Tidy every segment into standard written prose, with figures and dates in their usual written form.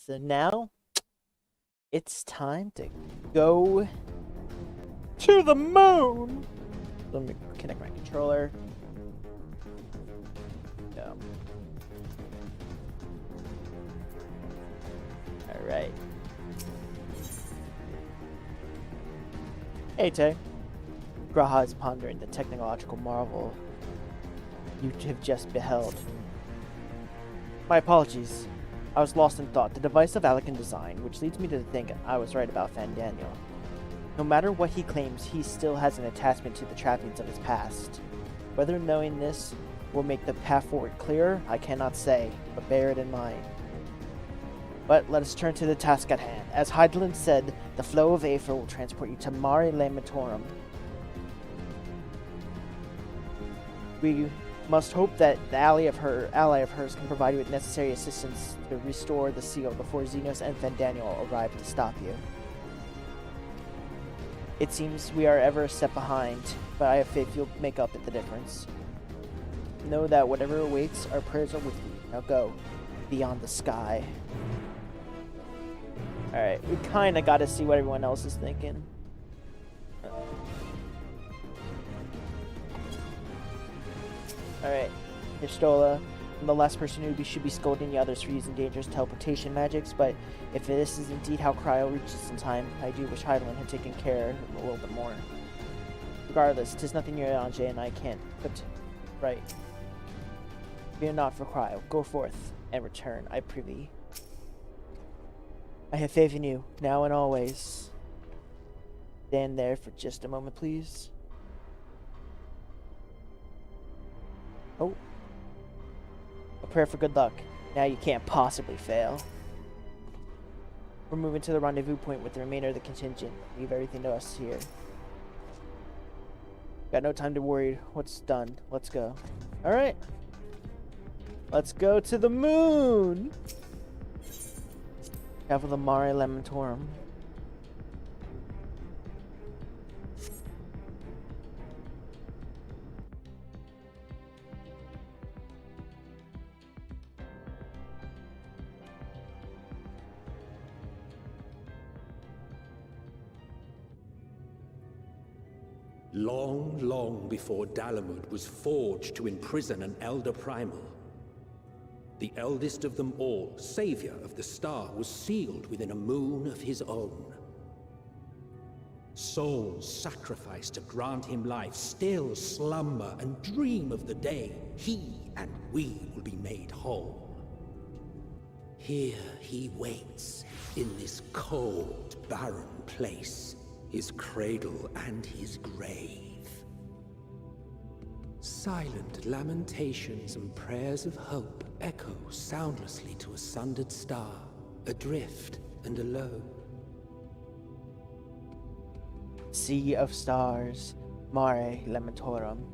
So now it's time to go to the moon. Let me connect my controller. Go. All right. Hey, Tay. Graha is pondering the technological marvel you have just beheld. My apologies. I was lost in thought. The device of Alekan design, which leads me to think I was right about Fandaniel. No matter what he claims, he still has an attachment to the trappings of his past. Whether knowing this will make the path forward clearer, I cannot say, but bear it in mind. But let us turn to the task at hand. As Hydaelyn said, the flow of Aether will transport you to Mare Lamentorium. We must hope that the ally of hers can provide you with necessary assistance to restore the seal before Xenos and Fandaniel arrive to stop you. It seems we are ever a step behind, but I have faith you'll make up the difference. Know that whatever awaits, our prayers are with you. Now go, beyond the sky. Alright, we kinda gotta see what everyone else is thinking. Alright, Histola, I'm the last person who should be scolding the others for using dangerous teleportation magics, but if this is indeed how Cryo reaches in time, I do wish Hydaelyn had taken care a little bit more. Regardless, 'tis nothing your Anjay and I can't put right. Fear not for Cryo. Go forth and return, I prithee. I have faith in you, now and always. Stand there for just a moment, please. Oh. A prayer for good luck. Now you can't possibly fail. We're moving to the rendezvous point with the remainder of the contingent. Leave everything to us here. Got no time to worry what's done. Let's go. Alright. Let's go to the moon! Travel the Mare Lamentorium. Long, long before Dalamud was forged to imprison an Elder Primal, the eldest of them all, savior of the star, was sealed within a moon of his own. Souls sacrificed to grant him life still slumber and dream of the day he and we will be made whole. Here he waits, in this cold, barren place, his cradle and his grave. Silent lamentations and prayers of hope echo soundlessly to a sundered star, adrift and alone. Sea of Stars, Mare Lamentorium.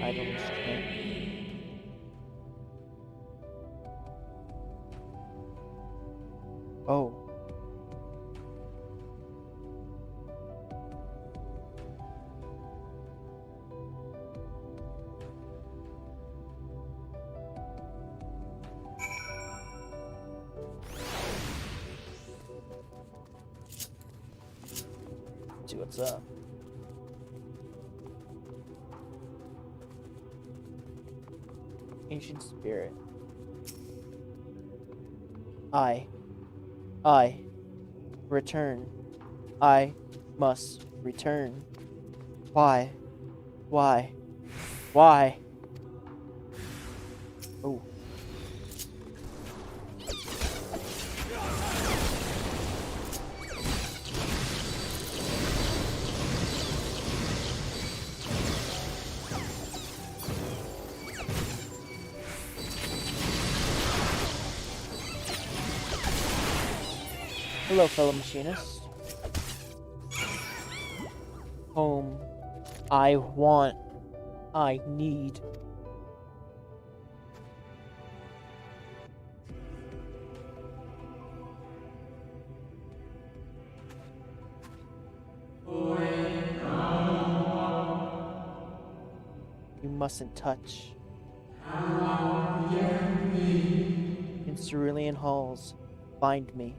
I don't understand. Oh. See what's up. Ancient Spirit. I return. I must return. Why? Why? Why? Oh. Hello, fellow machinist. Home. I want. I need. You mustn't touch. In cerulean halls, find me.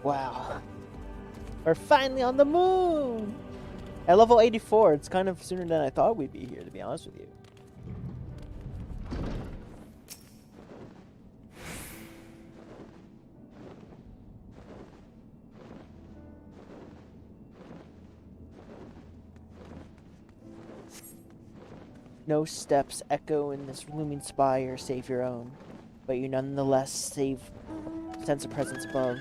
Wow. We're finally on the moon! At level 84, it's kind of sooner than I thought we'd be here, to be honest with you. No steps echo in this looming spire save your own, but you nonetheless sense a presence above.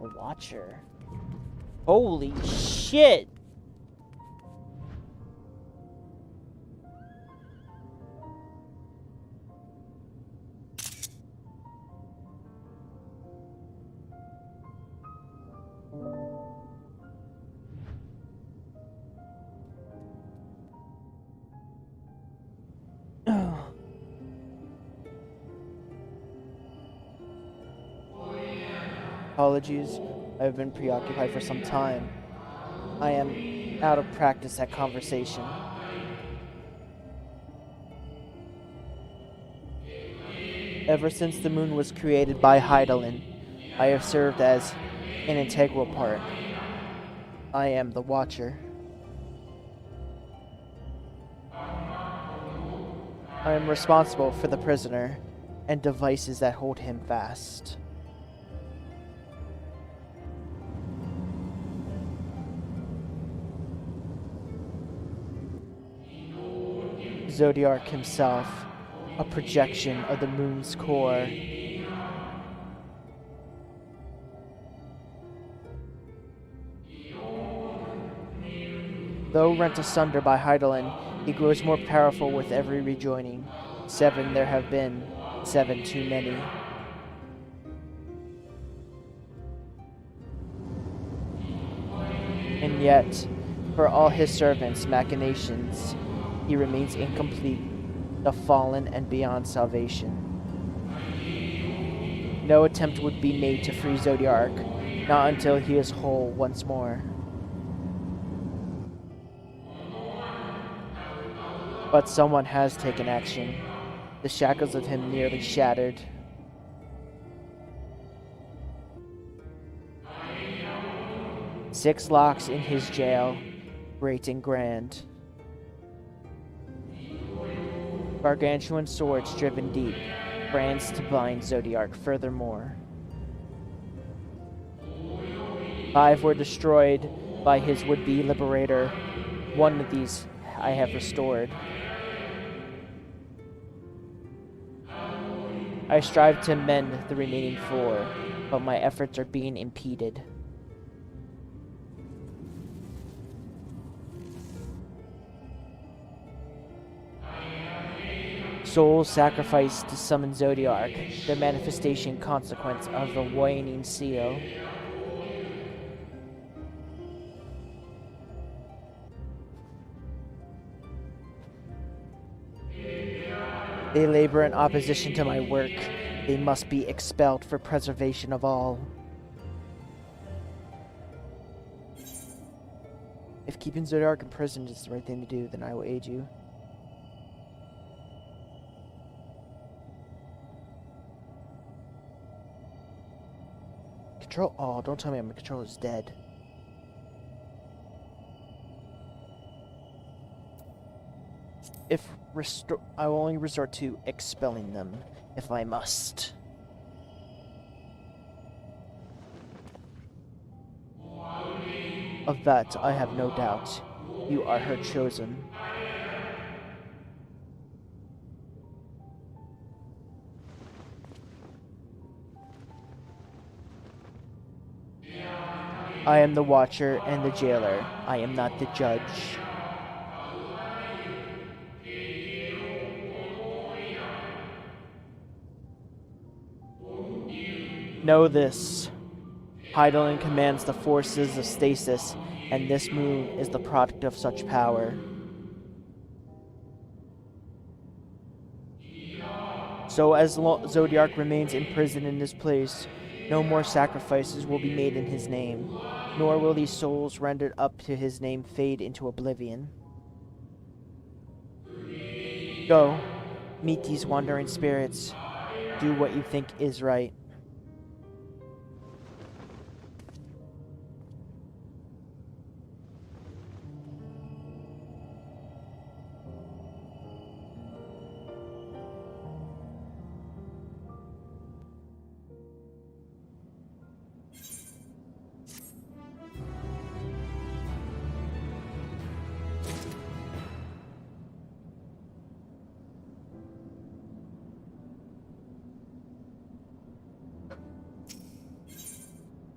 A watcher. Holy shit! Apologies, I've been preoccupied for some time. I am out of practice at conversation. Ever since the moon was created by Hydaelyn, I have served as an integral part. I am the Watcher. I am responsible for the prisoner and devices that hold him fast. Zodiark himself, a projection of the moon's core. Though rent asunder by Hydaelyn, he grows more powerful with every rejoining. 7 there have been, 7 too many. And yet, for all his servants' machinations, he remains incomplete, the fallen and beyond salvation. No attempt would be made to free Zodiark, not until he is whole once more. But someone has taken action. The shackles of him nearly shattered. Six locks in his jail, great and grand. Gargantuan swords driven deep, brands to bind Zodiark furthermore. 5 were destroyed by his would-be liberator. 1 of these I have restored. I strive to mend the remaining 4, but my efforts are being impeded. Souls sacrificed to summon Zodiark, the manifestation consequence of the waning seal. They labor in opposition to my work. They must be expelled for preservation of all. If keeping Zodiark imprisoned is the right thing to do, then I will aid you. control. Oh, don't tell me my controller is dead. If restore, I will only resort to expelling them if I must. Of that, I have no doubt. You are her chosen. I am the watcher and the jailer. I am not the judge. Know this. Hydaelyn commands the forces of stasis, and this moon is the product of such power. So as Zodiac remains imprisoned in this place, no more sacrifices will be made in his name, nor will these souls rendered up to his name fade into oblivion. Go, meet these wandering spirits. Do what you think is right.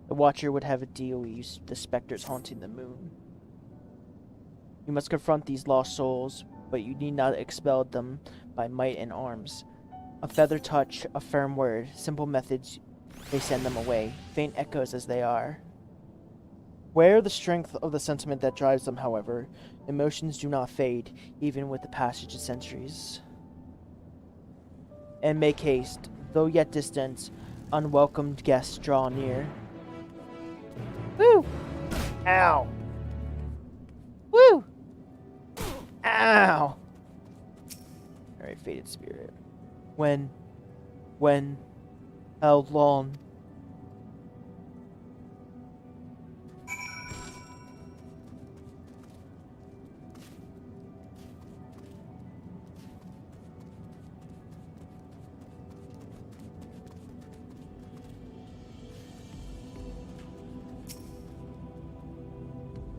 The Watcher would have a deal with the specters haunting the moon. You must confront these lost souls, but you need not expel them by might and arms. A feather touch, a firm word, simple methods, they send them away, faint echoes as they are. Wear the strength of the sentiment that drives them, however. Emotions do not fade, even with the passage of centuries. And make haste, though yet distant, unwelcomed guests draw near. Woo! Ow! Woo! Ow! Alright, faded spirit. When, how long?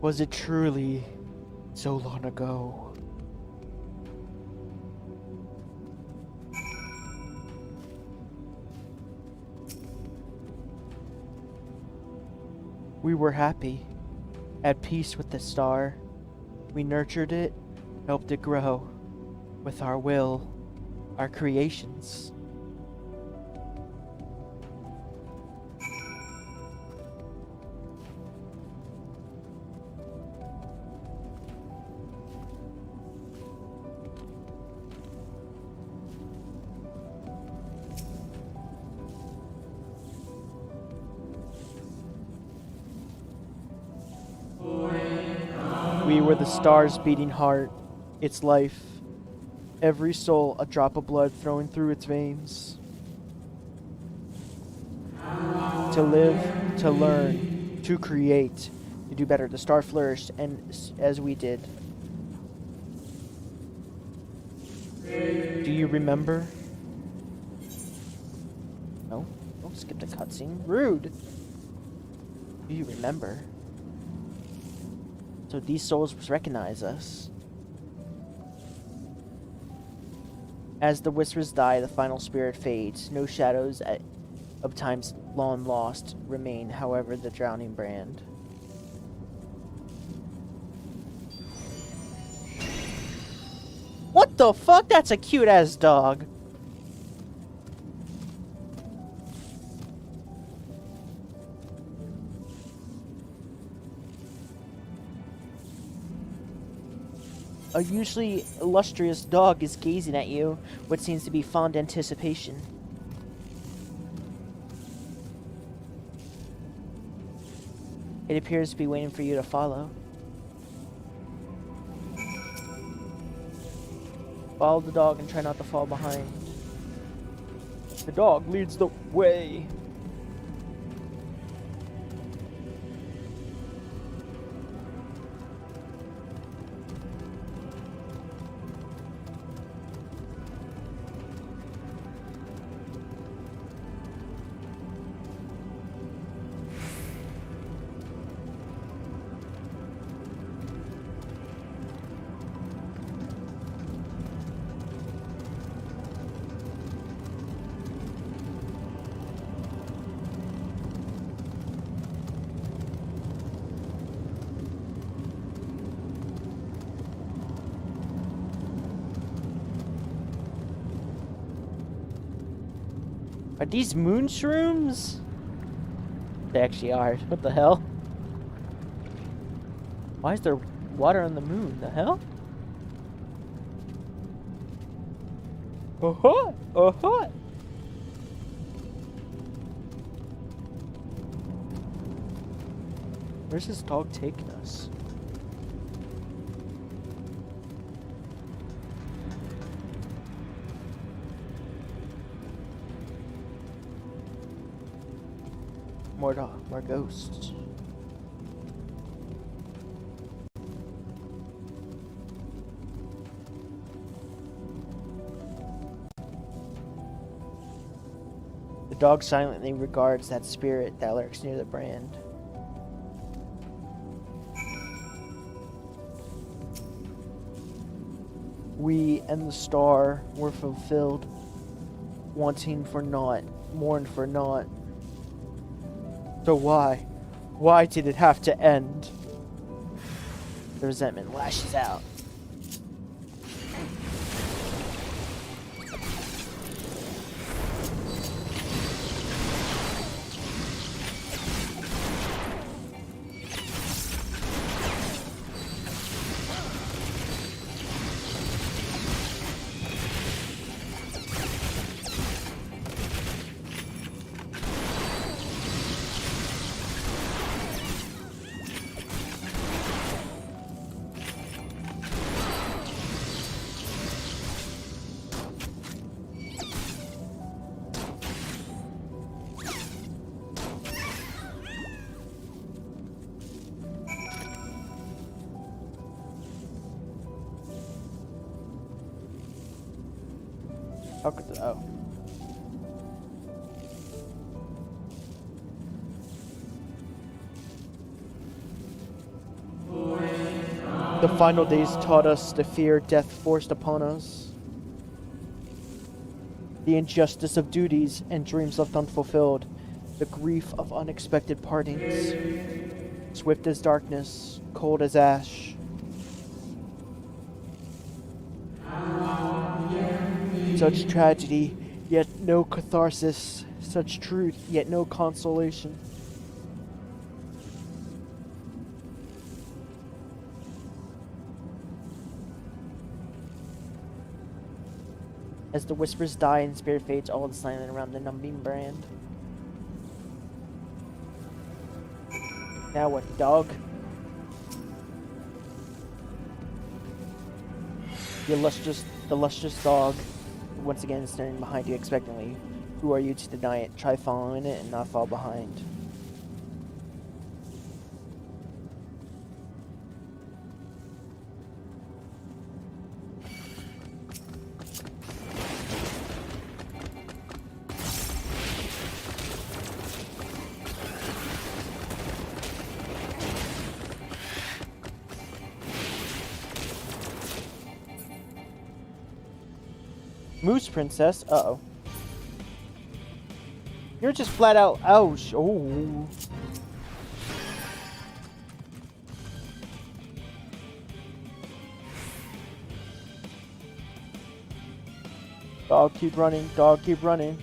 Was it truly so long ago? We were happy, at peace with the star. We nurtured it, helped it grow, with our will, our creations. We were the star's beating heart, its life. Every soul a drop of blood flowing through its veins. To live, to learn, to create, to do better. The star flourished, and as we did. Do you remember? No? Don't skip the cutscene. Rude! Do you remember? So these souls recognize us. As the whispers die, the final spirit fades. No shadows of times long lost remain, however, the drowning brand. What the fuck? That's a cute-ass dog. A usually illustrious dog is gazing at you, what seems to be fond anticipation. It appears to be waiting for you to follow. Follow the dog and try not to fall behind. The dog leads the way. Are these moon shrooms? They actually are. What the hell? Why is there water on the moon? The hell? Oh-ho! Oh-ho! Where's this dog taking us? More ghosts. The dog silently regards that spirit that lurks near the brand. We and the star were fulfilled, wanting for naught, mourned for naught. So why? Why did it have to end? The resentment lashes out. How could oh. The final days taught us the fear death forced upon us. The injustice of duties and dreams left unfulfilled. The grief of unexpected partings. Swift as darkness, cold as ash. Such tragedy, yet no catharsis. Such truth, yet no consolation. As the whispers die and spirit fades, all is silent around the numbing brand. Now what, dog? The lustrous dog, once again staring behind you expectantly. Who are you to deny it? Try following it and not fall behind. Moose Princess? Uh-oh. You're just flat out... Ouch. Oh. Dog, keep running. Dog, keep running.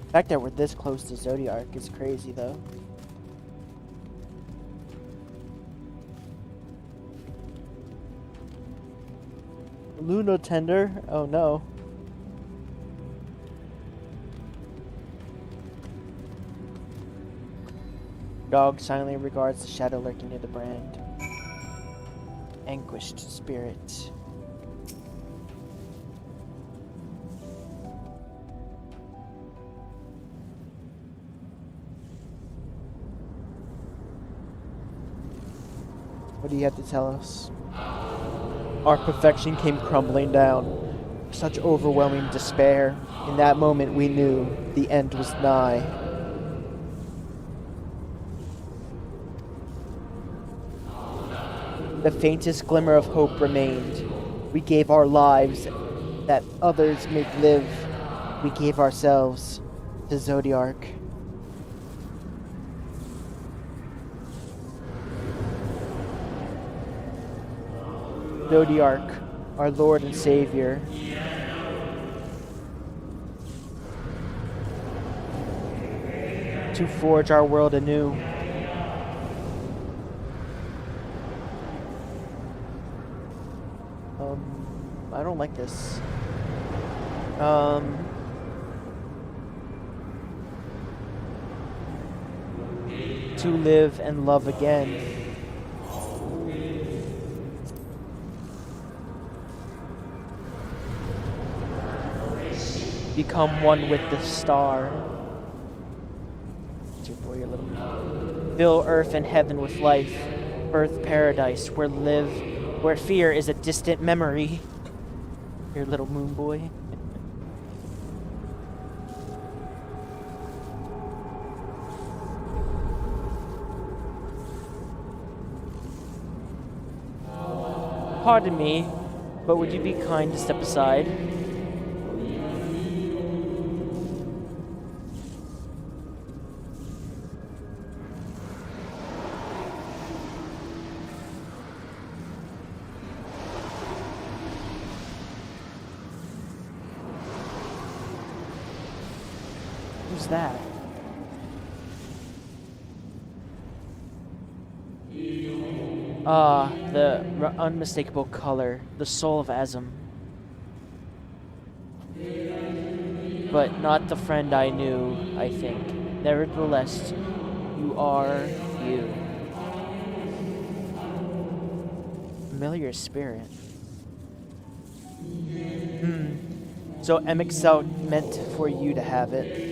The fact that we're this close to Zodiac is crazy, though. Luna Tender? Oh no. Dog silently regards the shadow lurking near the brand. Anguished spirit. What do you have to tell us? Our perfection came crumbling down. Such overwhelming despair. In that moment we knew the end was nigh. The faintest glimmer of hope remained. We gave our lives that others may live. We gave ourselves to Zodiark. Zodiark, our Lord and Savior. To forge our world anew. I don't like this. To live and love again. Become one with the star. Fill earth and heaven with life. Birth paradise where fear is a distant memory. Your little moon boy. Pardon me, but would you be kind to step aside? Who's that? Ah, the unmistakable color, the soul of Azim. But not the friend I knew, I think. Nevertheless, you are you. Familiar spirit. So FFXIV meant for you to have it.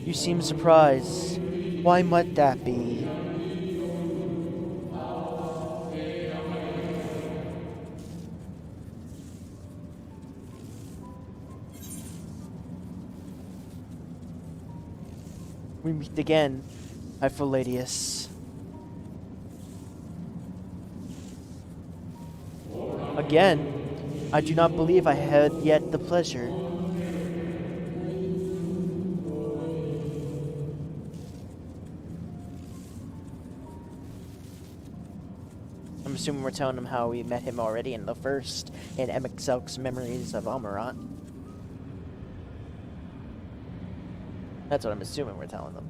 You seem surprised. Why might that be? We meet again, Hypholadius. Again? I do not believe I had yet the pleasure. I'm assuming we're telling him how we met him already in the first, in FFXIV's Memories of Amarat. That's what I'm assuming we're telling them.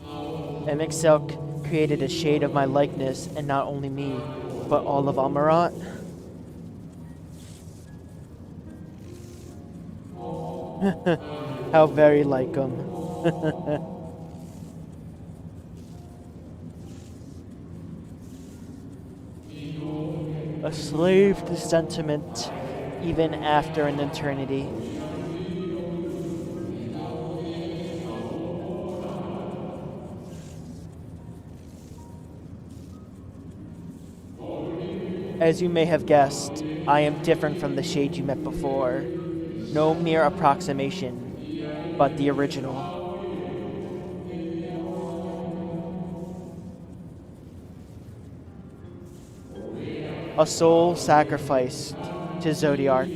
FFXIV created a shade of my likeness, and not only me, but all of Amarat. How very like him. A slave to sentiment, even after an eternity. As you may have guessed, I am different from the shade you met before. No mere approximation, but the original. A soul sacrificed to Zodiark.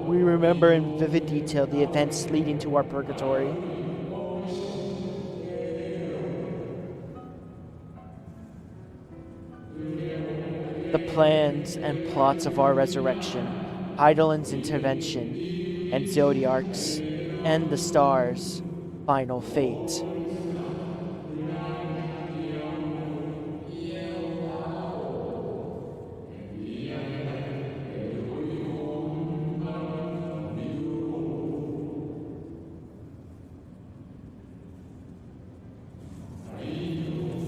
We remember in vivid detail the events leading to our purgatory. The plans and plots of our resurrection, Heidelin's intervention, and Zodiark's, and the stars' final fate.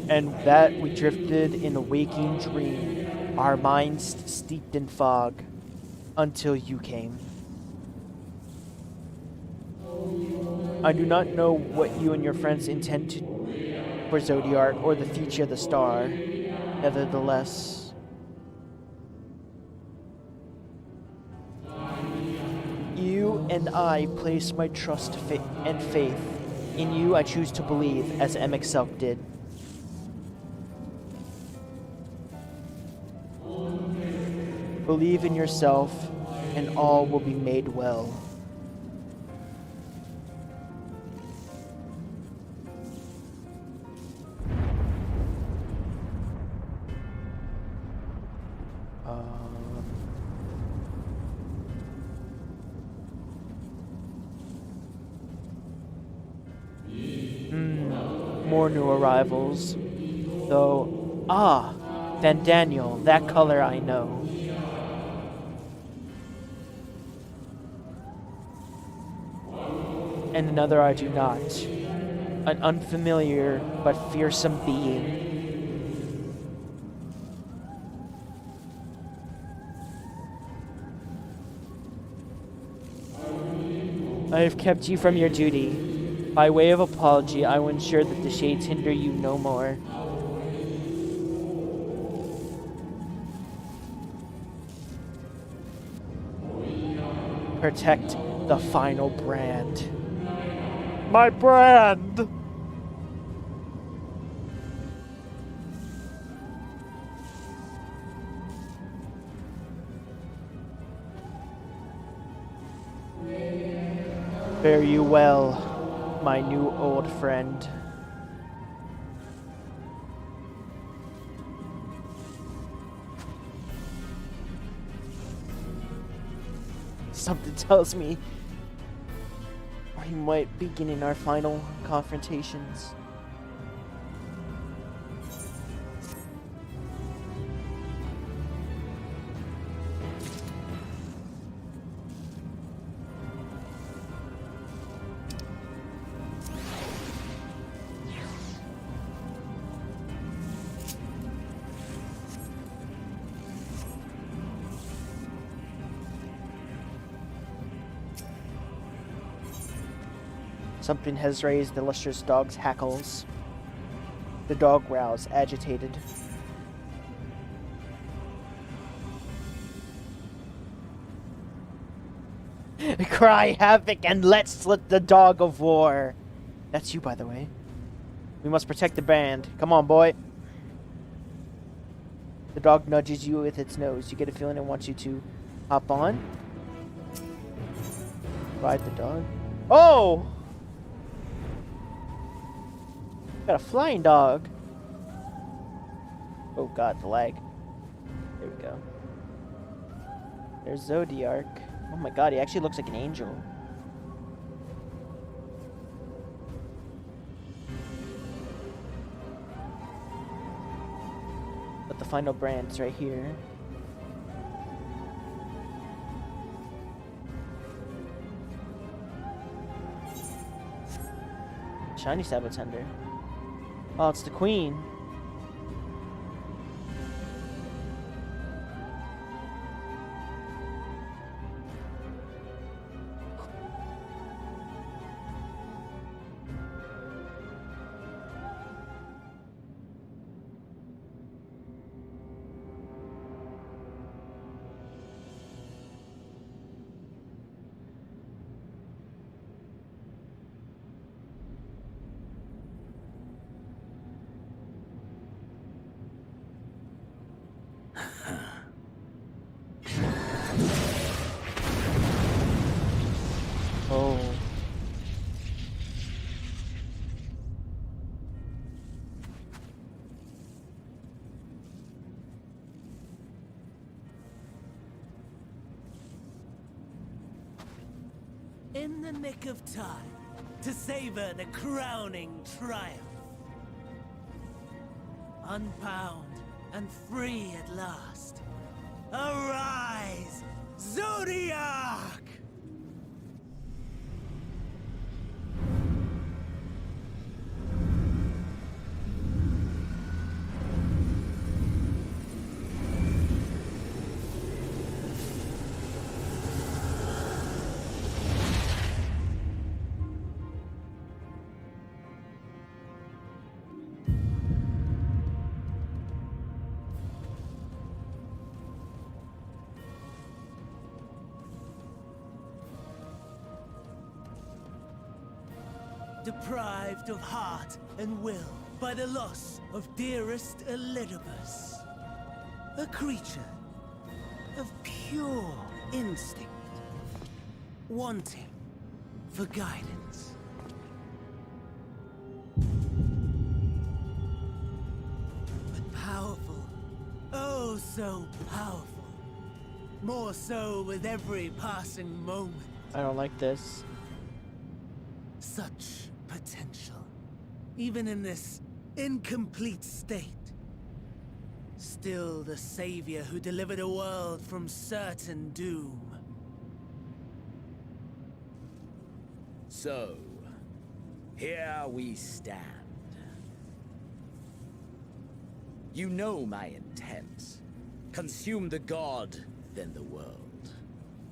And that we drifted in a waking dream, our minds steeped in fog, until you came. I do not know what you and your friends intend for Zodiark or the future of the star. Nevertheless, and I place my trust and faith in you. I choose to believe, as MXelk did. Believe in yourself, and all will be made well. More new arrivals, though. Ah, Van Daniel, that color I know. And another I do not. An unfamiliar but fearsome being. I have kept you from your duty. By way of apology, I will ensure that the shades hinder you no more. Protect the final brand. My brand! Fare you well, my new old friend. Something tells me we might begin in our final confrontations. Something has raised the lustrous dog's hackles. The dog growls, agitated. Cry havoc and let's slit the dog of war. That's you, by the way. We must protect the band. Come on, boy. The dog nudges you with its nose. You get a feeling it wants you to hop on. Ride the dog. Oh! Got a flying dog. Oh god, the lag. There we go. There's Zodiac. Oh my god, he actually looks like an angel. But the final brand's right here. Shiny Sabotender. Oh, it's the queen. Oh. In the nick of time to savor the crowning triumph. Unbound and free at last. Arise, Zodiac! deprived of heart and will by the loss of dearest Elidibus. A creature of pure instinct, wanting for guidance. But powerful, oh so powerful. More so with every passing moment. I don't like this. Such potential, even in this incomplete state. Still the savior who delivered a world from certain doom. So, here we stand. You know my intent. Consume the god, then the world.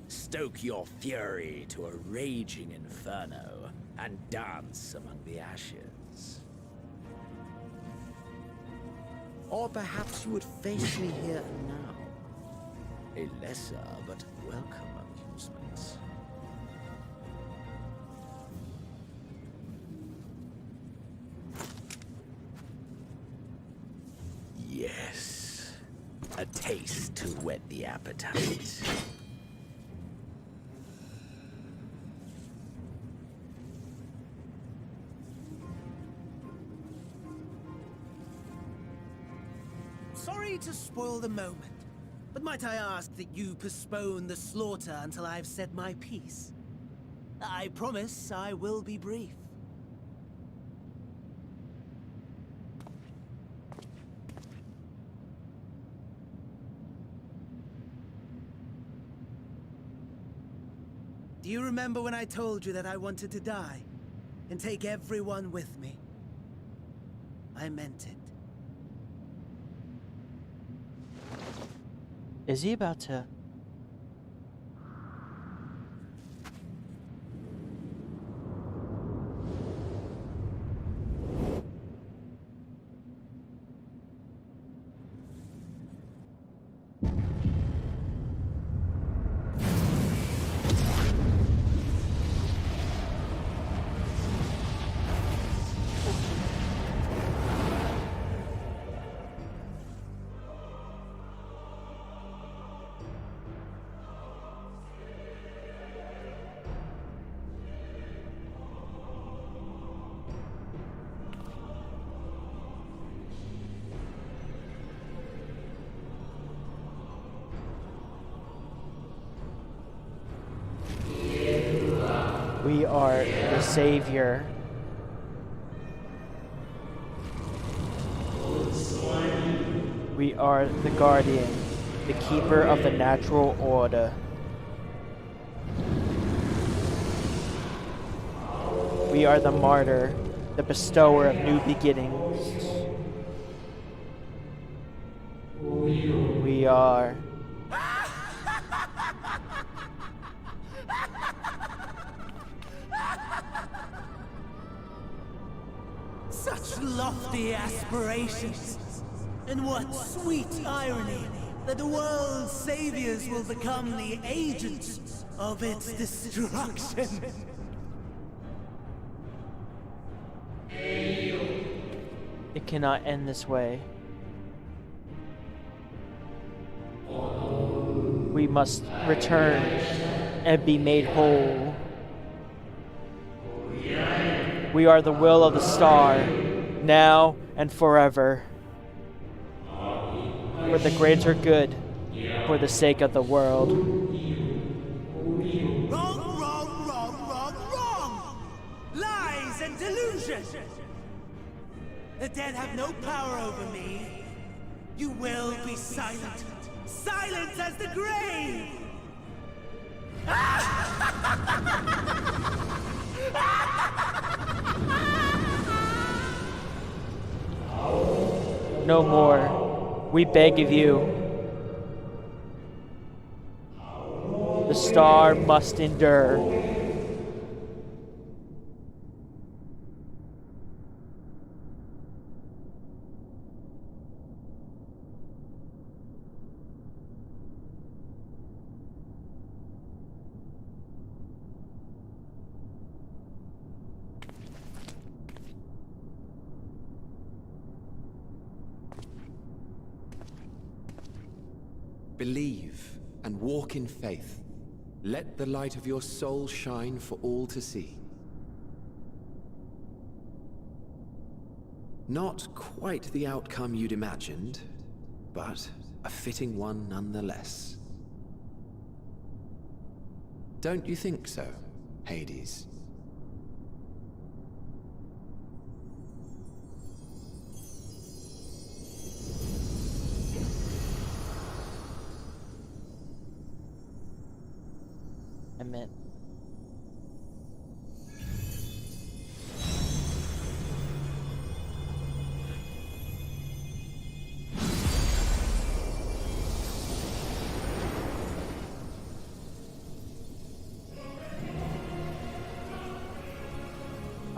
Stoke your fury to a raging inferno, and dance among the ashes. Or perhaps you would face me here and now. A lesser but welcome amusement. Yes. A taste to whet the appetite. Sorry to spoil the moment, but might I ask that you postpone the slaughter until I've said my piece? I promise I will be brief. Do you remember when I told you that I wanted to die and take everyone with me? I meant it. Is he about to... We are the savior. We are the guardian, the keeper of the natural order. We are the martyr, the bestower of new beginnings. We are... Such lofty aspirations. And what sweet irony that the world's saviors will become the agents of its destruction. It cannot end this way. We must return and be made whole. We are the will of the star, now and forever. For the greater good, for the sake of the world. Wrong! Lies and delusion! The dead have no power over me. You will be silent. Silent as the grave! No more. We beg of you. The star must endure. Believe and walk in faith. Let the light of your soul shine for all to see. Not quite the outcome you'd imagined, but a fitting one nonetheless. Don't you think so, Hades? I meant.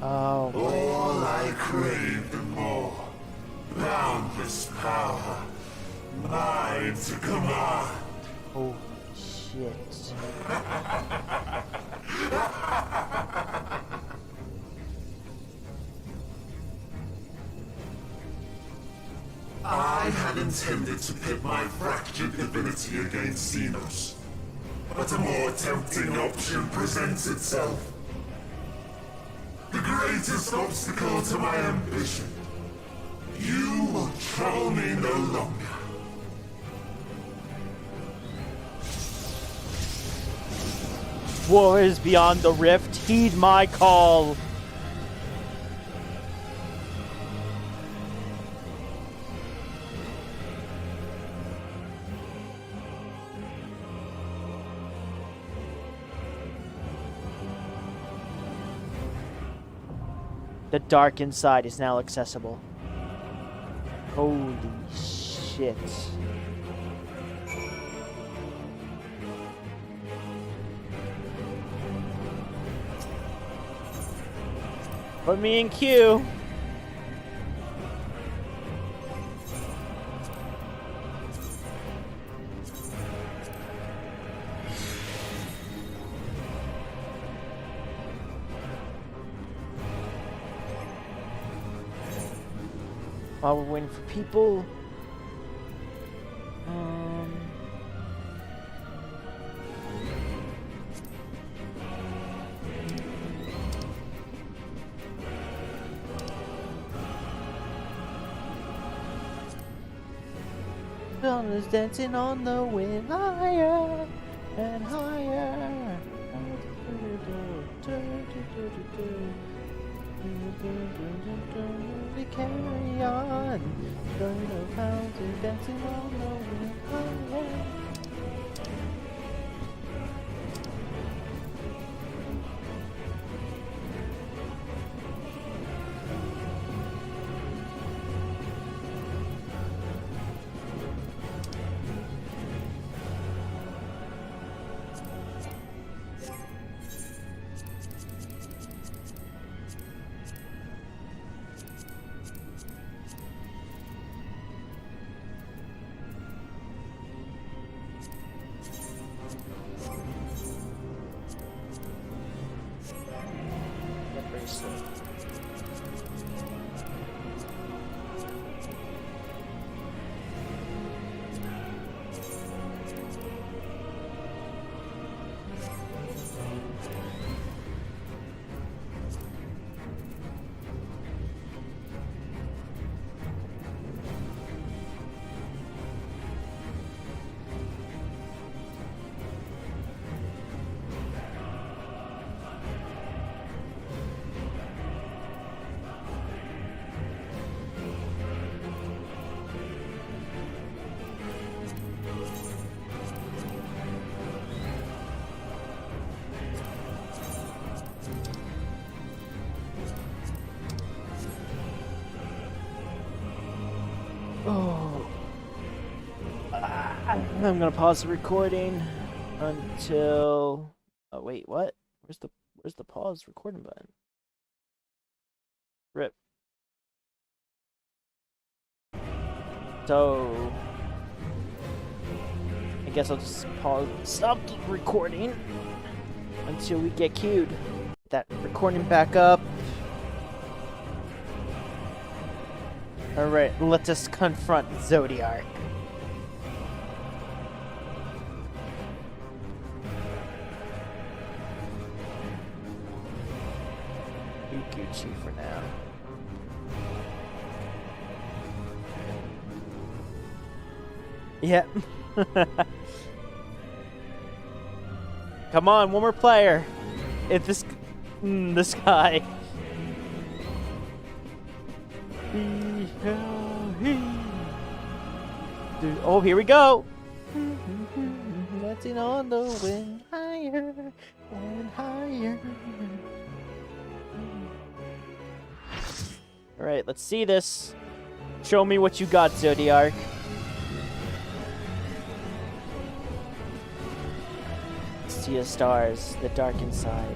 Oh. All I craved and more. Boundless power. Mine to command. Oh, shit. I had intended to pit my fractured divinity against Xenos. But a more tempting option presents itself. The greatest obstacle to my ambition. You will trouble me no longer. Warriors beyond the rift, heed my call. The dark inside is now accessible. Holy shit. Put me in queue. While we're waiting for people. Sun is dancing on the wind higher and higher. We carry on. The fountain dancing on the wind higher. I'm gonna pause the recording until. Oh wait, what? Where's the pause recording button? Rip. So I guess I'll just stop the recording until we get queued. That recording back up. All right, let us confront Zodiac. Gucci for now. Yep. Come on, one more player. If this guy. Dude, oh, here we go. Dancing on the wind, higher and higher. All right, let's see this. Show me what you got, Zodiac. Sea of stars, the dark inside.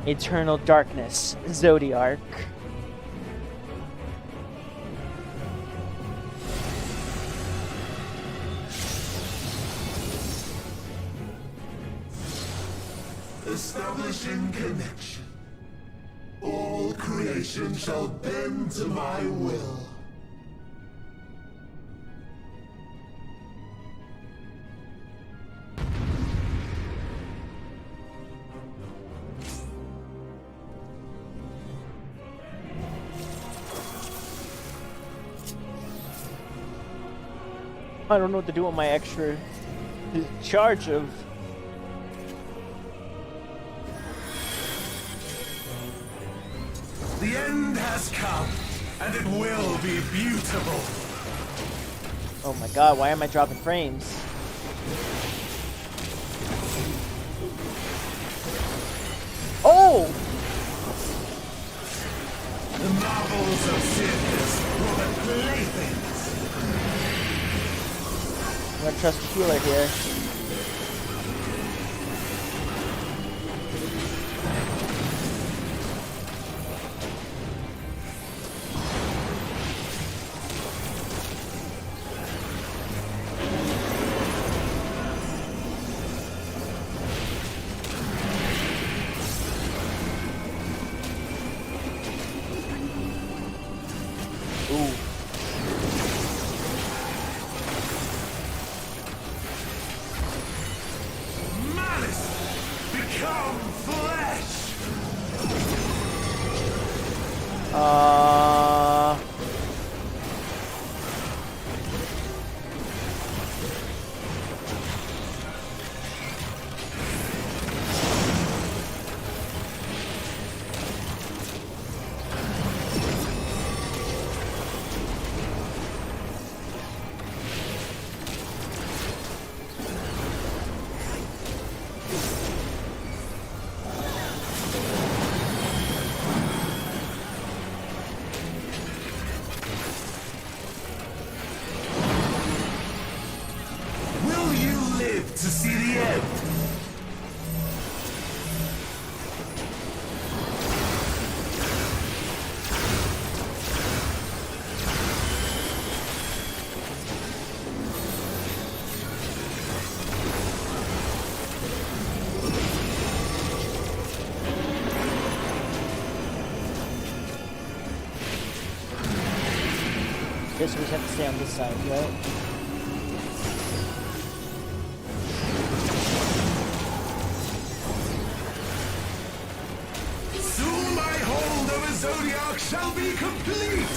Eternal darkness, Zodiac. Establishing connection. All creation shall bend to my will. I don't know what to do with my extra charge of. The end has come, and it will be beautiful. Oh my god, why am I dropping frames? Oh! The marvels of Sirius were the playthings. I'm gonna trust the healer here. Ooh. Malice, become flesh. Will you live to see the end? Guess we have to stay on this side, right? Soon my hold over Zodiac shall be complete!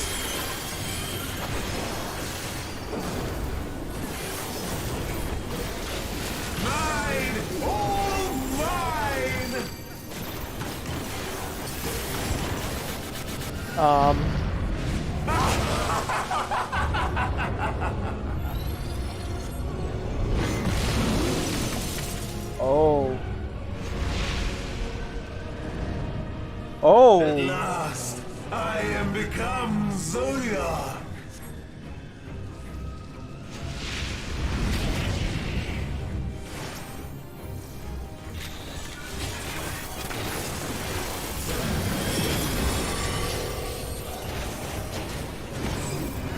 Mine! All mine! Oh. Oh. At last, I am become Zodiac!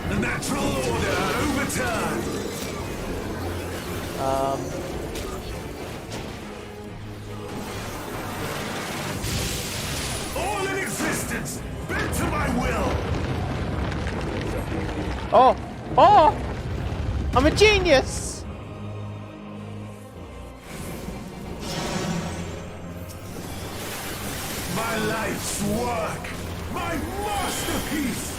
The natural order overturned! All in existence, bent to my will! Oh. Oh. I'm a genius. My life's work, My masterpiece!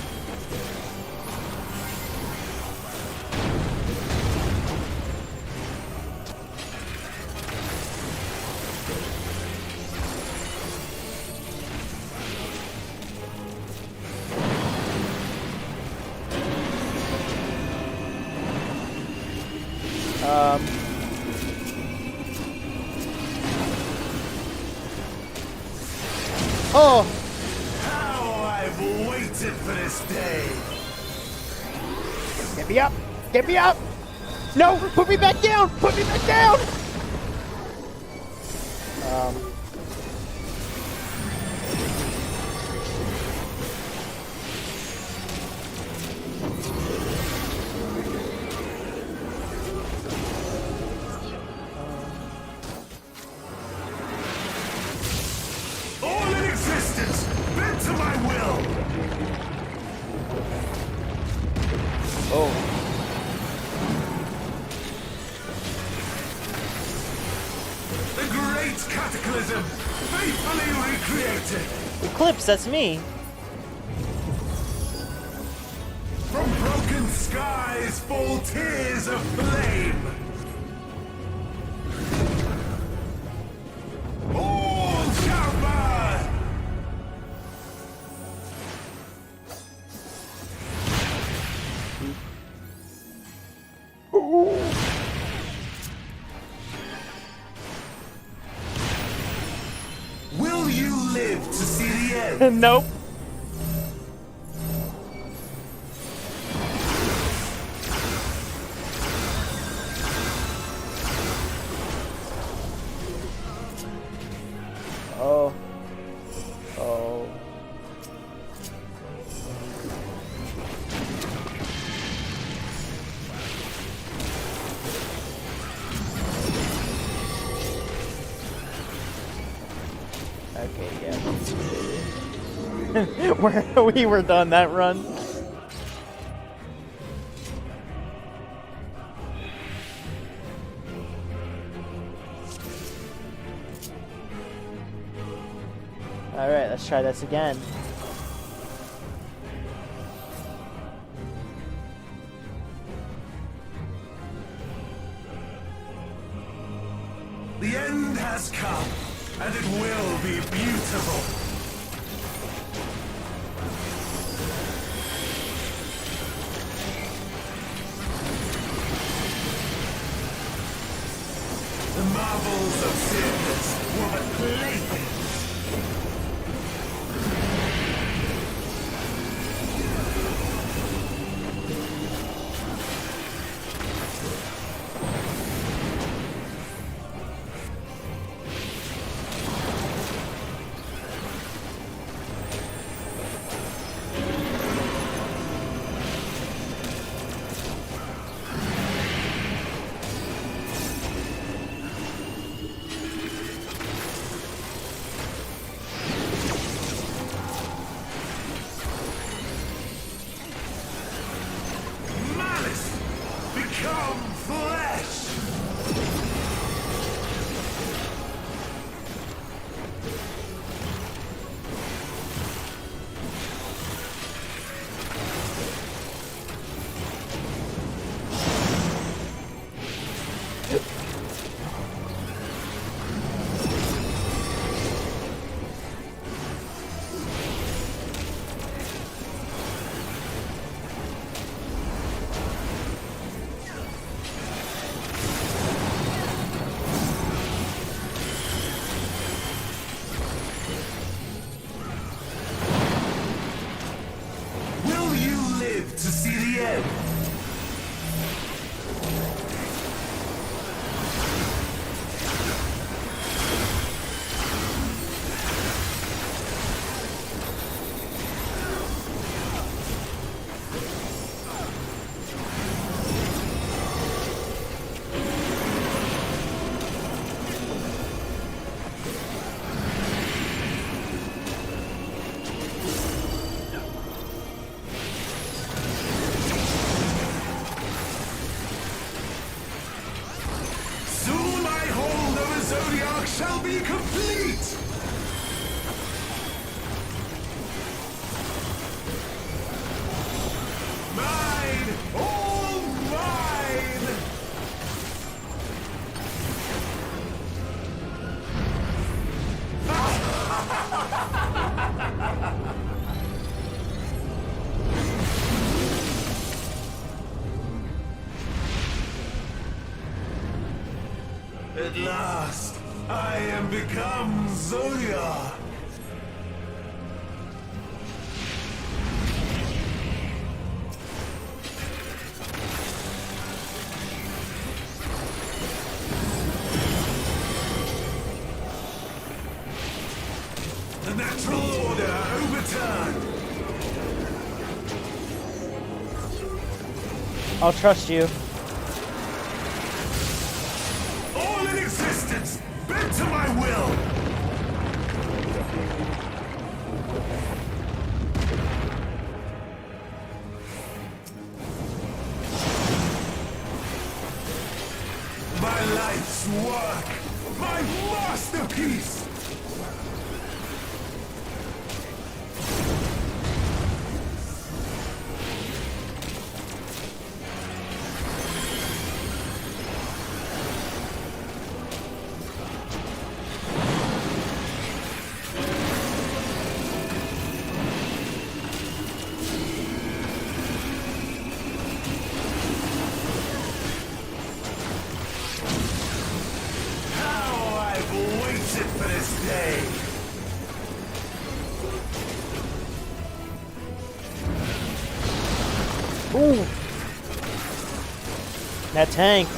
Oh! How I've waited for this day! Get me up! Get me up! No! Put me back down! Put me back down! All in existence, bent to my will! Oh. The great cataclysm, faithfully recreated! Eclipse, that's me. From broken skies fall tears of flame! All shall burn! Will you live to see the end? Nope. Oh. Oh. Okay, yeah. we were done that run. Alright, let's try this again. The end has come, and it will be beautiful. The marvels of Sirius were but playthings. Malice become flesh! Will you live to see the end? Soon my hold over Zodiac shall be complete! At last, I am become Zodiac. The natural order overturned. I'll trust you. All in existence, bent to my will. My life's work, my masterpiece. For this day. Ooh. That tank.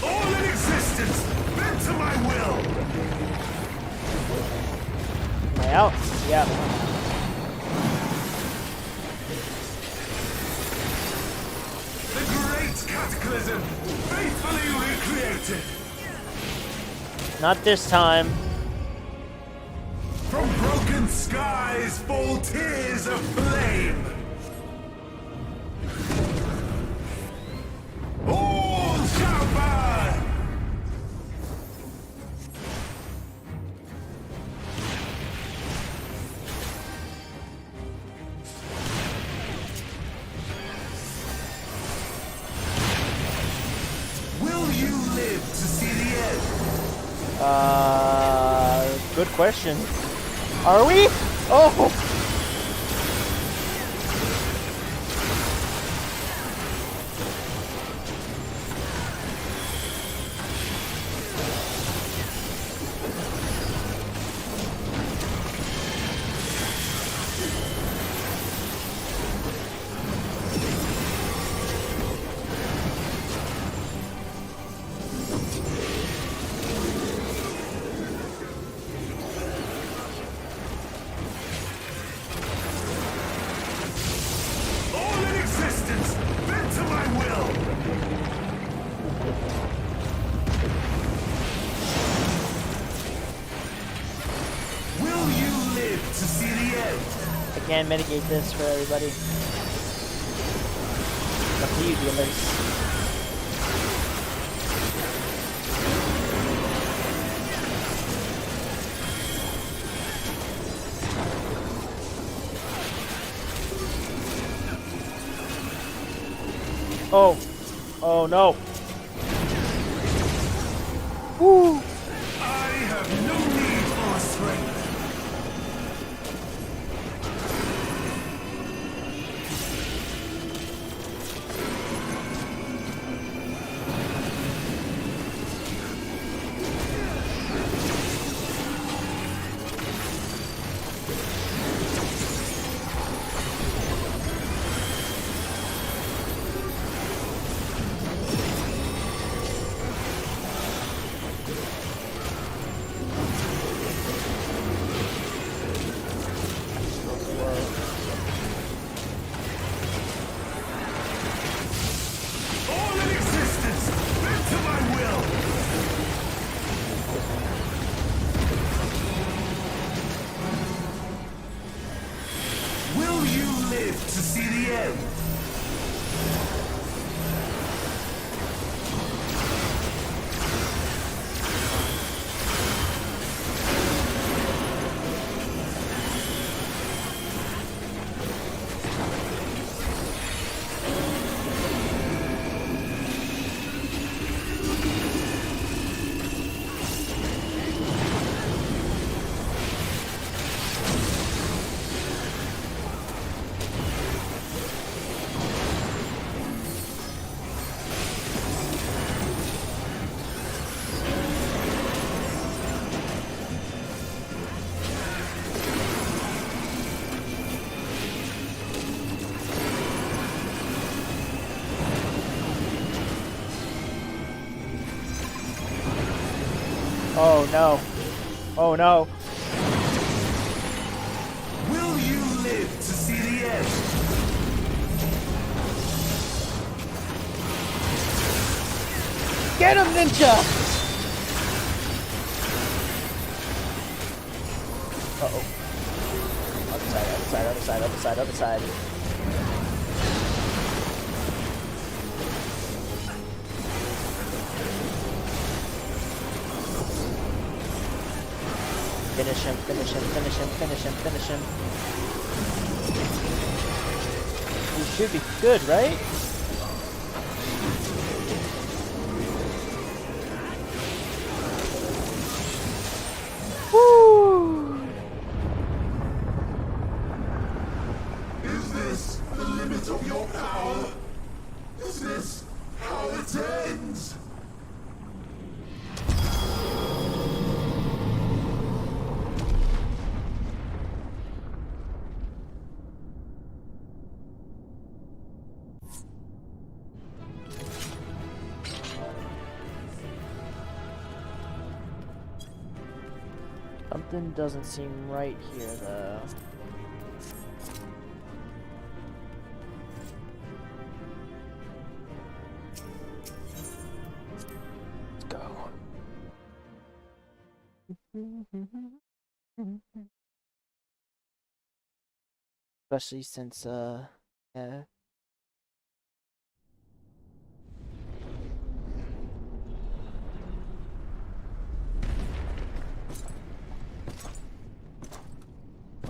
All in existence, bent to my will. Am I out? Yeah. The great cataclysm, faithfully recreated. Not this time. From broken skies fall tears of flame. All shall burn. Will you live to see the end? Good question. Are we? Oh! All in existence, bent to my will. Will you live to see the end? I can't mitigate this for everybody. Up to you, dealers. Oh. Oh no. Woo. I have no need for strength. Oh no. Oh no. Will you live to see the end? Get him, ninja! Uh-oh. Other side, other side, other side, other side, other side. Finish him, finish him, finish him, finish him, finish him. He should be good, right? Woo! Is this the limit of your power? Is this how it ends? Something doesn't seem right here, though. Let's go. Especially since, yeah.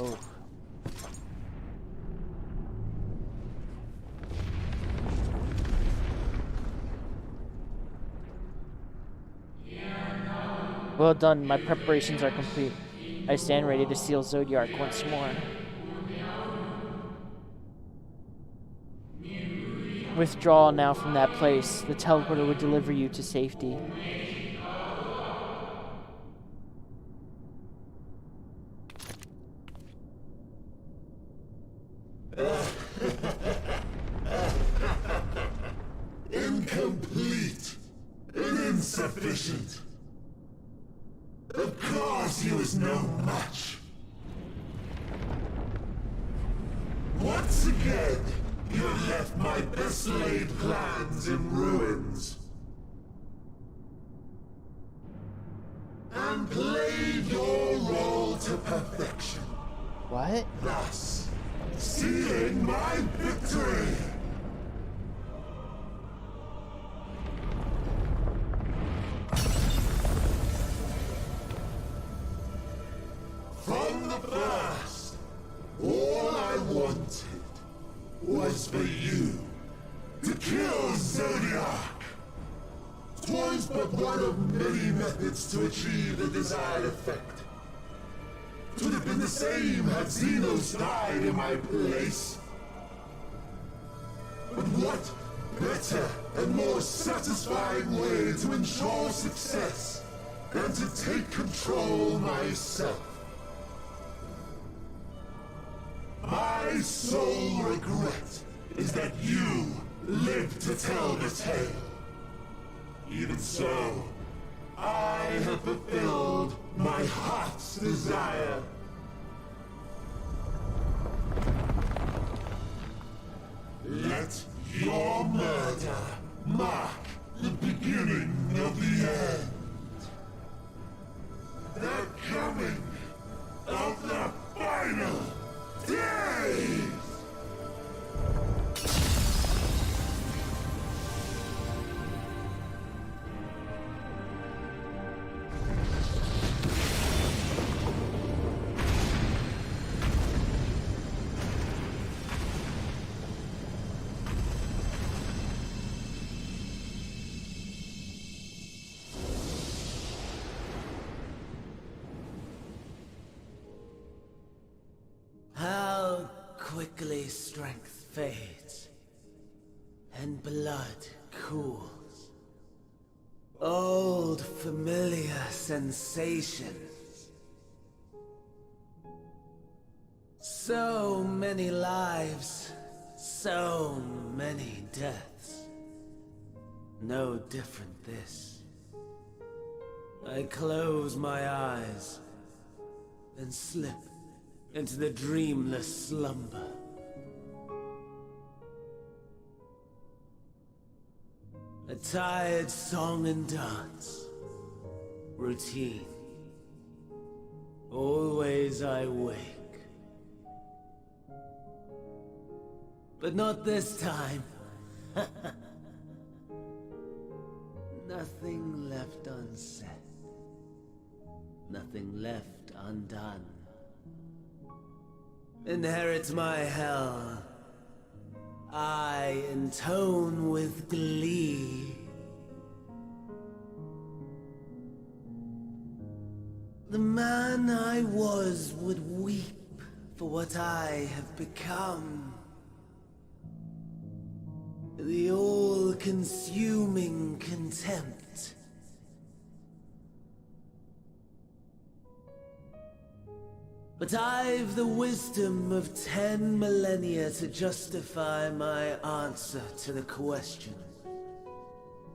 Oh. Well done, my preparations are complete. I stand ready to seal Zodiac once more. Withdraw now from that place. The teleporter will deliver you to safety. Incomplete and insufficient. Of course he was no match. Once again, you have left my best laid plans in ruins. And played your role to perfection. What? Thus, sealing my victory. From the first, all I wanted was for you to kill Zodiac. 'Twas but one of many methods to achieve the desired effect. 'Twould have been the same had Xenos died in my place. But what better and more satisfying way to ensure success than to take control myself? My sole regret is that you live to tell the tale. Even so, I have fulfilled my heart's desire. Let your murder mark the beginning of the end. The coming of the final days! How quickly strength fades, and blood cools. Old familiar sensations. So many lives, so many deaths. No different this. I close my eyes, then slip into the dreamless slumber. A tired song and dance. Routine. Always I wake. But not this time. Nothing left unsaid. Nothing left undone. Inherit my hell. I intone with glee. The man I was would weep for what I have become. The all-consuming contempt. But I've the wisdom of 10 millennia to justify my answer to the question.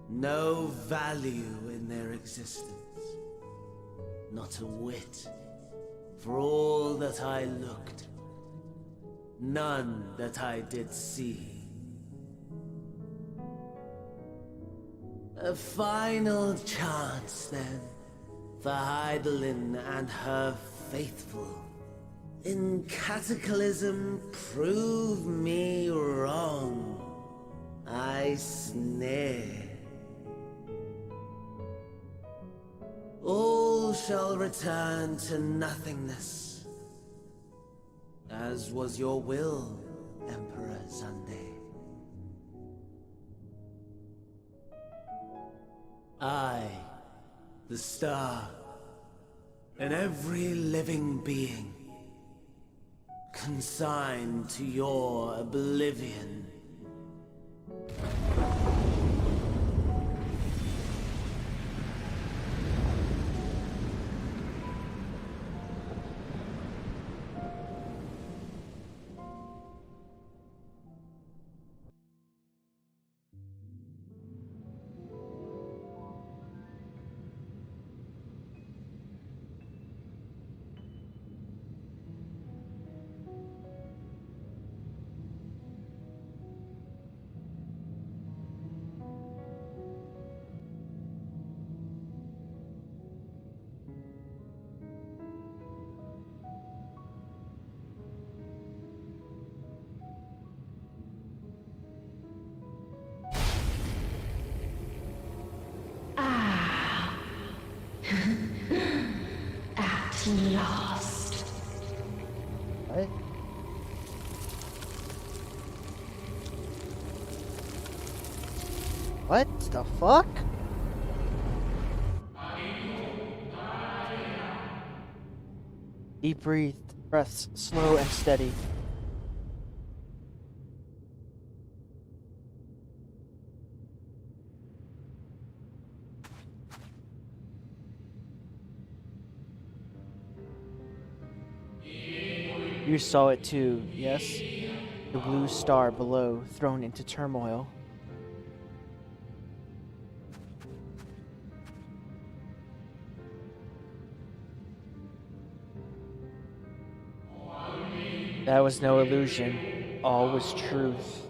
No value in their existence. Not a whit. For all that I looked. None that I did see. A final chance, then, for Heidelin and her faithful. In Cataclysm, prove me wrong. I snare. All shall return to nothingness, as was your will, Emperor Sunday. I, the star, and every living being, consigned to your oblivion. At last. What? What the fuck? Deep breaths, slow and steady. You saw it too, yes? The blue star below, thrown into turmoil. That was no illusion. All was truth.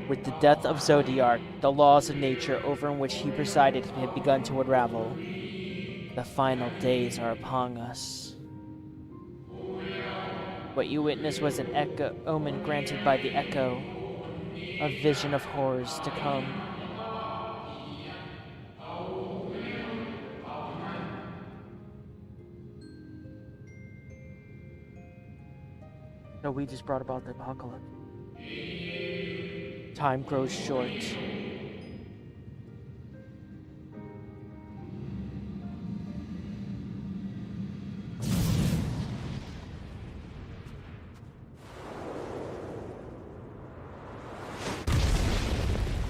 With the death of Zodiark, the laws of nature over which he presided had begun to unravel. The final days are upon us. What you witnessed was an omen granted by the Echo, a vision of horrors to come. So we just brought about the apocalypse. Time grows short.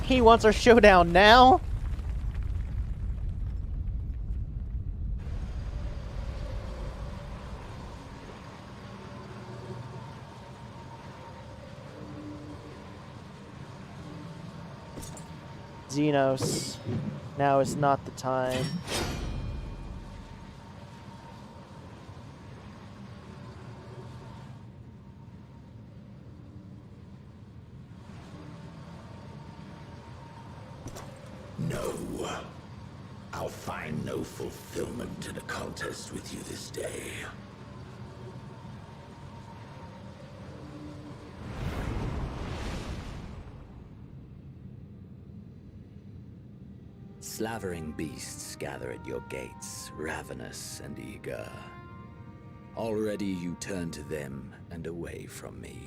He wants our showdown now? Xenos, now is not the time. No. I'll find no fulfillment in a contest with you this day. Slavering beasts gather at your gates, ravenous and eager. Already you turn to them and away from me.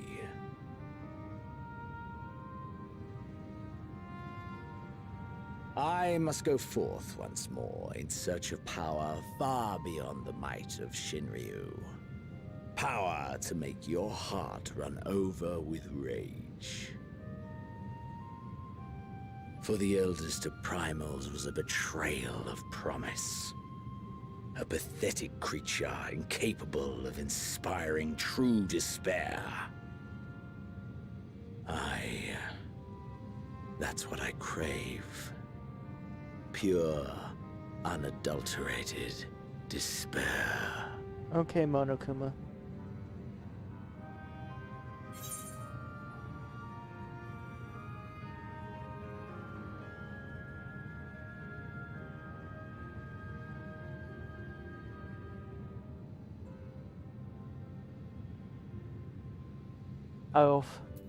I must go forth once more in search of power far beyond the might of Shinryu. Power to make your heart run over with rage. For the eldest of primals was a betrayal of promise. A pathetic creature incapable of inspiring true despair. That's what I crave. Pure, unadulterated despair. Okay, Monokuma.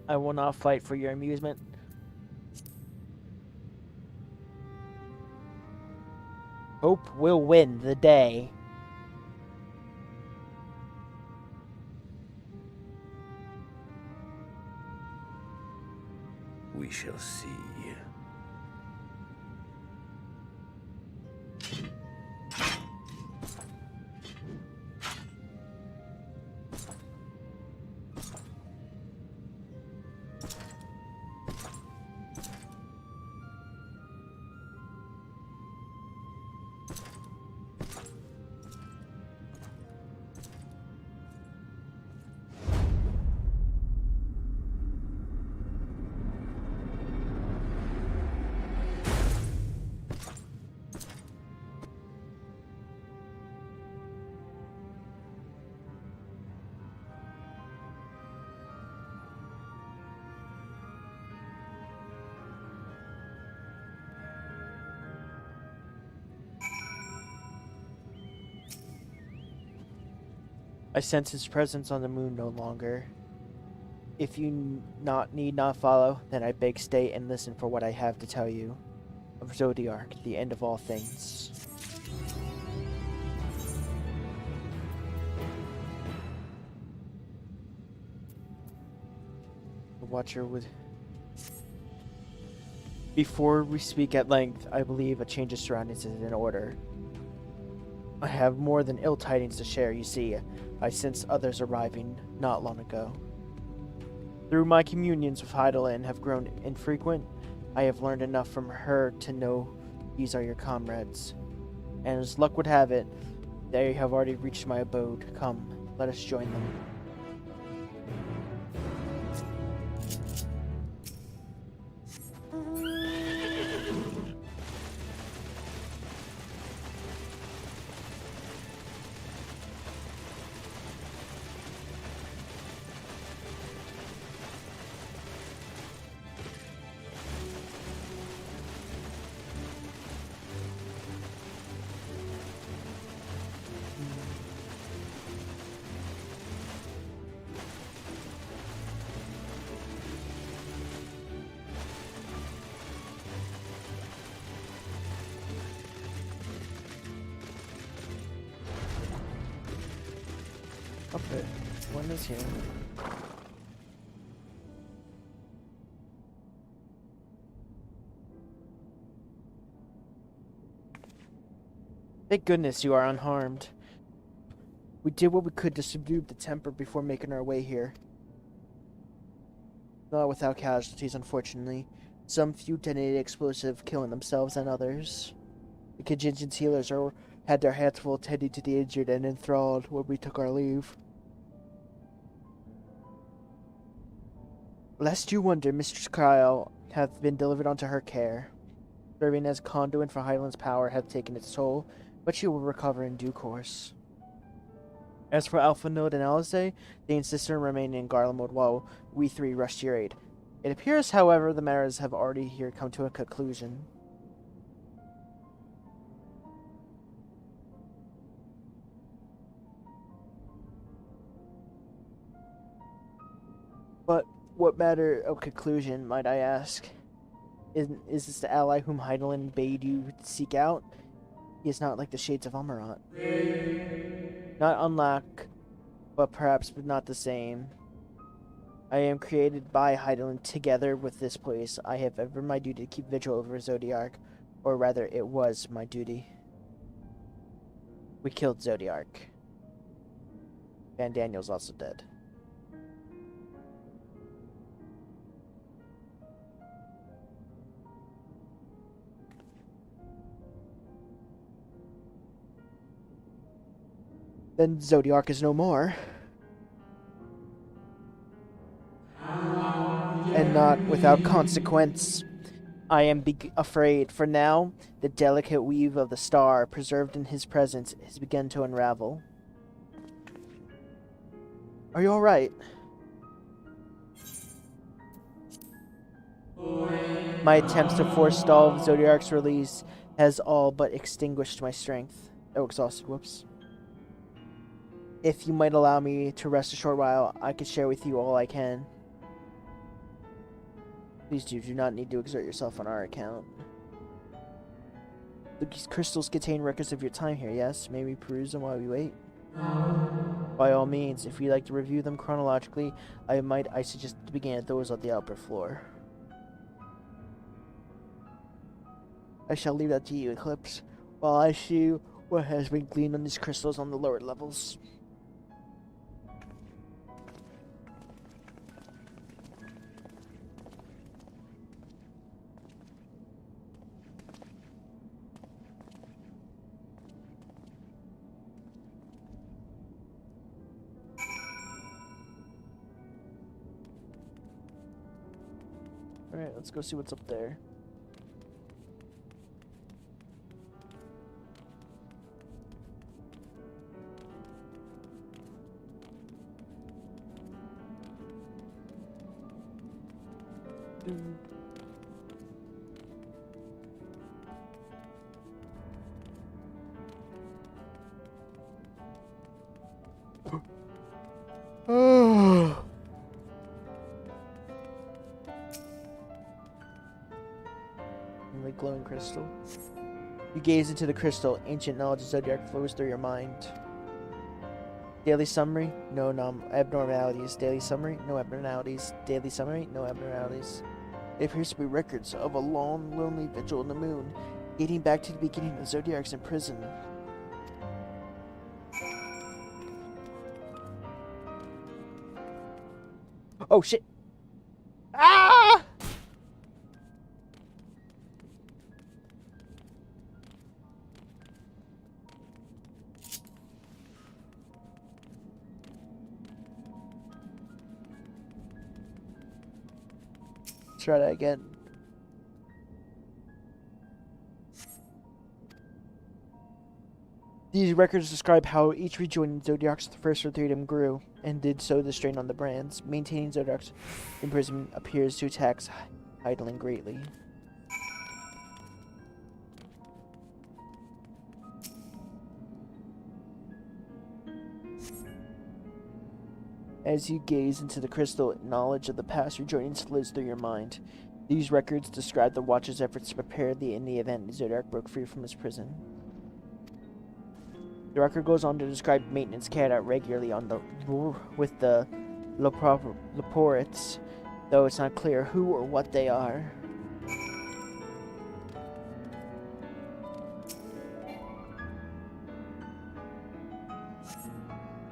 I will not fight for your amusement. Hope will win the day. We shall see. I sense his presence on the moon no longer. If you need not follow, then I beg stay and listen for what I have to tell you. Of Zodiark, the end of all things. The Watcher would... Before we speak at length, I believe a change of surroundings is in order. I have more than ill tidings to share, you see. I sense others arriving not long ago. Through my communions with Heidelin have grown infrequent, I have learned enough from her to know these are your comrades. And as luck would have it, they have already reached my abode. Come, let us join them. Okay, one is here. Thank goodness you are unharmed. We did what we could to subdue the temper before making our way here. Not without casualties, unfortunately. Some few detonated explosive, killing themselves and others. The contingent healers had their hands full tending to the injured and enthralled when we took our leave. Lest you wonder, Mistress Kyle, hath been delivered unto her care. Serving as conduit for Hydaelyn's power hath taken its toll, but she will recover in due course. As for Alphanode and Alisaie, they insist on remaining in Garland mode while we three rush to your aid. It appears, however, the matters have already here come to a conclusion. But what matter of conclusion, might I ask? Is this the ally whom Hydaelyn bade you seek out? He is not like the shades of Amarant. Not unlike, but perhaps not the same. I am created by Hydaelyn. Together with this place, I have ever my duty to keep vigil over Zodiark, or rather, it was my duty. We killed Zodiark. Van Daniel's also dead. Then Zodiark is no more. And not without consequence. I am afraid, for now, the delicate weave of the star, preserved in his presence, has begun to unravel. Are you alright? My attempts to forestall Zodiark's release has all but extinguished my strength. Oh, exhausted, whoops. If you might allow me to rest a short while, I could share with you all I can. Please do not need to exert yourself on our account. These crystals contain records of your time here, yes? May we peruse them while we wait? By all means, if you'd like to review them chronologically, I suggest to begin at those on the upper floor. I shall leave that to you, Eclipse, while I see what has been gleaned on these crystals on the lower levels. Alright, let's go see what's up there. The glowing crystal. You gaze into the crystal. Ancient knowledge of Zodiark flows through your mind. Daily summary, no abnormalities. Daily summary, no abnormalities. Daily summary, no abnormalities. It appears to be records of a long, lonely vigil in the moon, dating back to the beginning of Zodiark's imprisonment. Oh shit! Ah! Try that again. These records describe how each rejoining Zodiark's thirst for freedom grew, and did so the strain on the brands. Maintaining Zodiark's imprisonment appears to tax Hydaelyn greatly. As you gaze into the crystal, knowledge of the past rejoining flows through your mind. These records describe the Watcher's efforts to prepare in the event Zodiark broke free from his prison. The record goes on to describe maintenance carried out regularly on with the Leporites, though it's not clear who or what they are.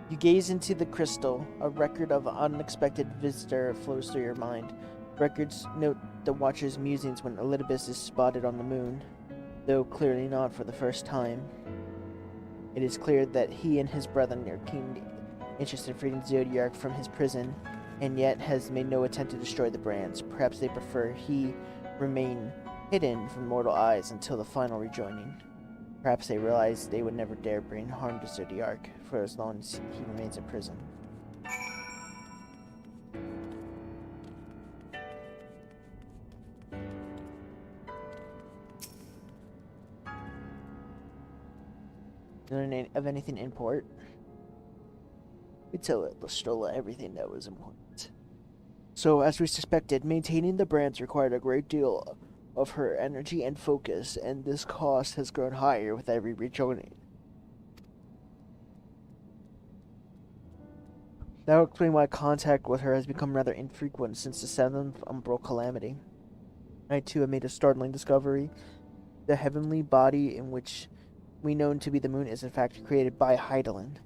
You gaze into the crystal. A record of an unexpected visitor flows through your mind. Records note the Watcher's musings when Elidibus is spotted on the moon, though clearly not for the first time. It is clear that he and his brethren are keen interest in freeing Zodiark from his prison, and yet has made no attempt to destroy the brands. Perhaps they prefer he remain hidden from mortal eyes until the final rejoining. Perhaps they realize they would never dare bring harm to Zodiac for as long as he remains in prison. Of anything import? We tell it, Lestola, everything that was important. So, as we suspected, maintaining the brands required a great deal of her energy and focus, and this cost has grown higher with every rejoining. That will explain why contact with her has become rather infrequent since the 7th Umbral Calamity. I too have made a startling discovery. The heavenly body in which we know to be the moon is in fact created by Hydaelyn.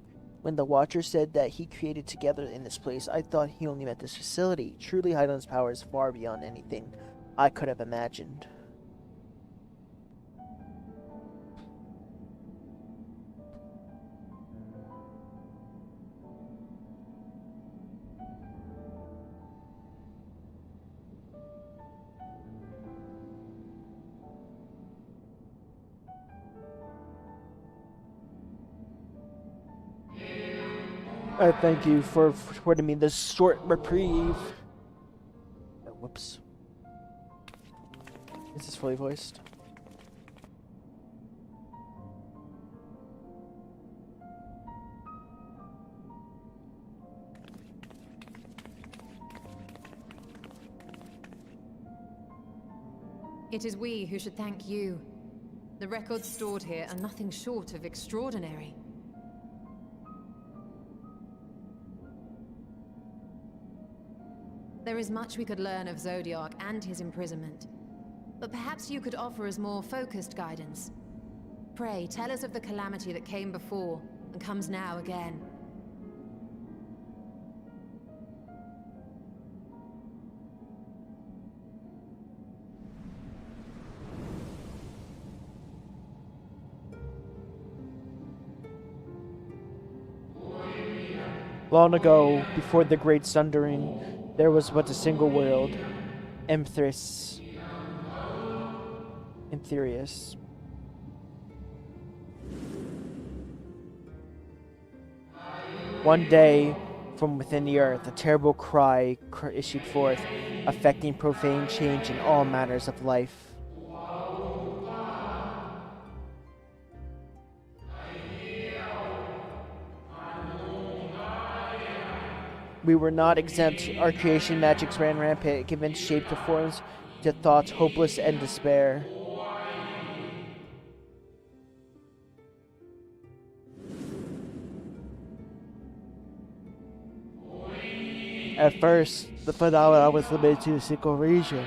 When the Watcher said that he created together in this place, I thought he only meant this facility. Truly, Hydaelyn's power is far beyond anything I could have imagined. I thank you for affording me this short reprieve. Whoops. Is this fully voiced? It is we who should thank you. The records stored here are nothing short of extraordinary. There is much we could learn of Zodiac and his imprisonment, but perhaps you could offer us more focused guidance. Pray, tell us of the calamity that came before and comes now again. Long ago, before the Great Sundering, there was but a single world, Emthris. Emtherius. One day, from within the earth, a terrible cry issued forth, affecting profane change in all matters of life. We were not exempt. Our creation magics ran rampant, given shape to forms, to thoughts hopeless and despair. At first, the phenomena was limited to a single region.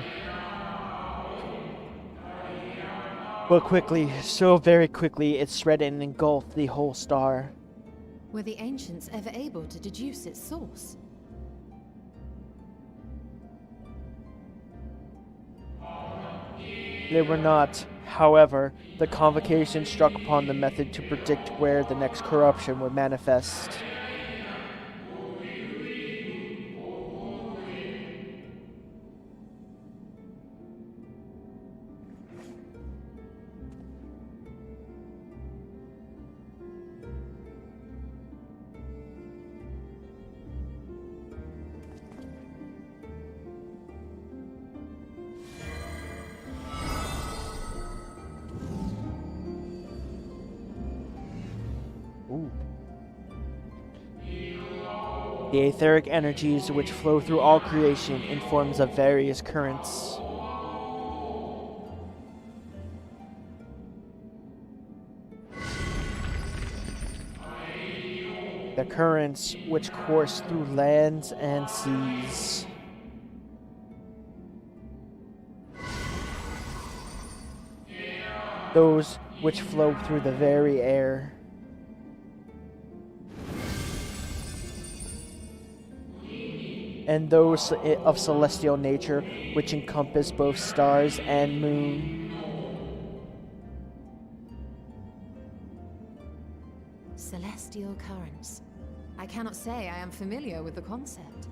But quickly, so very quickly, it spread and engulfed the whole star. Were the ancients ever able to deduce its source? They were not. However, the convocation struck upon the method to predict where the next corruption would manifest. The etheric energies which flow through all creation in forms of various currents. The currents which course through lands and seas. Those which flow through the very air. And those of celestial nature, which encompass both stars and moon. Celestial currents. I cannot say I am familiar with the concept.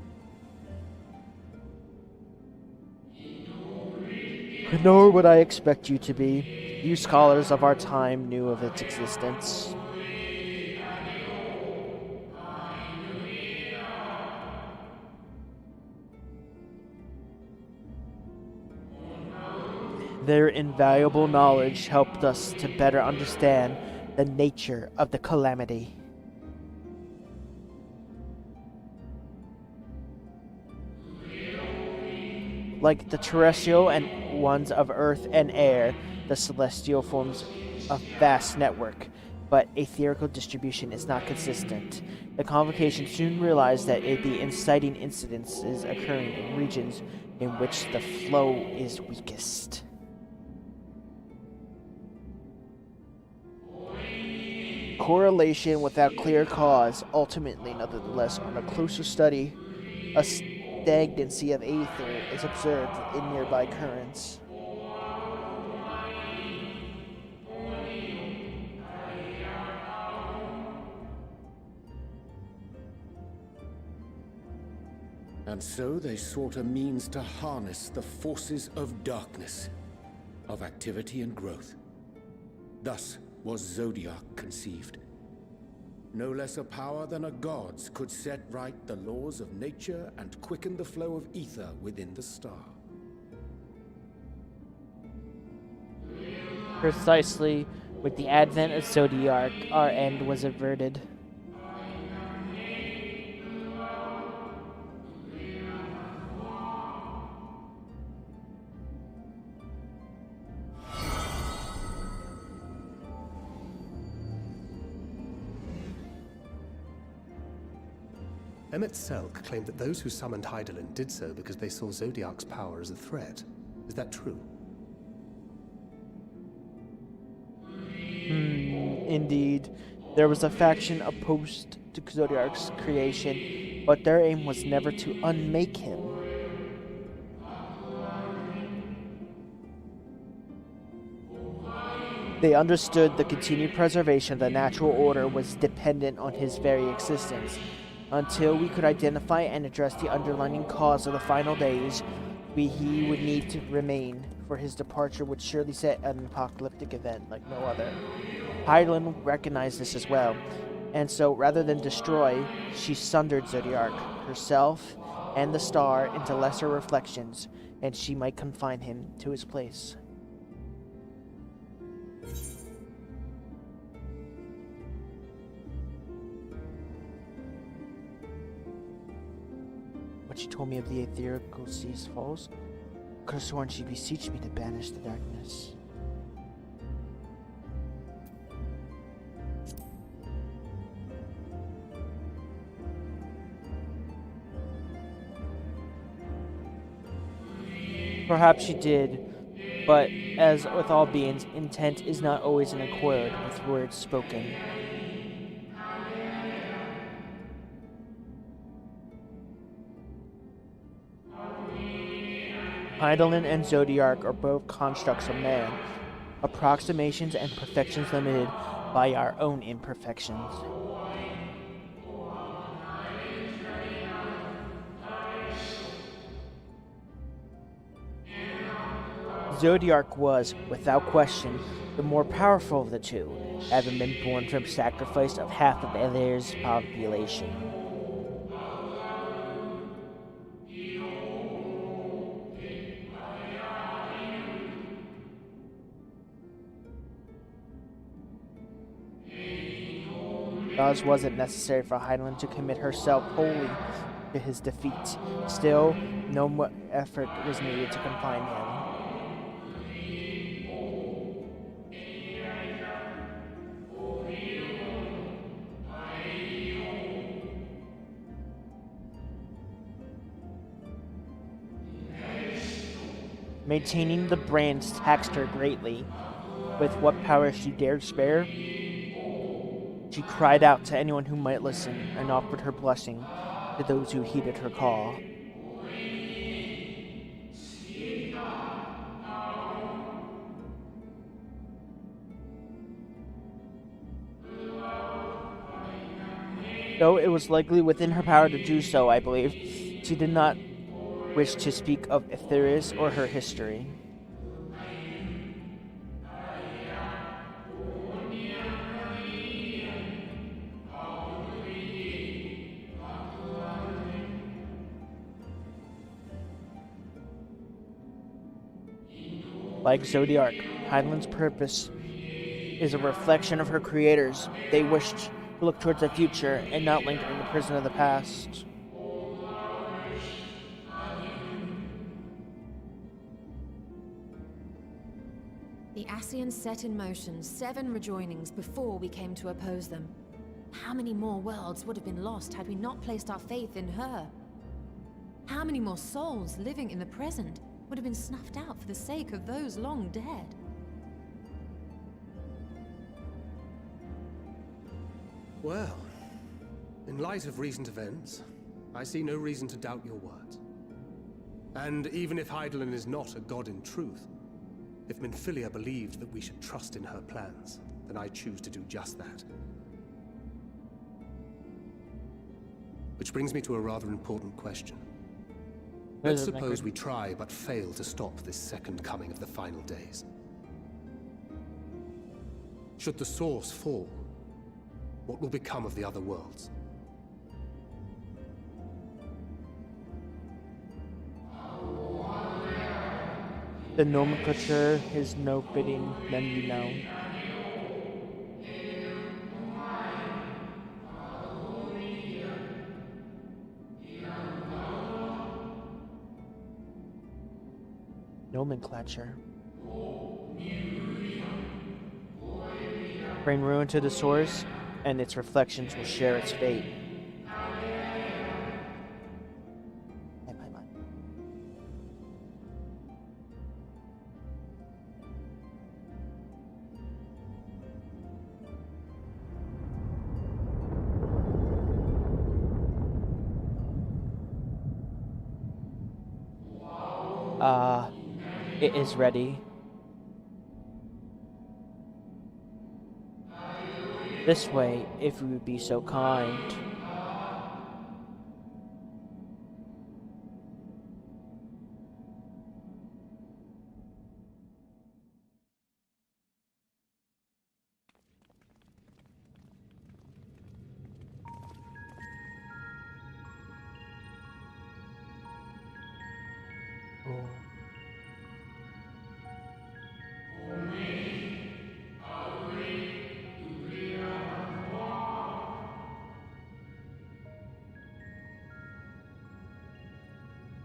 Nor would I expect you to be. You scholars of our time knew of its existence. Their invaluable knowledge helped us to better understand the nature of the calamity. Like the terrestrial and ones of earth and air, the celestial forms a vast network, but etherical distribution is not consistent. The Convocation soon realized that the inciting incidences occurring in regions in which the flow is weakest. Correlation without clear cause, ultimately, nonetheless, on a closer study, a stagnancy of aether is observed in nearby currents. And so they sought a means to harness the forces of darkness, of activity and growth. Thus was Zodiac conceived. No less a power than a god's could set right the laws of nature and quicken the flow of ether within the star. Precisely, with the advent of Zodiac, our end was averted. Emmett Selk claimed that those who summoned Hydaelyn did so because they saw Zodiac's power as a threat. Is that true? Indeed. There was a faction opposed to Zodiac's creation, but their aim was never to unmake him. They understood the continued preservation of the natural order was dependent on his very existence. Until we could identify and address the underlying cause of the final days, he would need to remain, for his departure would surely set an apocalyptic event like no other. Hydaelyn recognized this as well, and so rather than destroy, she sundered Zodiac, herself, and the star into lesser reflections, and she might confine him to his place. What she told me of the etherical sea's falls, could have sworn she beseeched me to banish the darkness. Perhaps she did, but as with all beings, intent is not always in accord with words spoken. Hydaelyn and Zodiac are both constructs of man, approximations and perfections limited by our own imperfections. Zodiac was, without question, the more powerful of the two, having been born from sacrifice of half of Aether's population. Thus wasn't necessary for Hydaelyn to commit herself wholly to his defeat. Still, no more effort was needed to confine him. Maintaining the brands taxed her greatly. With what power she dared spare, she cried out to anyone who might listen and offered her blessing to those who heeded her call. Though it was likely within her power to do so, I believe, she did not wish to speak of Aetheris or her history. Like Zodiac, Heidel's purpose is a reflection of her creators. They wished to look towards the future and not linger in the prison of the past. The Ascians set in motion 7 rejoinings before we came to oppose them. How many more worlds would have been lost had we not placed our faith in her? How many more souls living in the present would have been snuffed out for the sake of those long dead? Well, in light of recent events, I see no reason to doubt your words. And even if Hydaelyn is not a god in truth, if Minfilia believed that we should trust in her plans, then I choose to do just that. Which brings me to a rather important question. Let's suppose we try but fail to stop this second coming of the final days. Should the source fall, what will become of the other worlds? The nomenclature is no fitting than you know. Nomenclature. Bring ruin to the source, and its reflections will share its fate. It is ready. This way, if you would be so kind.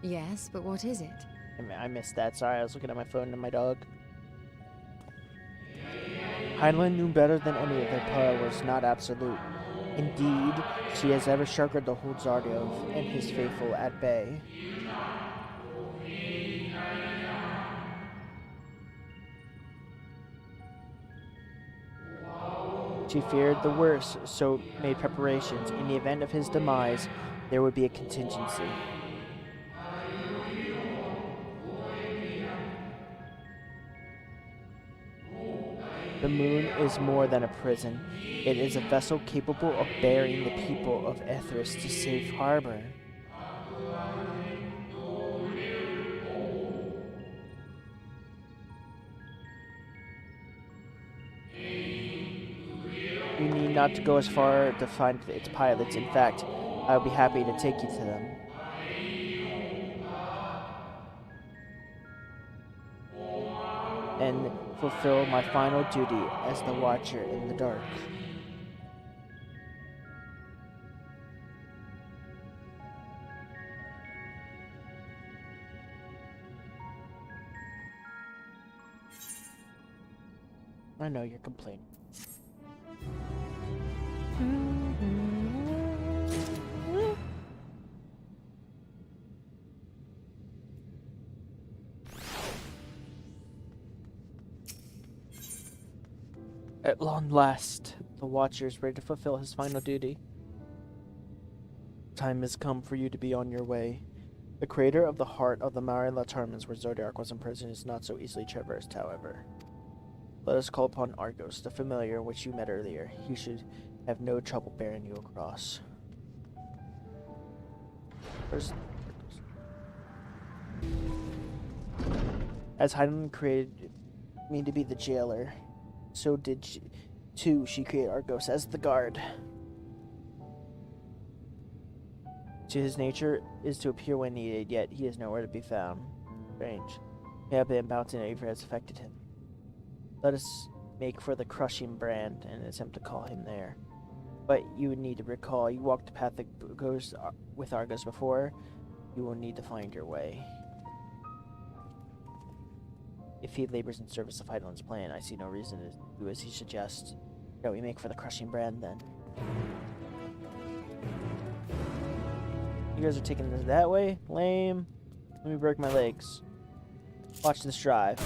Yes, but what is it? I missed that. Sorry, I was looking at my phone and my dog. Hydaelyn knew better than any of their power was not absolute. Indeed, she has ever sheltered the whole Zardoz and his faithful at bay. She feared the worst, so made preparations. In the event of his demise, there would be a contingency. The moon is more than a prison. It is a vessel capable of bearing the people of Ethris to safe harbor. You need not to go as far to find its pilots. In fact, I will be happy to take you to them. And fulfill my final duty as the Watcher in the dark. I know you're complaining. At long last, the Watcher is ready to fulfill his final duty. Time has come for you to be on your way. The crater of the heart of the Lamentorium where Zodiac was imprisoned is not so easily traversed, however. Let us call upon Argos, the familiar which you met earlier. He should have no trouble bearing you across. First, as Hydaelyn created me to be the jailer, so did she, too, she created Argos as the guard. To his nature is to appear when needed, yet he is nowhere to be found. Strange. Habit bouncing Aver has affected him. Let us make for the crushing brand and attempt to call him there. But you would need to recall, you walked the path that goes with Argos before. You will need to find your way. If he labors in service of Heidel's plan, I see no reason to do as he suggests. Shall we make for the crushing brand then? You guys are taking this that way? Lame. Let me break my legs. Watch this drive.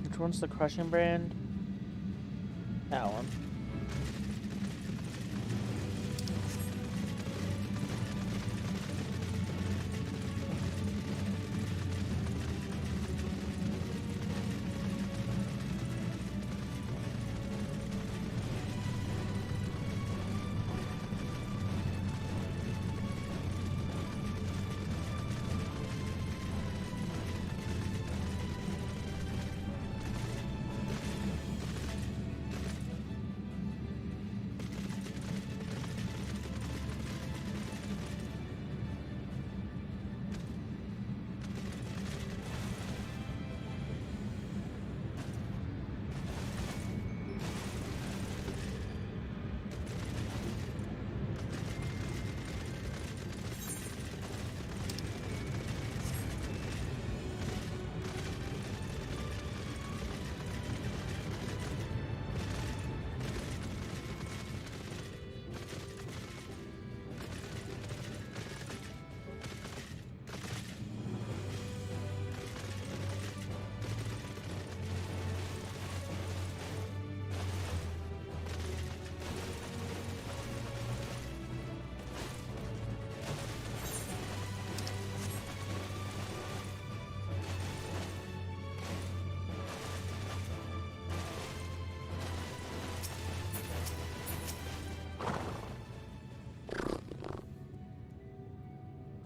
Which one's the crushing brand? That one.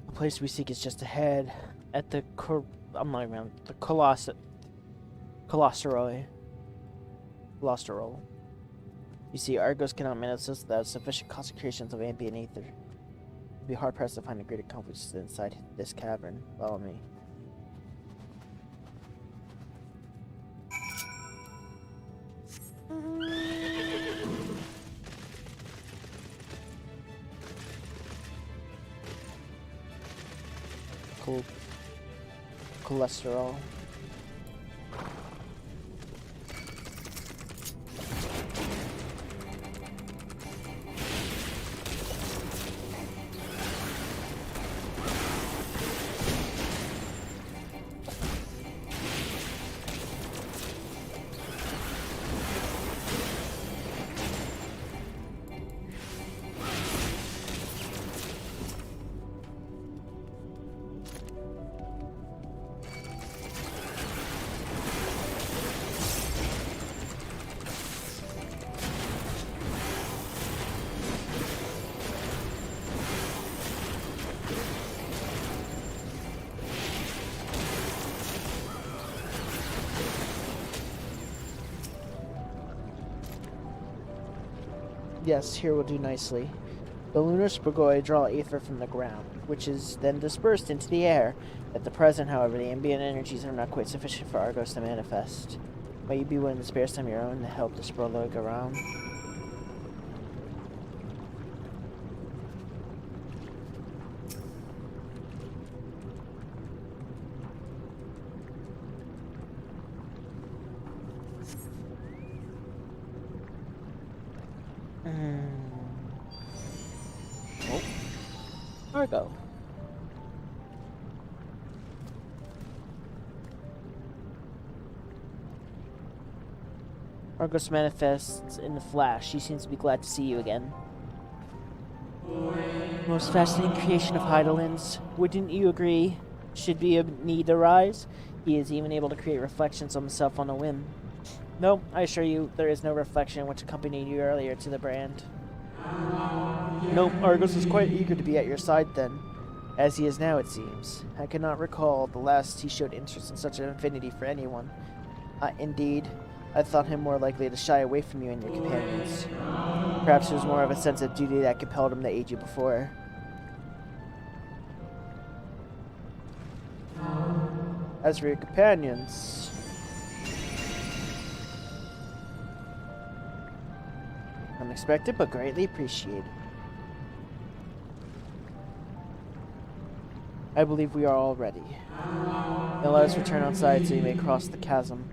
The place we seek is just ahead, at the Colosseroi. You see, Argos cannot manifest without sufficient concentrations of ambient ether. You'd be hard pressed to find a greater comfort inside this cavern. Follow me. Cholesterol. Yes, here will do nicely. The lunar spigoi draw ether from the ground, which is then dispersed into the air. At the present, however, the ambient energies are not quite sufficient for Argos to manifest. Might you be willing to spare some of your own to help the Sprolog around? Oh. Argo. Argos manifests in the flash. She seems to be glad to see you again. Most fascinating creation of Heidelin's. Wouldn't you agree? Should be a need arise, he is even able to create reflections of himself on a whim. No, I assure you, there is no reflection which accompanied you earlier to the brand. No, Argos was quite eager to be at your side then, as he is now, it seems. I cannot recall the last he showed interest in such an affinity for anyone. Indeed, I thought him more likely to shy away from you and your companions. Perhaps it was more of a sense of duty that compelled him to aid you before. As for your companions... unexpected, but greatly appreciated. I believe we are all ready. Now let us return outside so you may cross the chasm.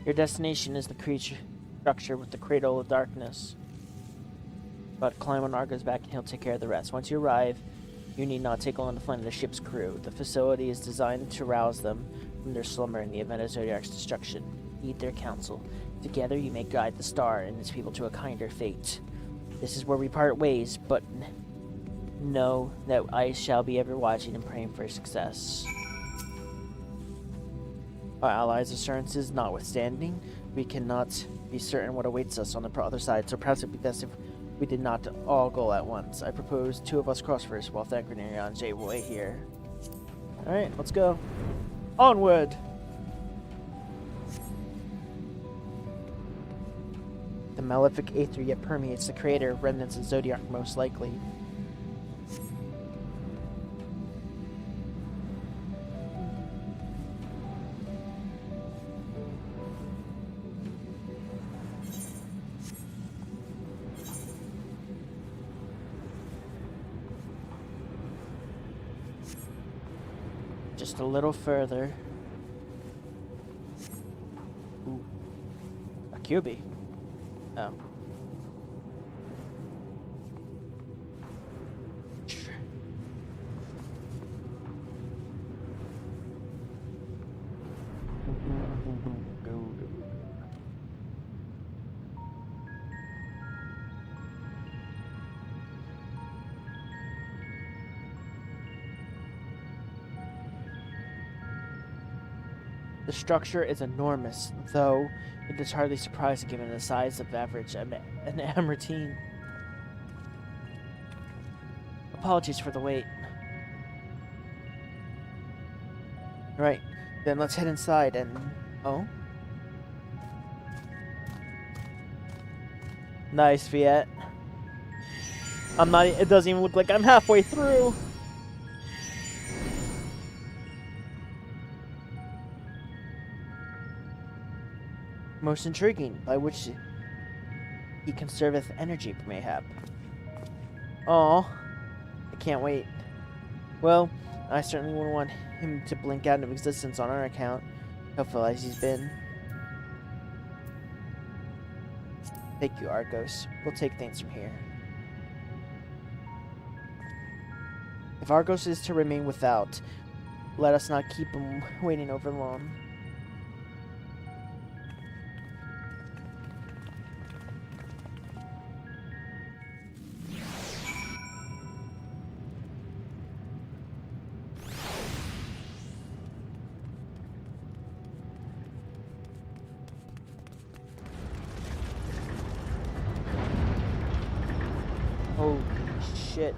Your destination is the creature structure with the Cradle of Darkness. But climb on Argo's back and he'll take care of the rest. Once you arrive, you need not take long to find the ship's crew. The facility is designed to rouse them from their slumber in the event of Zodiac's destruction. Heed their counsel. Together you may guide the star and its people to a kinder fate. This is where we part ways, but know that I shall be ever watching and praying for success. Our allies' assurances notwithstanding, we cannot be certain what awaits us on the other side, so perhaps it would be best if we did not all go at once. I propose 2 of us cross first while Thankernary and Jay will wait here. Alright, let's go. Onward! The malefic aether yet permeates the crater, remnants of Zodiac most likely. Just a little further. Ooh. A QB. Oh. The structure is enormous, though it is hardly surprising given the size of average an Amratine. Apologies for the wait. Right, then let's head inside and... Oh? Nice, Fiat. I'm not... It doesn't even look like I'm halfway through! Most intriguing, by which he conserveth energy, mayhap. Aw, I can't wait. Well, I certainly wouldn't want him to blink out of existence on our account, helpful as he's been. Thank you, Argos. We'll take things from here. If Argos is to remain without, let us not keep him waiting over long. Holy shit.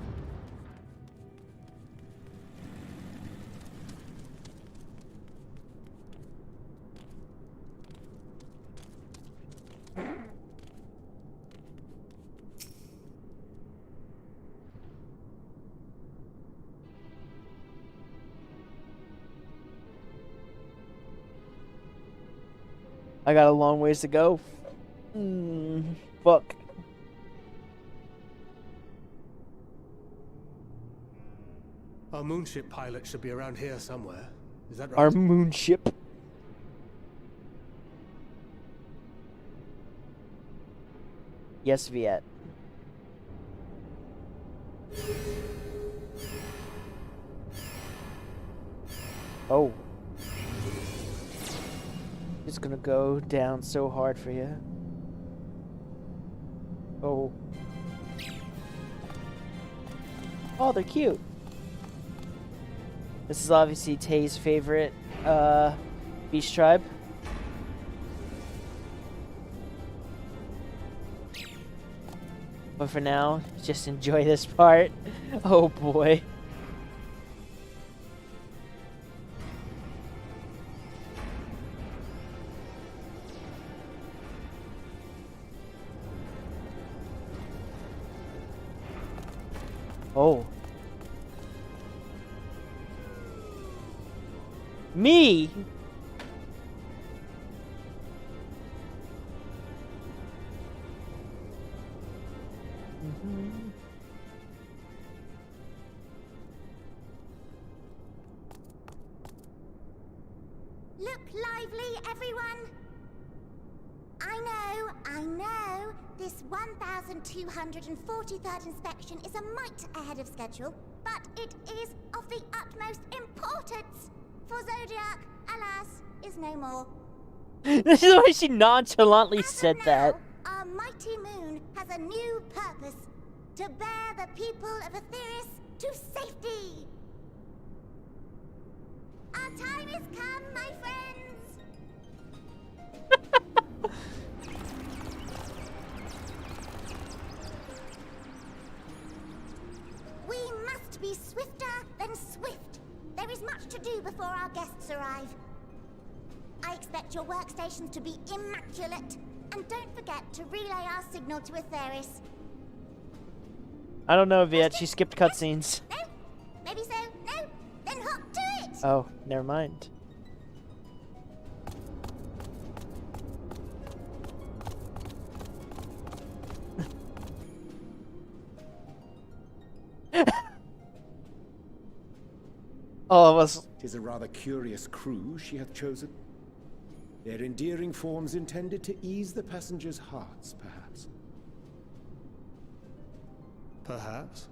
I got a long ways to go. Fuck. Our moonship pilot should be around here somewhere. Is that right? Our moonship. Yes, Viet. Oh. It's gonna go down so hard for you. Oh. Oh, they're cute. This is obviously Tay's favorite beast tribe. But for now, just enjoy this part. Oh boy. Oh. Me? Look lively, everyone! I know, this 1243rd inspection is a mite ahead of schedule, but it is of the utmost importance, for Zodiac, alas, is no more. This is why she nonchalantly said Now, that. our mighty moon has a new purpose, to bear the people of Aetheris to safety. Our time has come, my friends! We must be swifter than swift. There is much to do before our guests arrive. I expect your workstations to be immaculate, and don't forget to relay our signal to Aetheris. I don't know, Viet. She skipped cutscenes. No? Maybe so? No? Then hop to it! Oh, never mind. All of us. 'Tis a rather curious crew she hath chosen. Their endearing forms intended to ease the passengers' hearts, perhaps. Perhaps.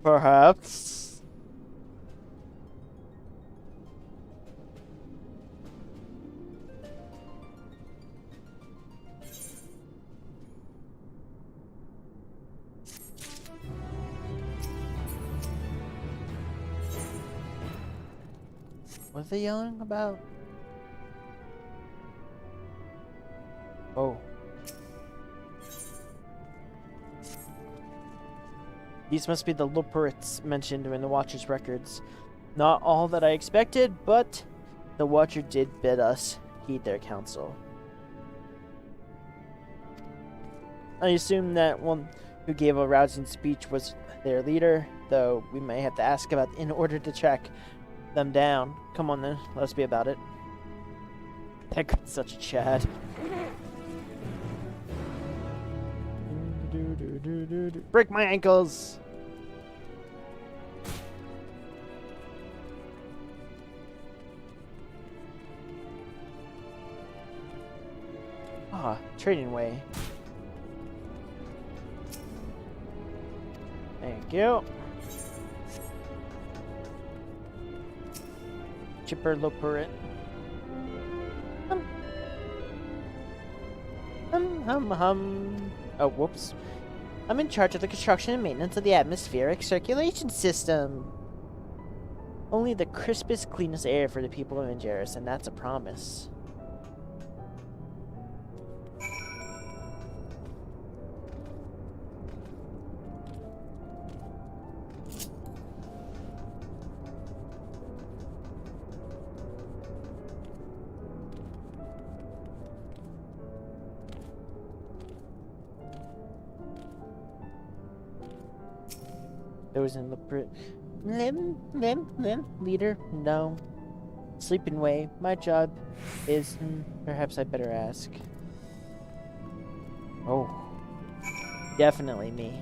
Perhaps. What are they yelling about? Oh. These must be the Luperits mentioned in the Watcher's records. Not all that I expected, but the Watcher did bid us heed their counsel. I assume that one who gave a rousing speech was their leader, though we may have to ask about in order to track them down. Come on then, let's be about it. That guy's such a Chad. Break my ankles! Ah, trading way. Thank you. Chipper Loperit. Oh, whoops. I'm in charge of the construction and maintenance of the atmospheric circulation system. Only the crispest, cleanest air for the people of Angeris, and that's a promise. Those in the leader? No. Sleeping way. My job is... perhaps I better ask. Oh. Definitely me.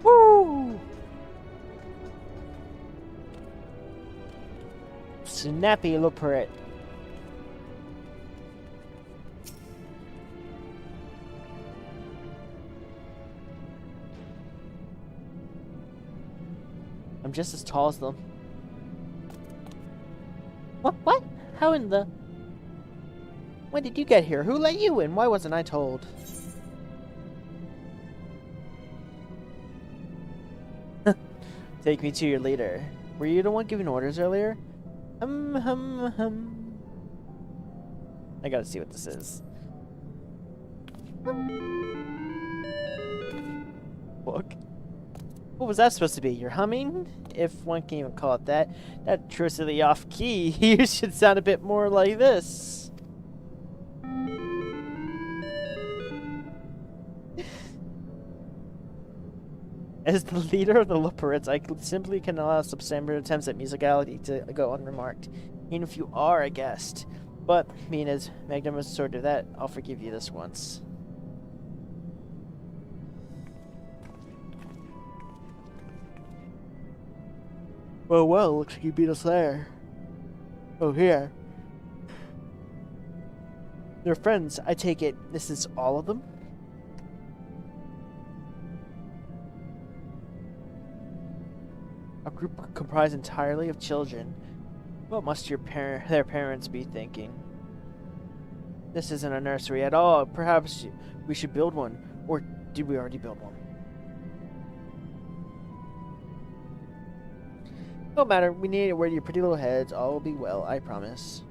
Woo! Snappy little parrot. I'm just as tall as them. What? How in the... When did you get here? Who let you in? Why wasn't I told? Take me to your leader. Were you the one giving orders earlier? I gotta see what this is. Book? What was that supposed to be? You're humming? If one can even call it that. That trucely off key. You should sound a bit more like this. As the leader of the Luperits, I simply cannot allow substandard attempts at musicality to go unremarked, even if you are a guest. But, being as magnanimous sort of that, I'll forgive you this once. Well, looks like you beat us there. Oh, here. They're friends, I take it. This is all of them? A group comprised entirely of children. What must their parents be thinking? This isn't a nursery at all. Perhaps we should build one. Or did we already build one? No matter. We need to wear your pretty little heads. All will be well, I promise.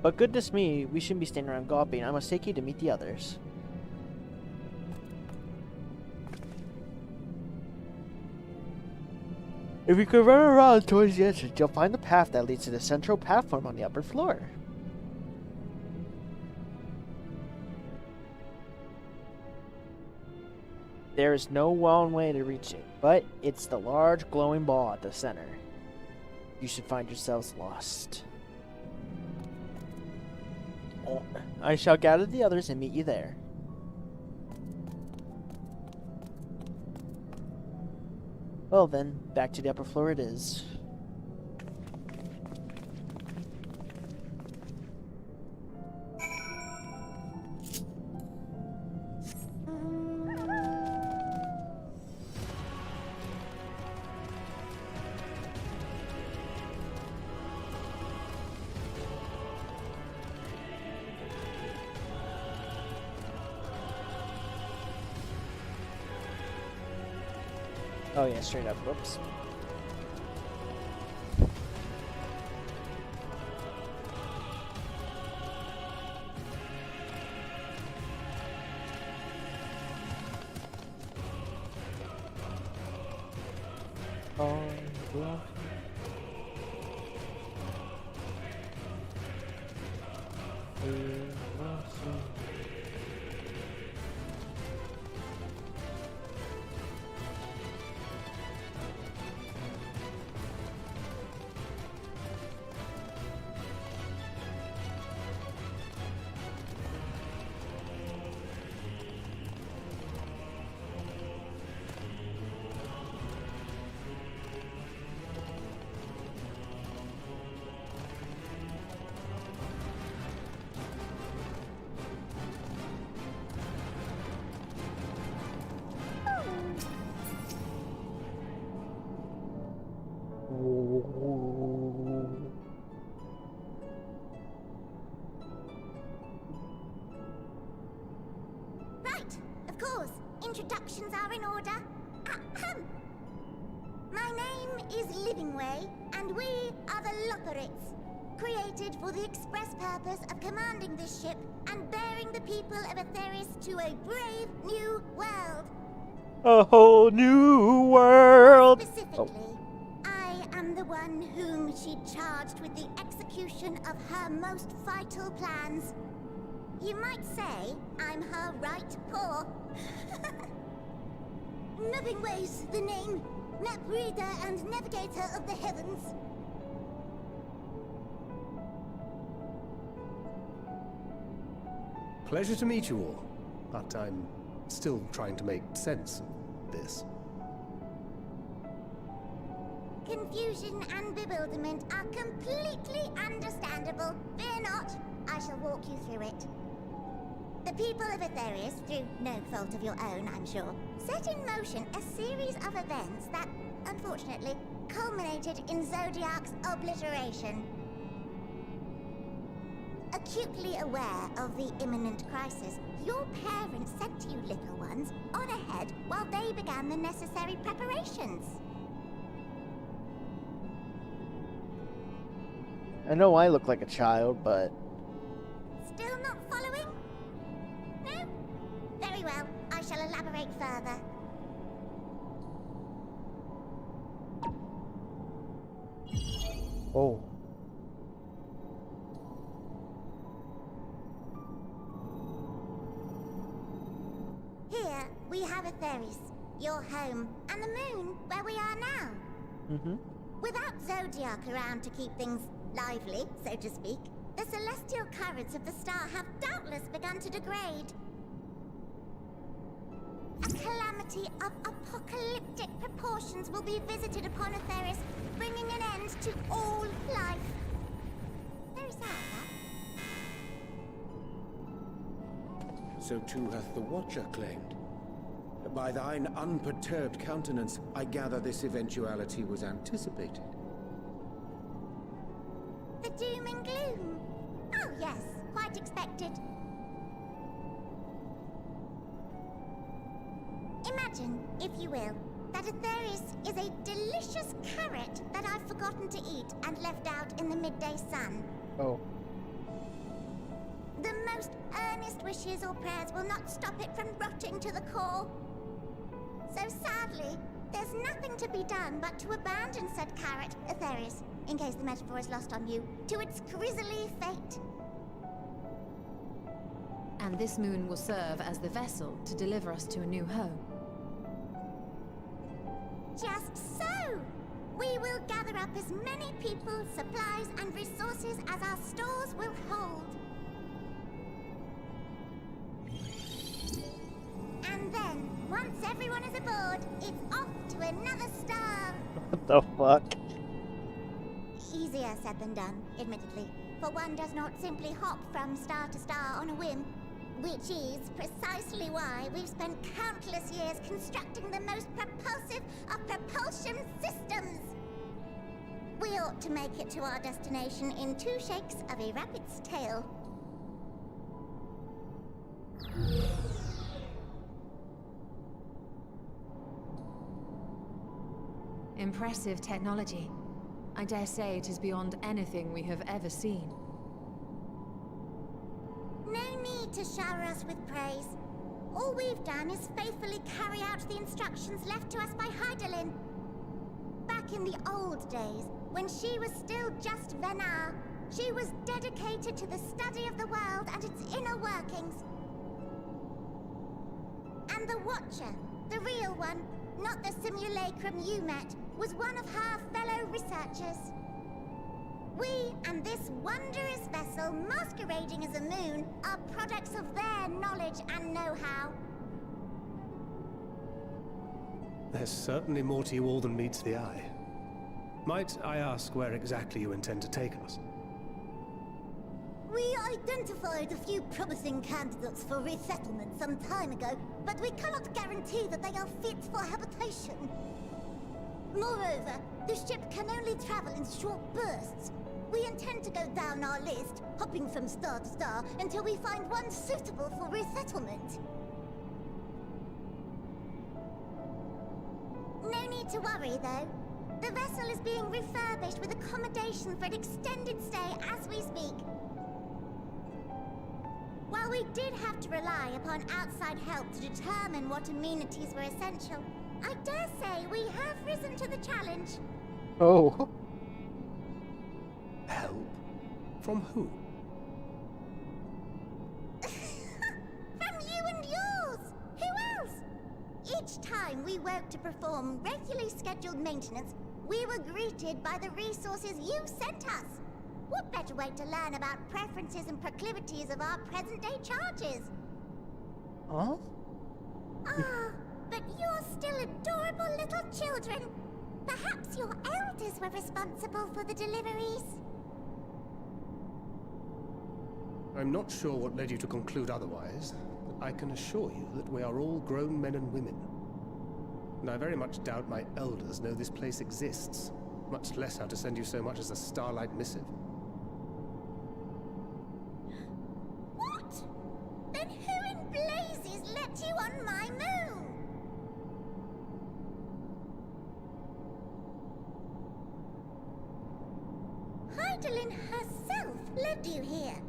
But goodness me, we shouldn't be standing around gawping. I must take you to meet the others. If you could run around towards the entrance, you'll find the path that leads to the central platform on the upper floor. There is no one way to reach it, but it's the large glowing ball at the center. You should find yourselves lost. I shall gather the others and meet you there. Well then, back to the upper floor it is. Oh yeah, straight up. Whoops. Oh, yeah. course, introductions are in order. Ahem. My name is Livingway, and we are the Lotharites, created for the express purpose of commanding this ship and bearing the people of Aetheris to a brave new world. A whole new world! Specifically, I am the one whom she charged with the execution of her most vital plans. You might say I'm her right paw. Livingway's the name, map reader and navigator of the heavens. Pleasure to meet you all, but I'm still trying to make sense of this. Confusion and bewilderment are completely understandable. Fear not, I shall walk you through it. The people of Aetheris, through no fault of your own, I'm sure, set in motion a series of events that, unfortunately, culminated in Zodiac's obliteration. Acutely aware of the imminent crisis, your parents sent you little ones on ahead while they began the necessary preparations. I know I look like a child, but... Still not following? No? Very well, I shall elaborate further. Oh. Here, we have Aetheris, your home, and the moon, where we are now. Mm-hmm. Without Zodiac around to keep things lively, so to speak, the celestial currents of the star have doubtless begun to degrade. A calamity of apocalyptic proportions will be visited upon Aetheris, bringing an end to all life. Very sad, that. So too hath the Watcher claimed. By thine unperturbed countenance, I gather this eventuality was anticipated. The doom and gloom. Oh yes, quite expected. Imagine, if you will, that Aetheris is a delicious carrot that I've forgotten to eat and left out in the midday sun. Oh. The most earnest wishes or prayers will not stop it from rotting to the core. So sadly, there's nothing to be done but to abandon said carrot, Aetheris, in case the metaphor is lost on you, to its grisly fate. And this moon will serve as the vessel to deliver us to a new home. Just so! We will gather up as many people, supplies, and resources as our stores will hold. And then, once everyone is aboard, it's off to another star. What the fuck? Easier said than done, admittedly, for one does not simply hop from star to star on a whim, which is precisely why we've spent countless years constructing the most propulsive of propulsion systems. We ought to make it to our destination in 2 shakes of a rabbit's tail. Impressive technology. I dare say it is beyond anything we have ever seen. No need to shower us with praise. All we've done is faithfully carry out the instructions left to us by Hydaelyn. Back in the old days, when she was still just Venar, she was dedicated to the study of the world and its inner workings. And the Watcher, the real one, not the simulacrum you met, was one of her fellow researchers. We and this wondrous vessel masquerading as a moon are products of their knowledge and know-how. There's certainly more to you all than meets the eye. Might I ask where exactly you intend to take us? We identified a few promising candidates for resettlement some time ago, but we cannot guarantee that they are fit for habitation. Moreover, the ship can only travel in short bursts. We intend to go down our list, hopping from star to star, until we find one suitable for resettlement. need to worry, though. The vessel is being refurbished with accommodation for an extended stay as we speak. While we did have to rely upon outside help to determine what amenities were essential, I dare say we have risen to the challenge. Oh. Help? From who? From you and yours! Who else? Each time we woke to perform regularly scheduled maintenance, we were greeted by the resources you sent us. What better way to learn about preferences and proclivities of our present-day charges? Huh? Ah, but you're still adorable little children. Perhaps your elders were responsible for the deliveries. I'm not sure what led you to conclude otherwise, but I can assure you that we are all grown men and women. And I very much doubt my elders know this place exists, much less how to send you so much as a starlight missive. What? Then who in blazes let you on my moon? Heidelin herself led you here.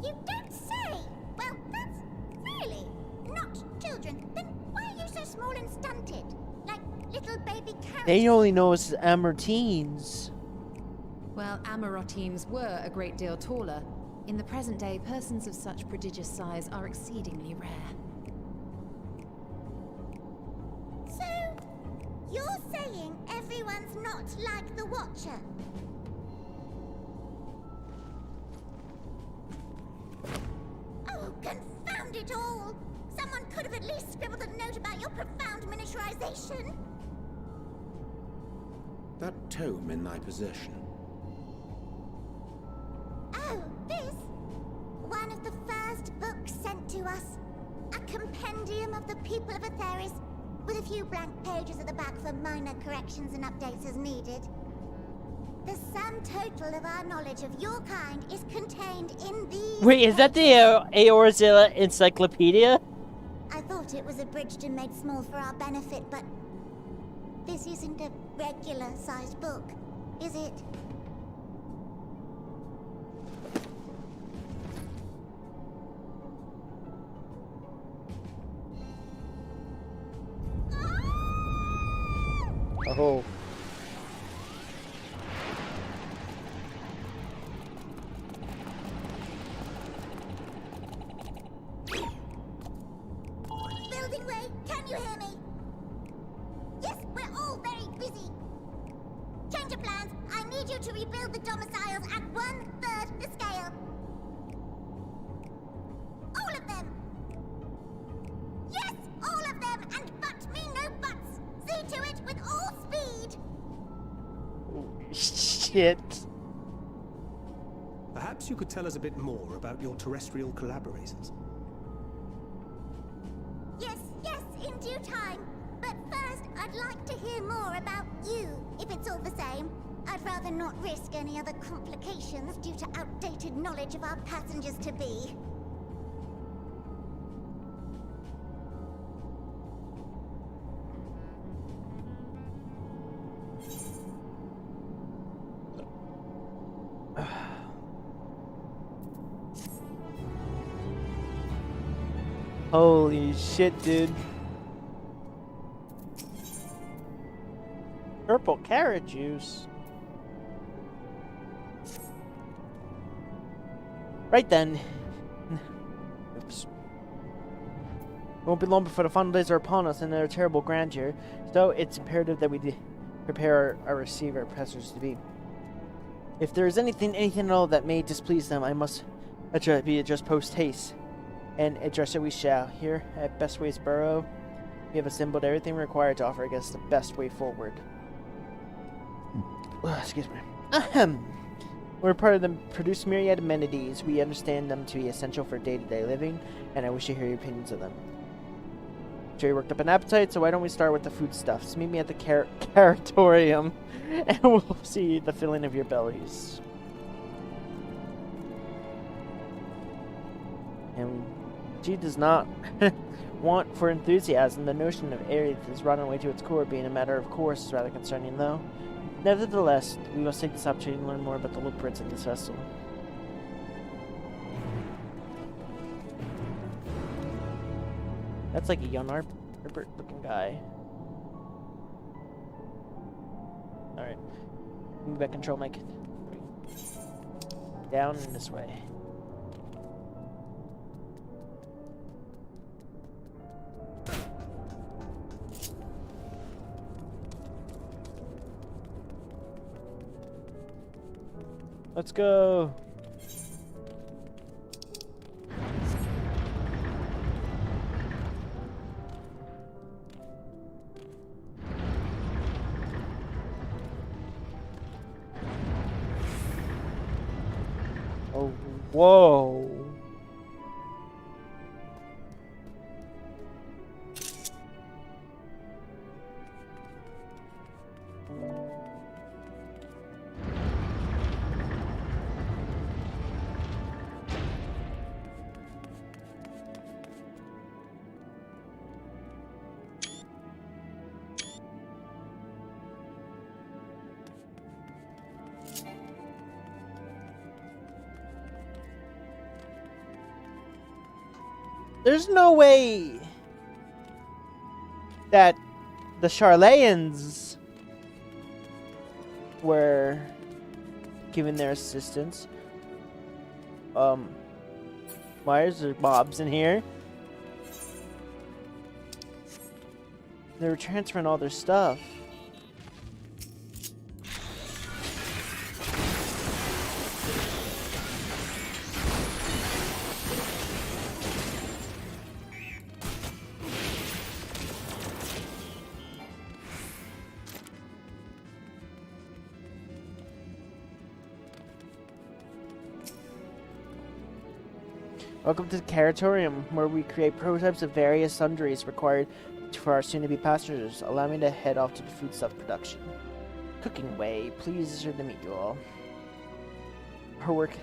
You don't say! Well, that's really not children. Then why are you so small and stunted? Like little baby carrots? They only know us as Amartines. Well, Amarotines were a great deal taller. In the present day, persons of such prodigious size are exceedingly rare. So, you're saying everyone's not like the Watcher? Oh, confound it all! Someone could have at least scribbled a note about your profound miniaturization. That tome in thy possession. Oh, this? One of the first books sent to us. A compendium of the people of Atheris, with a few blank pages at the back for minor corrections and updates as needed. The sum total of our knowledge of your kind is contained in these... Wait, is that the Eorzilla Encyclopedia? I thought it was abridged and made small for our benefit, but... this isn't a regular-sized book, is it? Oh. Building Way, can you hear me? Yes, we're all very busy. Change of plans. I need you to rebuild the domiciles at 1/3 the scale. All of them. Yes, all of them, and but me no buts. See to it with all speed. Shit. Perhaps you could tell us a bit more about your terrestrial collaborators. Yes, in due time. But first, I'd like to hear more about you, if it's all the same. I'd rather not risk any other complications due to outdated knowledge of our passengers-to-be. Holy shit, dude. Purple carrot juice. Right then. Oops. It won't be long before the final days are upon us in their terrible grandeur, so it's imperative that we prepare our receiver passengers to be. If there is anything at all that may displease them, I must be addressed post-haste. And address it we shall. Here at Bestways Borough, we have assembled everything required to offer against the best way forward. Excuse me. Ahem. We're part of the produce myriad amenities. We understand them to be essential for day-to-day living, and I wish to hear your opinions of them. Jerry worked up an appetite, so why don't we start with the foodstuffs? Meet me at the Caratorium, and we'll see the filling of your bellies. And She does not want for enthusiasm. The notion of Aerith is rotten away to its core. Being a matter of course is rather concerning, though. Nevertheless, we must take this opportunity to learn more about the Looprints in this vessel. That's like a young Herbert looking guy. Alright. Move back control mic. Down and this way. Let's go. Oh, whoa. There's no way that the Charlayans were given their assistance. Why is there mobs in here? They were transferring all their stuff. Welcome to the Lamentorium, where we create prototypes of various sundries required for our soon-to-be passengers. Allow me to head off to the foodstuff production. Cooking way, pleased to meet you all. Her work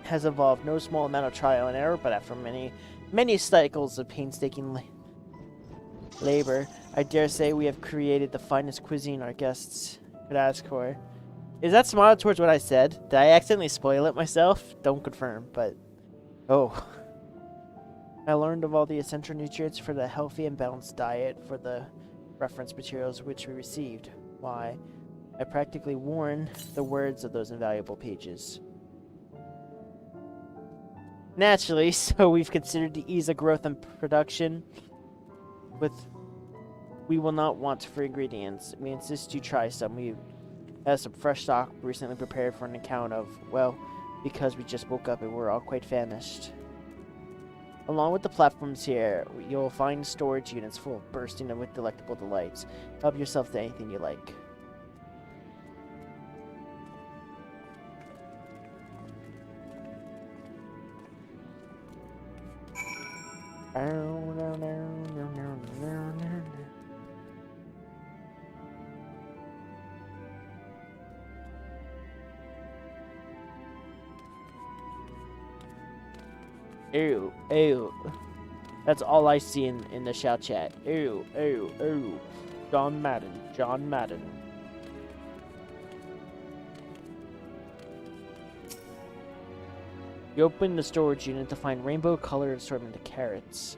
has involved no small amount of trial and error, but after many cycles of painstaking labor, I dare say we have created the finest cuisine our guests could ask for. Is that smile towards what I said? Did I accidentally spoil it myself? Don't confirm, but... Oh. I learned of all the essential nutrients for the healthy and balanced diet for the reference materials which we received. Why, I practically worn the words of those invaluable pages. Naturally, so we've considered to ease the growth and production. We will not want for ingredients. We insist you try some. We have some fresh stock recently prepared for an account of, well, because we just woke up and we're all quite famished. Along with the platforms here, you'll find storage units full of bursting with delectable delights. Help yourself to anything you like. Ew, ew. That's all I see in the shout chat. Ew, ew, ew. John Madden, John Madden. You open the storage unit to find rainbow-colored assortment of carrots.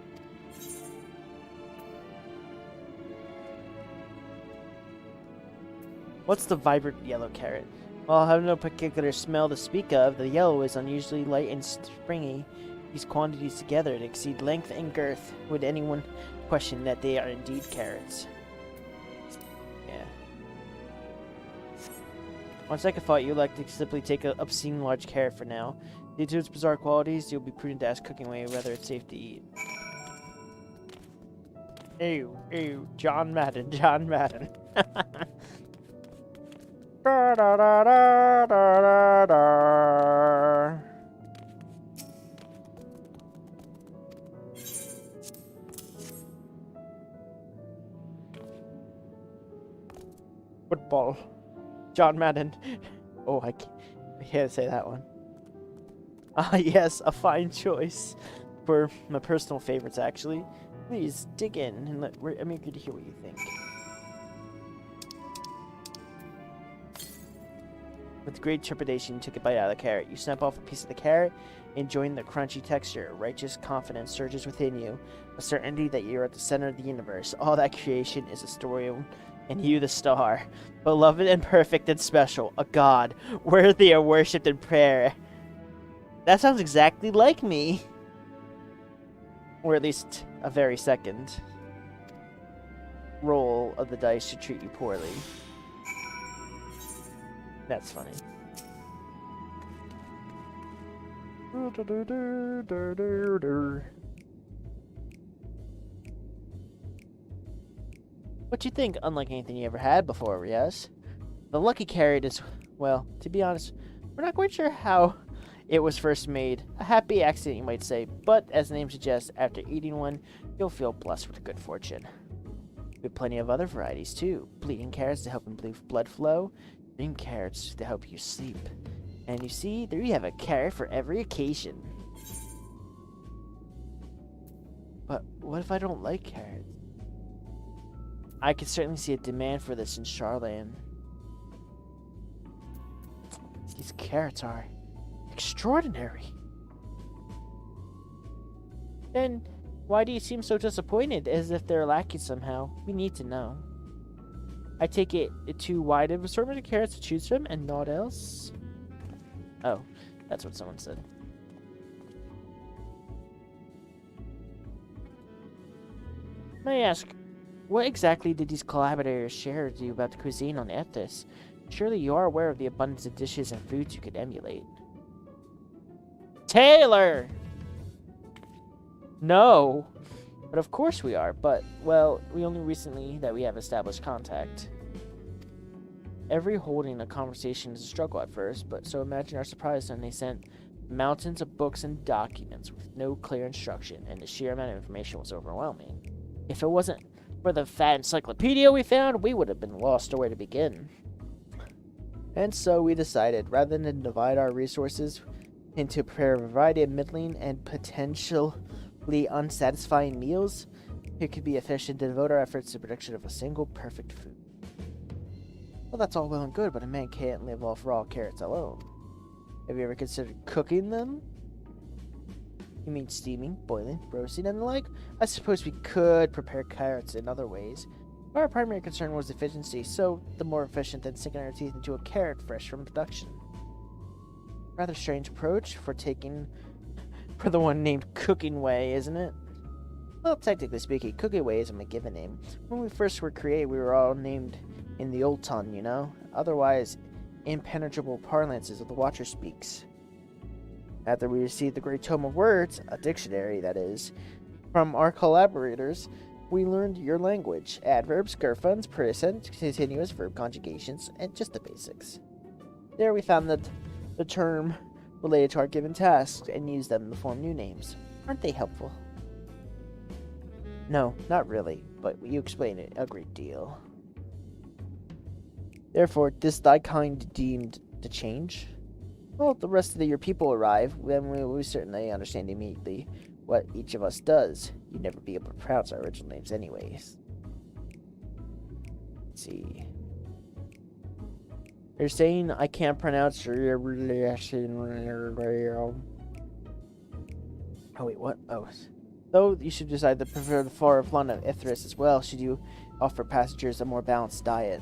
What's the vibrant yellow carrot? While having no particular smell to speak of, the yellow is unusually light and springy. These quantities together exceed length and girth. Would anyone question that they are indeed carrots? Yeah. On second thought, you'd like to simply take an obscene large carrot for now. Due to its bizarre qualities, you'll be prudent to ask cooking way whether it's safe to eat. Ew, ew, John Madden, John Madden. Da, da, da, da, da, da. Football. John Madden. Oh, I can't say that one. Ah, yes, a fine choice. for my personal favorites, actually. Please dig in and I'm eager to hear what you think. With great trepidation, you took a bite out of the carrot. You snap off a piece of the carrot, enjoying the crunchy texture. Righteous confidence surges within you, a certainty that you are at the center of the universe. All that creation is a story, and you the star. Beloved and perfect and special, a god, worthy of worship and prayer. That sounds exactly like me. Or at least a very second. Roll of the dice should treat you poorly. That's funny. What you think? Unlike anything you ever had before, yes? The lucky carrot is, well, to be honest, we're not quite sure how it was first made. A happy accident, you might say, but as the name suggests, after eating one, you'll feel blessed with good fortune. We have plenty of other varieties, too. Bleeding carrots to help improve blood flow, green carrots to help you sleep. And you see, there you have a carrot for every occasion. But what if I don't like carrots? I could certainly see a demand for this in Charland. These carrots are extraordinary. Then, why do you seem so disappointed, as if they're lacking somehow? We need to know. I take it too wide of assortment of carrots to choose from, and not else? Oh, that's what someone said. May I ask, what exactly did these collaborators share with you about the cuisine on Ethos? Surely you are aware of the abundance of dishes and foods you could emulate. Taylor! No! But of course we are, but, well, we only recently that we have established contact. Every holding a conversation is a struggle at first, but so imagine our surprise when they sent mountains of books and documents with no clear instruction, and the sheer amount of information was overwhelming. If it wasn't for the fat encyclopedia we found, we would have been lost to where to begin. And so we decided, rather than divide our resources into prepare a variety of middling and potentially unsatisfying meals, it could be efficient to devote our efforts to the production of a single perfect food. Well, that's all well and good, but a man can't live off raw carrots alone. Have you ever considered cooking them? You mean steaming, boiling, roasting, and the like? I suppose we could prepare carrots in other ways. But our primary concern was efficiency, so the more efficient than sinking our teeth into a carrot fresh from production. Rather strange approach for the one named Cooking Way, isn't it? Well, technically speaking, Cooking Way isn't my given name. When we first were created, we were all named in the old tongue, you know? Otherwise, impenetrable parlances of the Watcher speaks. After we received the Great Tome of Words, a dictionary, that is, from our collaborators, we learned your language, adverbs, gerunds, present, continuous verb conjugations, and just the basics. There we found the term related to our given tasks and used them to form new names. Aren't they helpful? No, not really, but you explain it a great deal. Therefore, this thy kind deemed to change? Well, the rest of your people arrive, then we certainly understand immediately what each of us does. You'd never be able to pronounce our original names anyways. Let's see. You're saying I can't pronounce your... Oh, wait, what? Oh. Though you should decide to prefer the flora of Ithris as well, should you offer passengers a more balanced diet.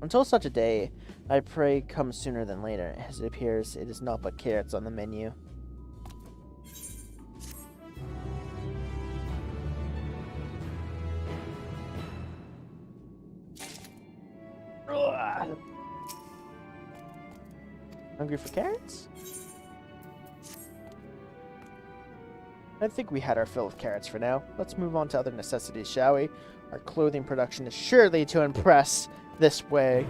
Until such a day, I pray come sooner than later. As it appears, it is not but carrots on the menu. Ugh. Hungry for carrots? I think we had our fill of carrots for now. Let's move on to other necessities, shall we? Our clothing production is surely to impress this way.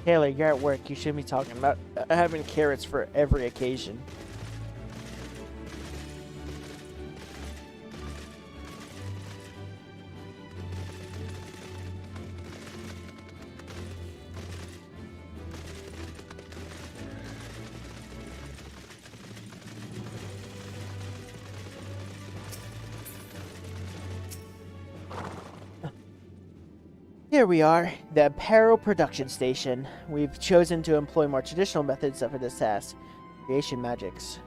Taylor, you're at work. You shouldn't be talking about having carrots for every occasion. Here we are, the Apparel Production Station. We've chosen to employ more traditional methods for this task. Creation magics.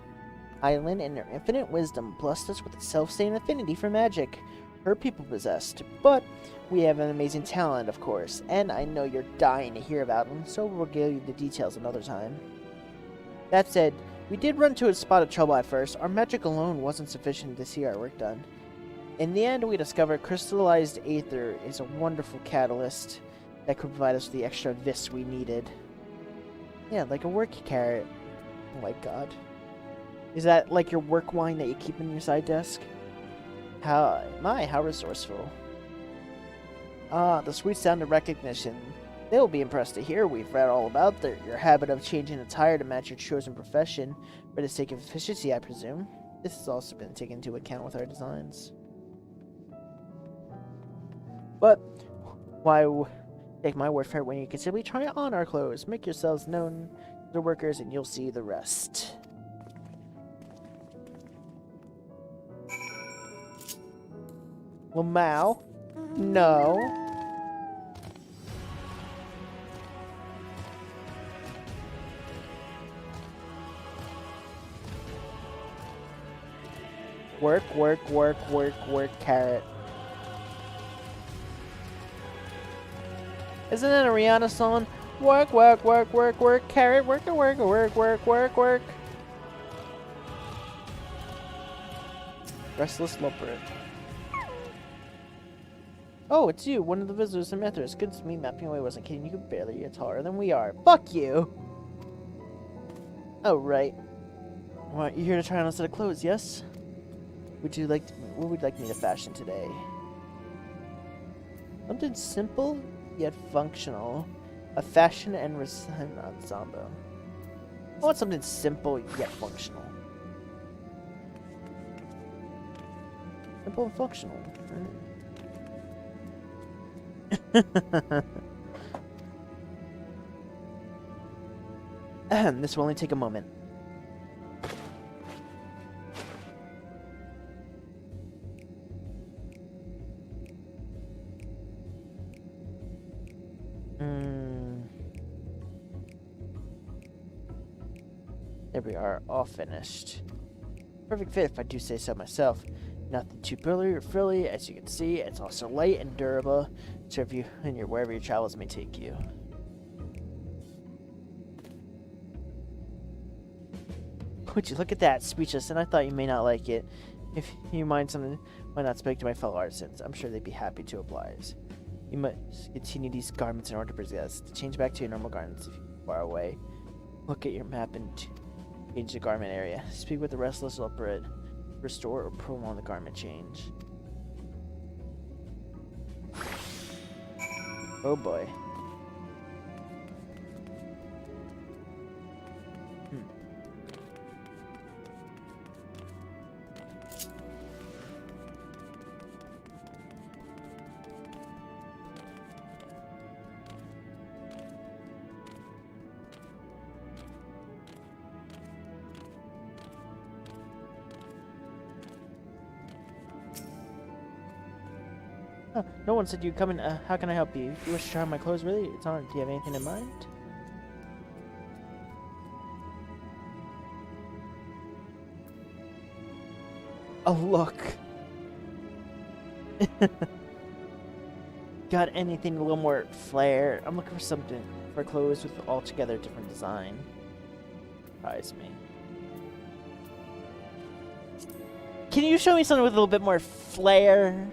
Island, in her infinite wisdom, blessed us with a self-same affinity for magic. Her people possessed. But we have an amazing talent, of course, and I know you're dying to hear about him, so we'll give you the details another time. That said, we did run into a spot of trouble at first. Our magic alone wasn't sufficient to see our work done. In the end, we discovered crystallized aether is a wonderful catalyst that could provide us with the extra vis we needed. Yeah, like a work carrot. Oh my god. Is that like your work wine that you keep in your side desk? How resourceful. Ah, the sweet sound of recognition. They'll be impressed to hear we've read all about your habit of changing attire to match your chosen profession, for the sake of efficiency, I presume. This has also been taken into account with our designs. But why take my word for it when you can simply try on our clothes? Make yourselves known to the workers and you'll see the rest. Lamau? No. Work, carrot. Isn't it a Rihanna song? Work, carrot, work. Restless leopard. Oh, it's you, one of the visitors from Ethers. Good to meet. Mapping away wasn't kidding. You could barely get taller than we are. Fuck you! Oh, right. What, you're here to try on a set of clothes, yes? What would you like me to fashion today? Something simple, yet functional. A fashion and ensemble. I want something simple, yet functional. Simple and functional. This will only take a moment. There we are, all finished. Perfect fit if I do say so myself. Nothing too burly or frilly, as you can see. It's also light and durable, serve you in wherever your travels may take you. Would you look at that, speechless, and I thought you may not like it. If you mind something, why not speak to my fellow artisans? I'm sure they'd be happy to oblige. You must continue these garments in order to possess. To change back to your normal garments if you're far away. Look at your map and change the garment area. Speak with the restless leopard. Restore or prolong the garment change. Oh boy. No one said you'd come in. How can I help you? You wish to try on my clothes, really? It's on. Do you have anything in mind? Oh, look. Got anything a little more flair? I'm looking for something for clothes with altogether different design. Surprise me. Can you show me something with a little bit more flair?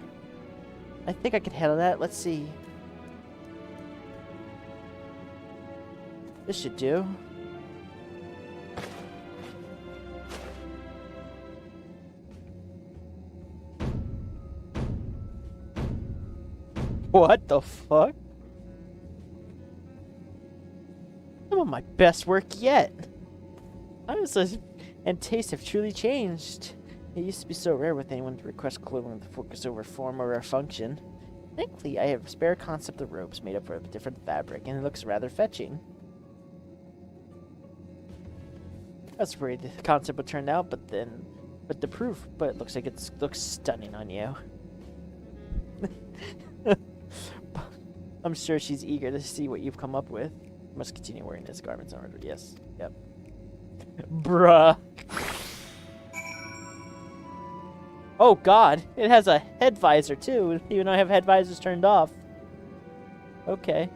I think I could handle that. Let's see. This should do. What the fuck? of my best work yet. And tastes have truly changed. It used to be so rare with anyone to request clothing to focus over form or function. Thankfully, I have a spare concept of robes made up of a different fabric, and it looks rather fetching. I was worried the concept would turn out, but it looks like it looks stunning on you. I'm sure she's eager to see what you've come up with. You must continue wearing these garments in order. Yes. Yep. Bruh. Oh god, it has a head visor too, even though I have head visors turned off. Okay.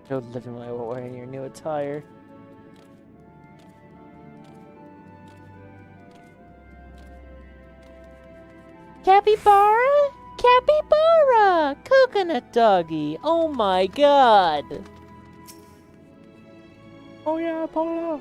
No living while wearing your new attire. Capybara? Capybara! Coconut doggy! Oh my god! Oh yeah, Polo!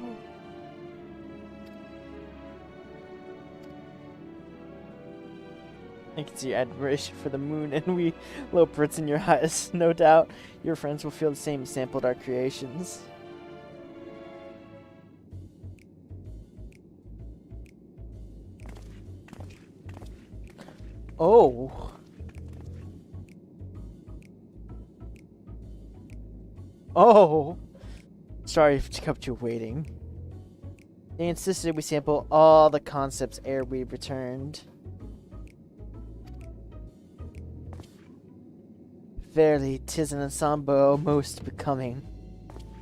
I can see your admiration for the moon and we little Brits in your eyes. No doubt your friends will feel the same as sampled our creations. Oh. Oh. Sorry to kept you waiting. They insisted we sample all the concepts ere we returned. Verily, 'tis an ensemble most becoming.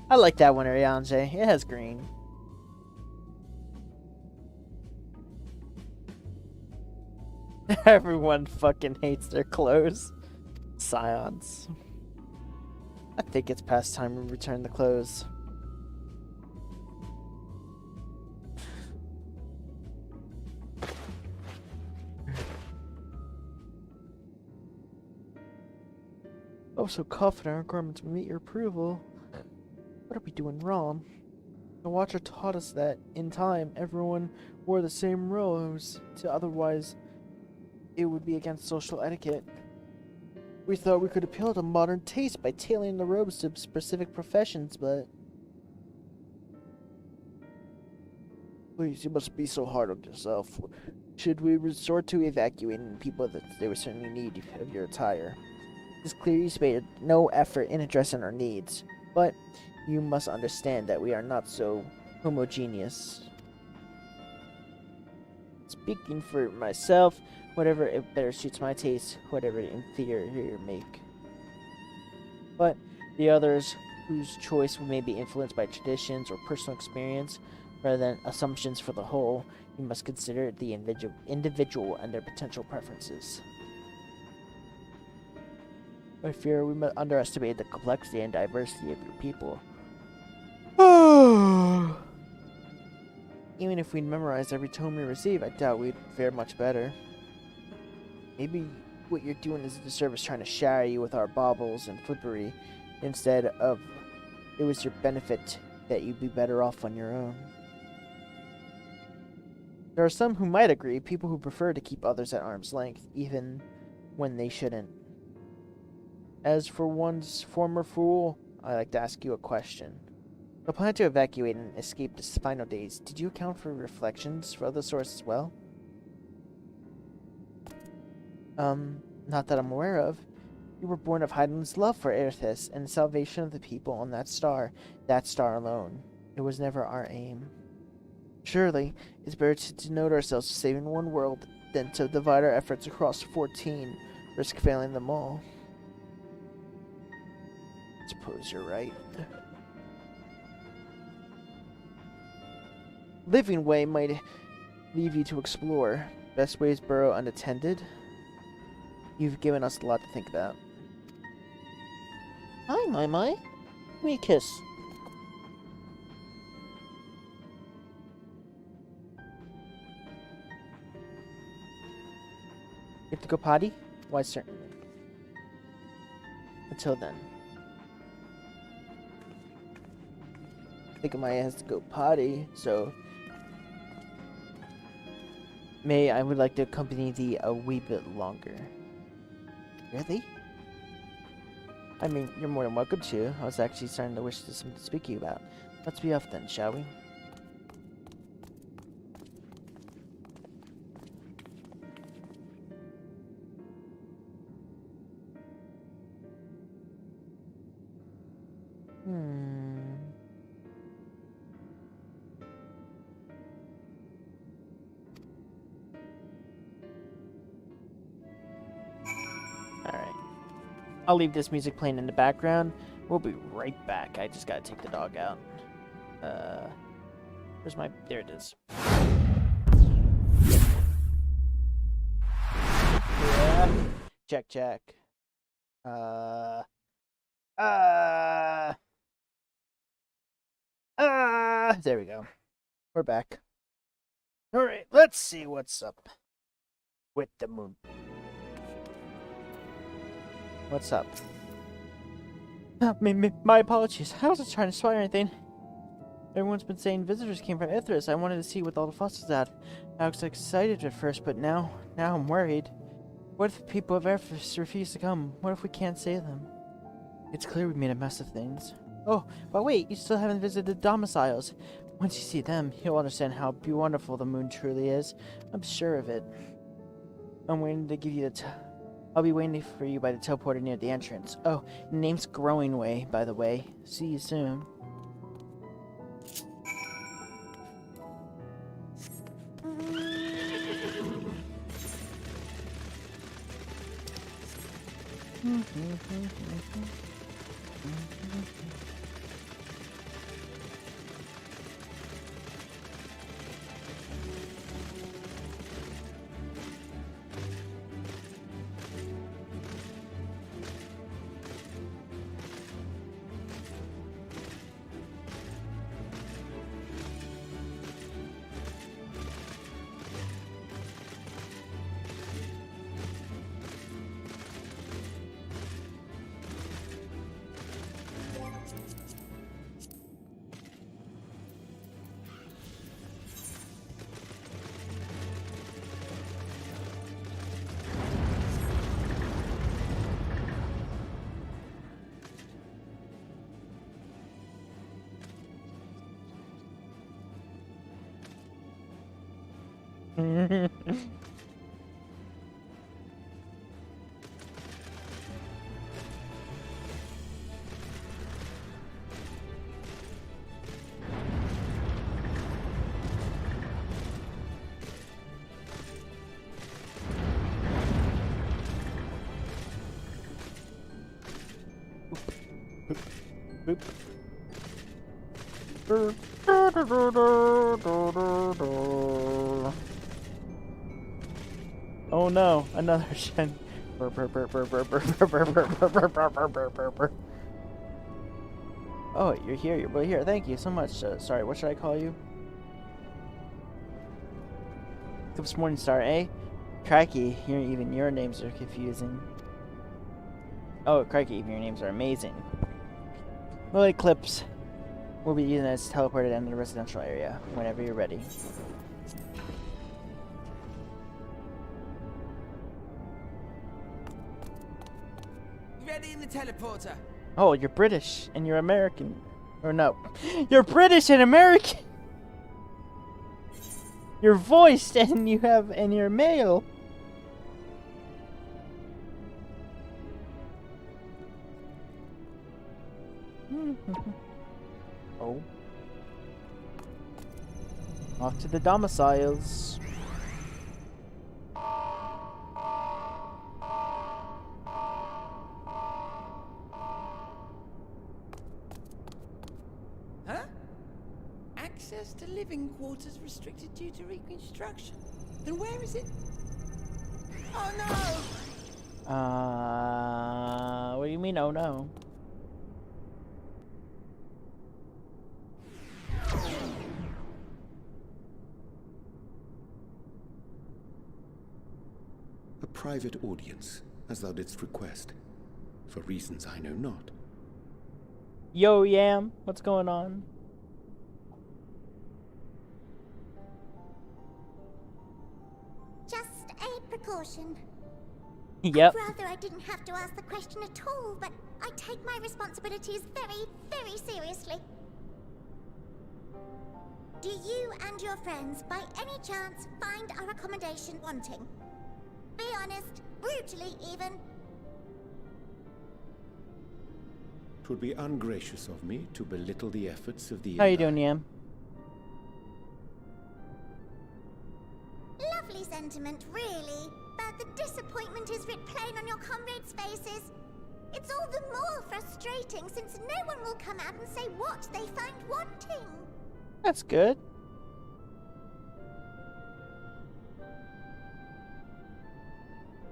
I like that one, Arianje. It has green. Everyone fucking hates their clothes. Scions. I think it's past time we return the clothes. Oh, so confident our garments will meet your approval. What are we doing wrong? The Watcher taught us that, in time, everyone wore the same robes, otherwise it would be against social etiquette. We thought we could appeal to modern taste by tailoring the robes to specific professions, but... Please, you must be so hard on yourself. Should we resort to evacuating people that they would certainly need of your attire? It's clear you spared no effort in addressing our needs, but you must understand that we are not so homogeneous. Speaking for myself, whatever it better suits my taste, whatever inferior make. But the others, whose choice may be influenced by traditions or personal experience, rather than assumptions for the whole, you must consider the individual and their potential preferences. I fear we must underestimate the complexity and diversity of your people. Even if we'd memorize every tome we receive, I doubt we'd fare much better. Maybe what you're doing is a disservice trying to shower you with our baubles and flippery, instead of it was your benefit that you'd be better off on your own. There are some who might agree, people who prefer to keep others at arm's length, even when they shouldn't. As for one's former fool, I'd like to ask you a question. The plan to evacuate and escape the final days, did you account for reflections for other sources as well? Not that I'm aware of. You were born of Hydaelyn's love for Erithus and the salvation of the people on that star alone. It was never our aim. Surely, it's better to denote ourselves to saving one world than to divide our efforts across 14, risk failing them all. I suppose you're right. Living way might leave you to explore. Best ways burrow unattended. You've given us a lot to think about. Hi, my. Give me a kiss. You have to go potty? Why, certainly. Until then. think Maya has to go potty, so I would like to accompany thee a wee bit longer. Really? I mean, you're more than welcome to. I was actually starting to wish there's something to speak to you about. Let's be off then, shall we? Alright. I'll leave this music playing in the background. We'll be right back. I just gotta take the dog out. Where's my... There it is. Yeah. Check, check. There we go. We're back. Alright, let's see what's up with the moon. What's up? My apologies. I wasn't trying to spoil anything. Everyone's been saying visitors came from Ithris. I wanted to see what all the fuss was at. I was excited at first, but now I'm worried. What if the people of Ithris refuse to come? What if we can't save them? It's clear we made a mess of things. Oh, but wait, you still haven't visited the domiciles. Once you see them, you'll understand how wonderful the moon truly is. I'm sure of it. I'm waiting to give you I'll be waiting for you by the teleporter near the entrance. Oh, the name's Growing Way, by the way. See you soon. Boop. Oh no, another Shen. Oh, you're here. You're really here. Thank you so much. Sorry, what should I call you? Eclipse Morningstar, eh? Crikey, even your names are confusing. Oh, crikey, even your names are amazing. Well, Eclipse will be using this teleported into the residential area whenever you're ready. Ready in the teleporter. Oh, you're British and you're American. Or no, you're British and American. You're voiced and you're male. Oh. Off to the domiciles. Huh? Access to living quarters restricted due to reconstruction. Then where is it? Oh no! What do you mean, oh no? A private audience, as thou didst request, for reasons I know not. Yo, Yam, what's going on? caution. Yep. I'd rather I didn't have to ask the question at all, but I take my responsibilities very, very seriously. Do you and your friends, by any chance, find our accommodation wanting? Be honest, brutally even. It would be ungracious of me to belittle the efforts of the... How you doing, Yam? Lovely sentiment, really. But the disappointment is writ plain on your comrades' faces. It's all the more frustrating since no one will come out and say what they find wanting. That's good.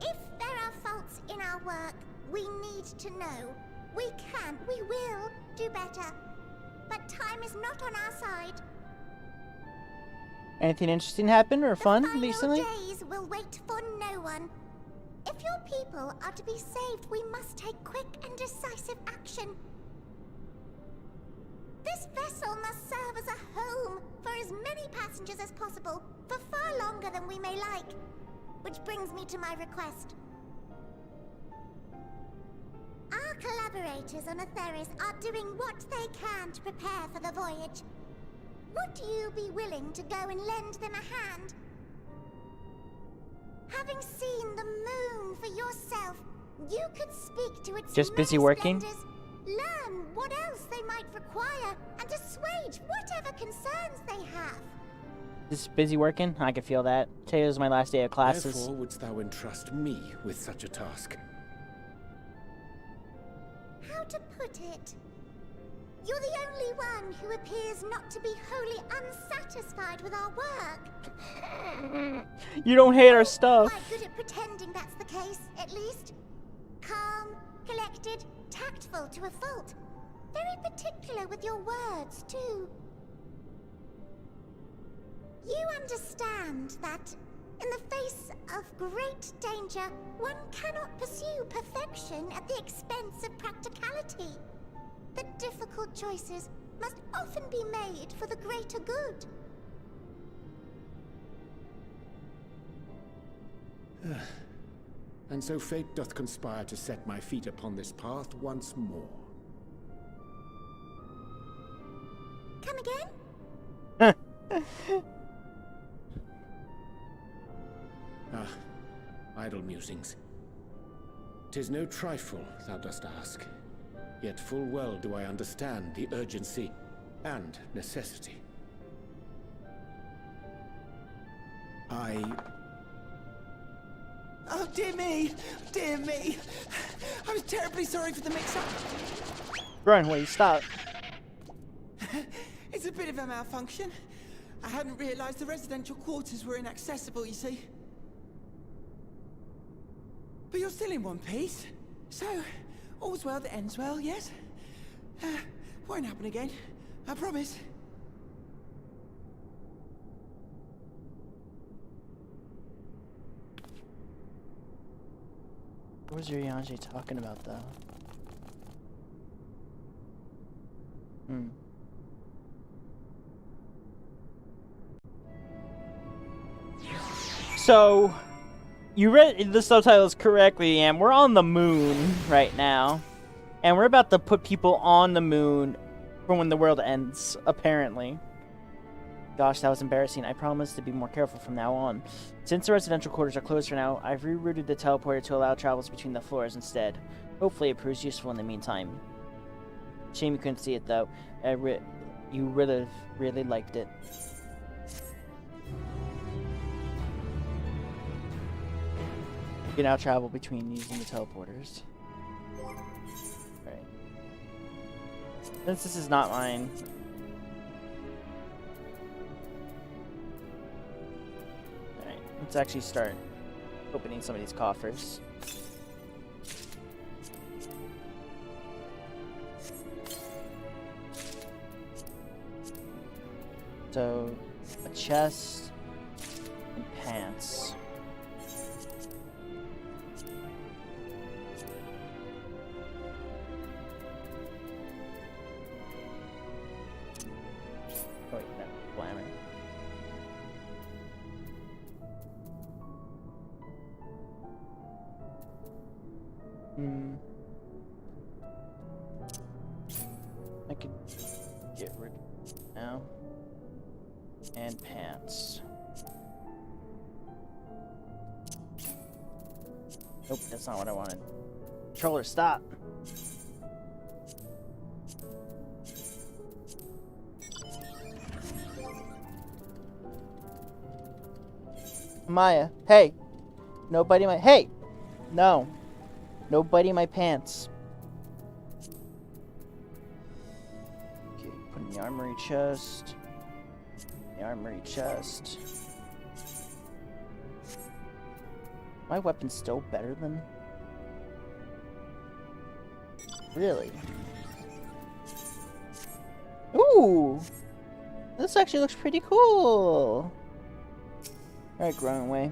If there are faults in our work, we need to know. We can, we will do better. But time is not on our side. Anything interesting happened or fun The recently? final days will wait for no one. If your people are to be saved, we must take quick and decisive action. This vessel must serve as a home for as many passengers as possible, for far longer than we may like. Which brings me to my request. Our collaborators on Atheris are doing what they can to prepare for the voyage. Would you be willing to go and lend them a hand? Having seen the moon for yourself, you could speak to its Just busy many working? splendors, learn what else they might require, and assuage whatever concerns they have. Just busy working? I can feel that. Today was my last day of classes. Therefore wouldst thou entrust me with such a task? How to put it? You're the only one who appears not to be wholly unsatisfied with our work. You don't hate our stuff. Quite good at pretending that's the case, at least. Calm, collected, tactful to a fault. Very particular with your words, too. You understand that, in the face of great danger, one cannot pursue perfection at the expense of practicality. The difficult choices must often be made for the greater good. And so fate doth conspire to set my feet upon this path once more. Come again? Idle musings. 'Tis no trifle, thou dost ask. Yet full well do I understand the urgency and necessity. Oh, dear me! Dear me! I was terribly sorry for the mix-up. Run, wait, stop. It's a bit of a malfunction. I hadn't realized the residential quarters were inaccessible, you see. But you're still in one piece. So, all's well that ends well, yes? Won't happen again. I promise. What was Urianger talking about, though? So, you read the subtitles correctly, and we're on the moon right now. And we're about to put people on the moon for when the world ends, apparently. Gosh, that was embarrassing. I promise to be more careful from now on. Since the residential quarters are closed for now, I've rerouted the teleporter to allow travels between the floors instead. Hopefully it proves useful in the meantime. Shame you couldn't see it, though. You would have really liked it. You can now travel between using the teleporters. Alright. Since this is not mine... Alright, let's actually start opening some of these coffers. So, a chest and pants. Oh wait, no, glamour. could get rid now. And pants. Nope, that's not what I wanted. Controller, stop. Maya, hey. Nobody my hey. No. Nobody my pants. Okay, put in the armory chest. The armory chest. My weapon's still better than... Really? Ooh! This actually looks pretty cool! Alright, growing way.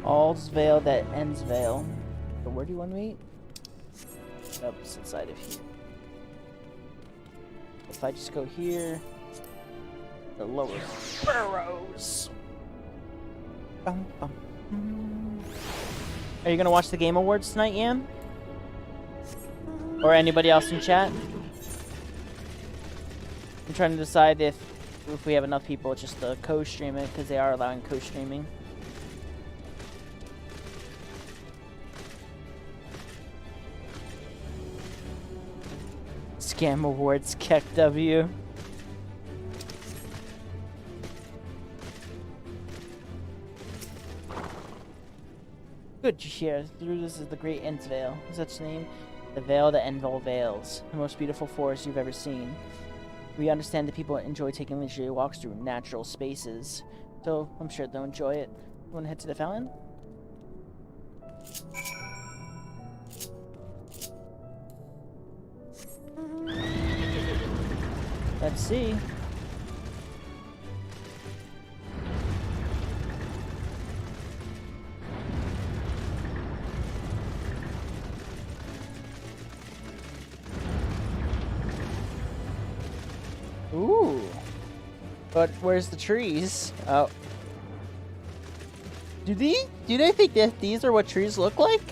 All's veil that ends veil. So where do you want to meet? Nope, it's inside of here. If I just go here, the lower burrows. Bum, bum. Are you gonna watch the Game Awards tonight, Yam? Or anybody else in chat? I'm trying to decide if we have enough people just to co-stream it, because they are allowing co-streaming. Scam Awards, Keck W. Good to share. Through this is the Great Ends Veil. Is that its name? The veil that ends all veils. The most beautiful forest you've ever seen. We understand that people enjoy taking leisurely walks through natural spaces, so I'm sure they'll enjoy it. You want to head to the fountain? Let's see. Ooh. But where's the trees? Oh. Do they think that these are what trees look like?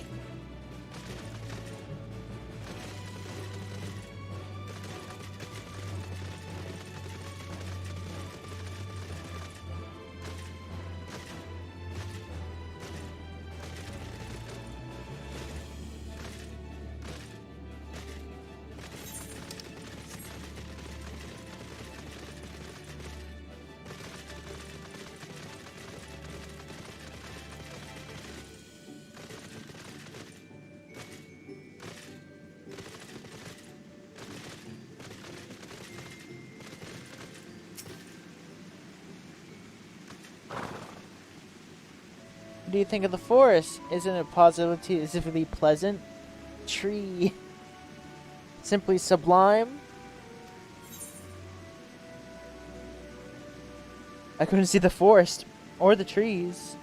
What do you think of the forest? Isn't it positively pleasant? Tree. Simply sublime. I couldn't see the forest or the trees.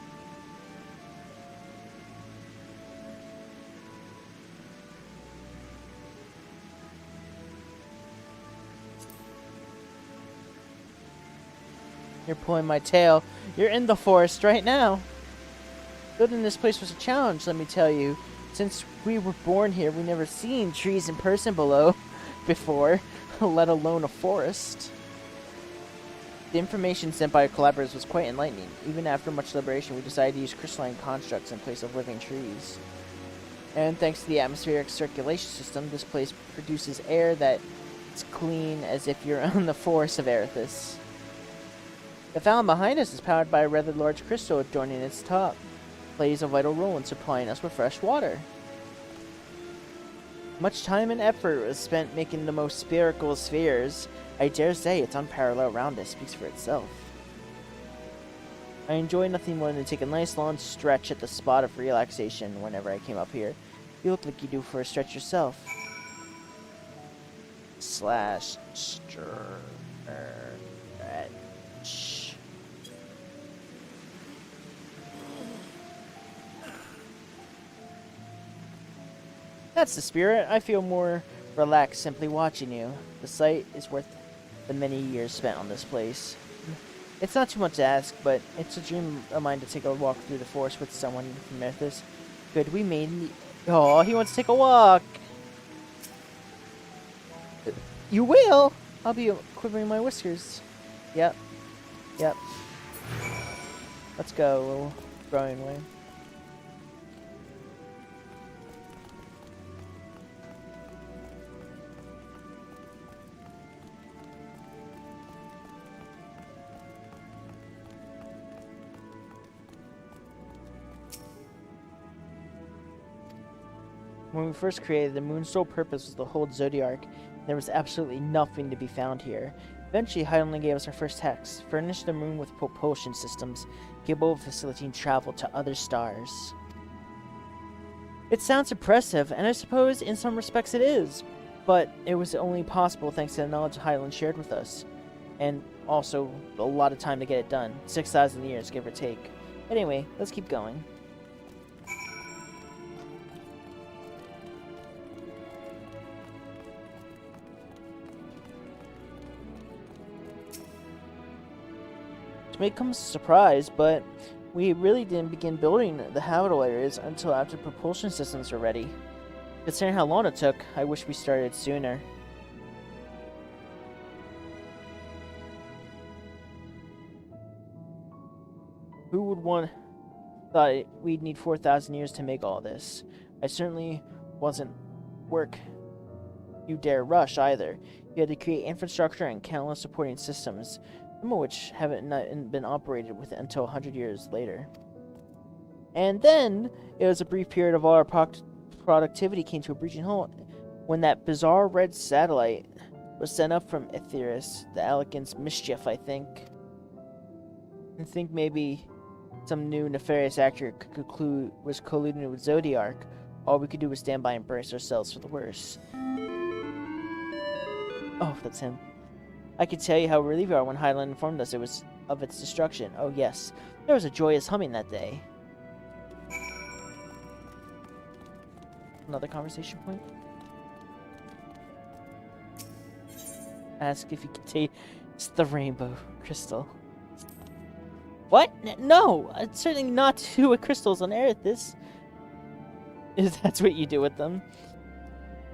You're pulling my tail. You're in the forest right now. Building this place was a challenge, let me tell you. Since we were born here, we never seen trees in person below before, let alone a forest. The information sent by our collaborators was quite enlightening. Even after much deliberation, we decided to use crystalline constructs in place of living trees. And thanks to the atmospheric circulation system, this place produces air that's clean as if you're in the forest of Erithus. The fountain behind us is powered by a rather large crystal adorning its top. Plays a vital role in supplying us with fresh water. Much time and effort was spent making the most spherical spheres. I dare say its unparalleled roundness speaks for itself. I enjoy nothing more than to take a nice long stretch at the spot of relaxation whenever I came up here. You look like you do for a stretch yourself. Slash stretch. That's the spirit. I feel more relaxed simply watching you. The sight is worth the many years spent on this place. It's not too much to ask, but it's a dream of mine to take a walk through the forest with someone from Erthis. Good, we made the... Oh, he wants to take a walk! You will! I'll be quivering my whiskers. Yep. Yep. Let's go, little growing way. When we first created, the moon's sole purpose was to hold Zodiark. There was absolutely nothing to be found here. Eventually, Hydaelyn gave us our first text, furnished the moon with propulsion systems capable of facilitating travel to other stars. It sounds impressive, and I suppose in some respects it is, but it was only possible thanks to the knowledge Hydaelyn shared with us, and also a lot of time to get it done, 6,000 years, give or take. Anyway, let's keep going. It may come as a surprise, but we really didn't begin building the habitable areas until after propulsion systems were ready. Considering how long it took, I wish we started sooner. Who would thought we'd need 4,000 years to make all this? I certainly wasn't work you dare rush either. You had to create infrastructure and countless supporting systems, some of which haven't been operated with until 100 years later. And then, it was a brief period of all our productivity came to a breaching halt when that bizarre red satellite was sent up from Aetheris, the Alicant's mischief, I think. I think maybe some new nefarious actor was colluding with Zodiark. All we could do was stand by and brace ourselves for the worst. Oh, that's him. I could tell you how relieved we are when Hydaelyn informed us it was of its destruction. Oh yes, there was a joyous humming that day. Another conversation point? Ask if you can taste the rainbow crystal. What? No! It's certainly not to do with crystals on Erthis. That's what you do with them.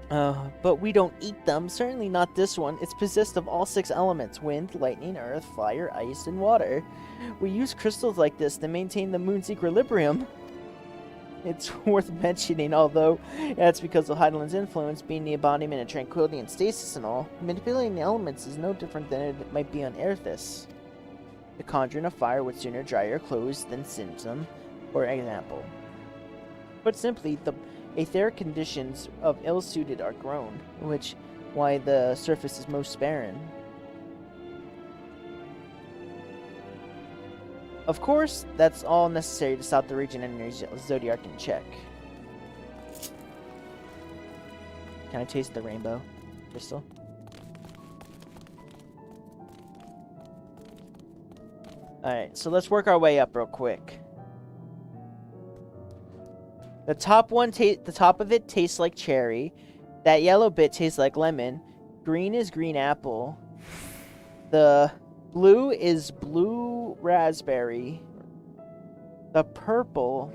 But we don't eat them. Certainly not this one. It's possessed of all 6 elements: wind, lightning, earth, fire, ice, and water. We use crystals like this to maintain the moon's equilibrium. It's worth mentioning, although that's because of Hydaelyn's influence being the embodiment of tranquility and stasis and all. Manipulating the elements is no different than it might be on Erthis. The conjuring of fire would sooner dry your clothes than singe them, for example. Put simply, the etheric conditions of ill-suited are grown, why the surface is most barren. Of course, that's all necessary to stop the region and Zodiark in check. Can I taste the rainbow crystal? Alright, so let's work our way up real quick. The top of it tastes like cherry. That yellow bit tastes like lemon. Green is green apple. The blue is blue raspberry. The purple...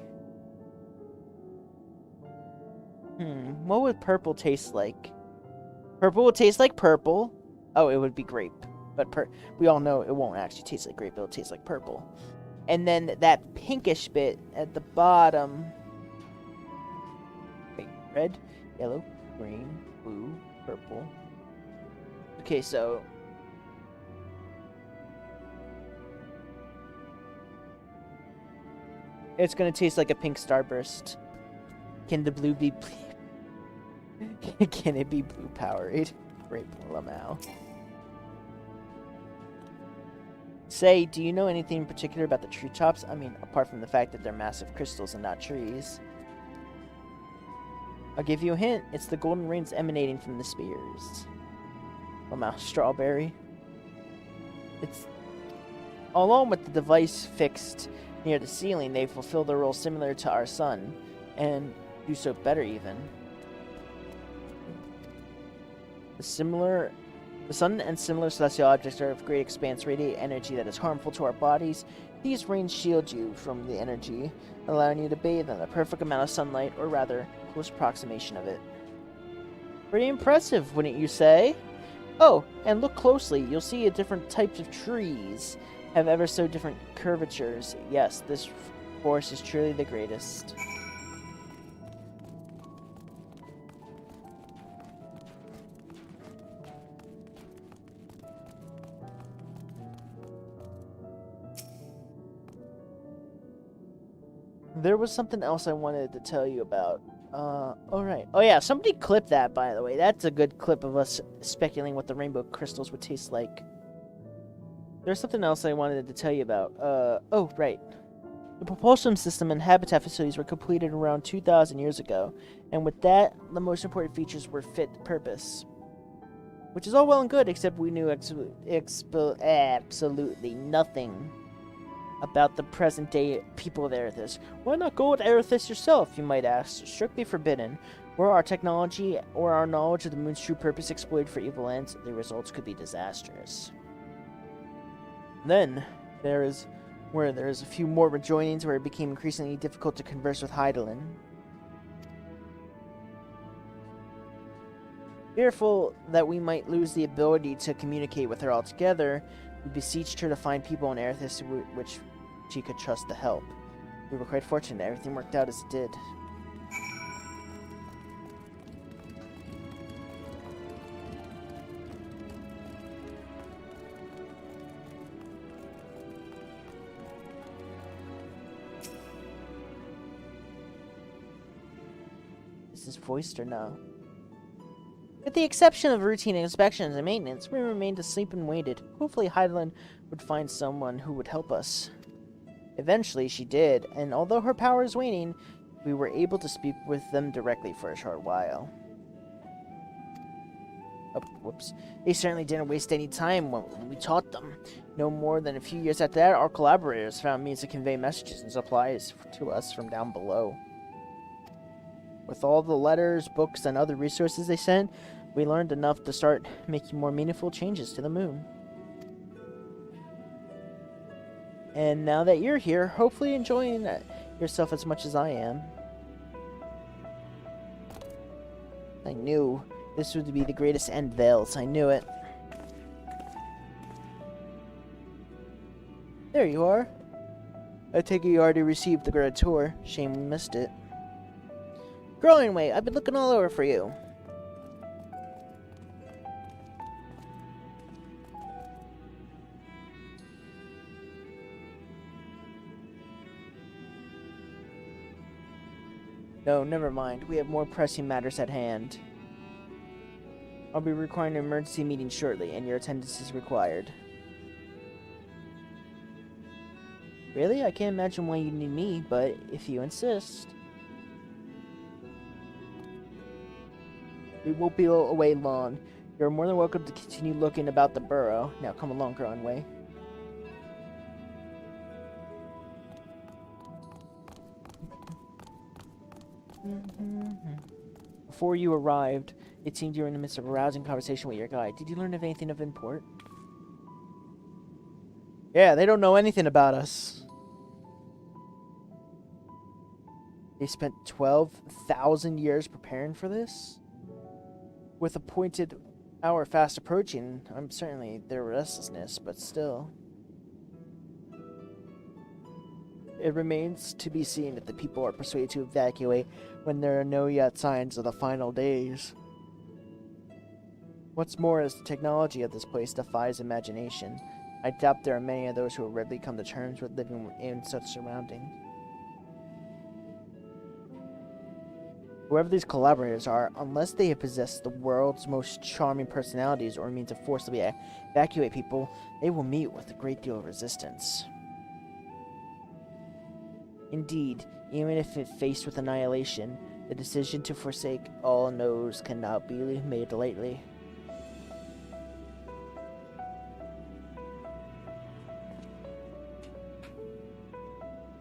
what would purple taste like? Purple would taste like purple. Oh, it would be grape. But we all know it won't actually taste like grape. It'll taste like purple. And then that pinkish bit at the bottom... Wait, red, yellow, green, blue, purple. Okay, so... it's gonna taste like a pink starburst. Can the blue be... Can it be blue powered? Grape Lamau. Say, do you know anything in particular about the treetops? I mean, apart from the fact that they're massive crystals and not trees. I'll give you a hint. It's the golden rings emanating from the spears. Lamau strawberry. It's... along with the device fixed near the ceiling, they fulfill the role similar to our sun, and do so better even. The sun and similar celestial objects are of great expanse, radiate energy that is harmful to our bodies. These rains shield you from the energy, allowing you to bathe in the perfect amount of sunlight, or rather, close approximation of it. Pretty impressive, wouldn't you say? Oh, and look closely. You'll see different types of trees have ever so different curvatures. Yes, this forest is truly the greatest. There was something else I wanted to tell you about. Alright. Oh yeah, somebody clip that, by the way. That's a good clip of us speculating what the rainbow crystals would taste like. There's something else I wanted to tell you about. Oh, right. The propulsion system and habitat facilities were completed around 2,000 years ago, and with that, the most important features were fit purpose. Which is all well and good, except we knew absolutely nothing about the present-day people of Aerithis. Why not go with Aerithis yourself, you might ask? Strictly forbidden. Were our technology or our knowledge of the moon's true purpose exploited for evil ends, the results could be disastrous. Then, there is a few more rejoinings where it became increasingly difficult to converse with Hydaelyn. Fearful that we might lose the ability to communicate with her altogether, we beseeched her to find people on Aerithis which she could trust to help. We were quite fortunate. Everything worked out as it did. Is this voiced or no? With the exception of routine inspections and maintenance, we remained asleep and waited. Hopefully Hydaelyn would find someone who would help us. Eventually she did, and although her power is waning, we were able to speak with them directly for a short while. Oh, whoops. They certainly didn't waste any time when we taught them. No more than a few years after that, our collaborators found means to convey messages and supplies to us from down below. With all the letters, books, and other resources they sent, we learned enough to start making more meaningful changes to the moon. And now that you're here, hopefully enjoying yourself as much as I am. I knew this would be the greatest end Veils. I knew it. There you are. I take it you already received the grand tour. Shame we missed it. Growing way, I've been looking all over for you. No, never mind. We have more pressing matters at hand. I'll be requiring an emergency meeting shortly, and your attendance is required. Really? I can't imagine why you need me, but if you insist. We won't be away long. You're more than welcome to continue looking about the burrow. Now come along, Growing. Before you arrived, it seemed you were in the midst of a rousing conversation with your guide. Did you learn of anything of import? Yeah, they don't know anything about us. They spent 12,000 years preparing for this? With appointed hour fast approaching, I'm certainly their restlessness, but still. It remains to be seen if the people are persuaded to evacuate when there are no yet signs of the final days. What's more is the technology of this place defies imagination. I doubt there are many of those who will readily come to terms with living in such surroundings. Whoever these collaborators are, unless they have possessed the world's most charming personalities or means to forcibly evacuate people, they will meet with a great deal of resistance. Indeed, even if faced with annihilation, the decision to forsake all knows cannot be made lightly.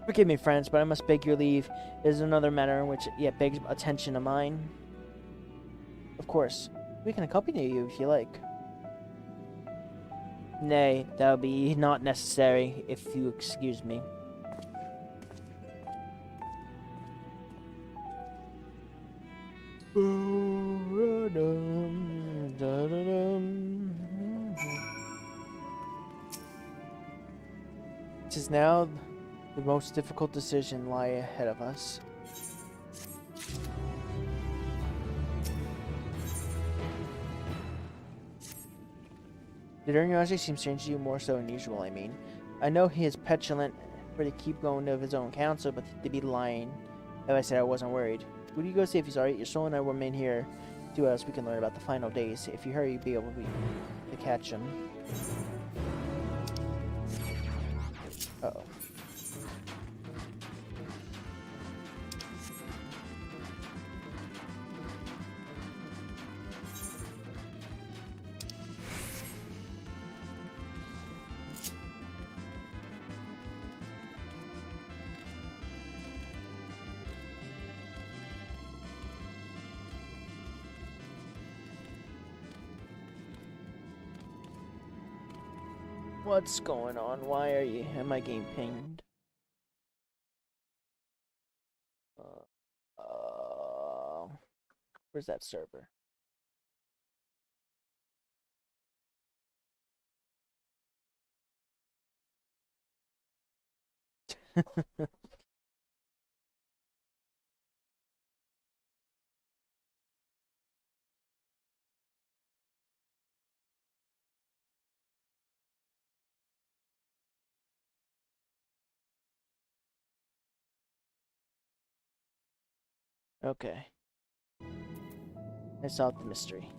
Forgive me, friends, but I must beg your leave. It is another matter in which yet begs attention of mine. Of course. We can accompany you if you like. Nay, that would be not necessary, if you excuse me. It is now the most difficult decision lie ahead of us. Did Urianger seem strange to you, more so than usual, I mean? I know he is petulant for to keep going of his own counsel, but to be lying if I said I wasn't worried. Would you go see if he's alright? Your soul and I will remain here. Do else we can learn about the final days. If you hurry, you'll be able to catch him. Uh-oh. What's going on? Why am I getting pinged? Where's that server? Okay. I solved the mystery.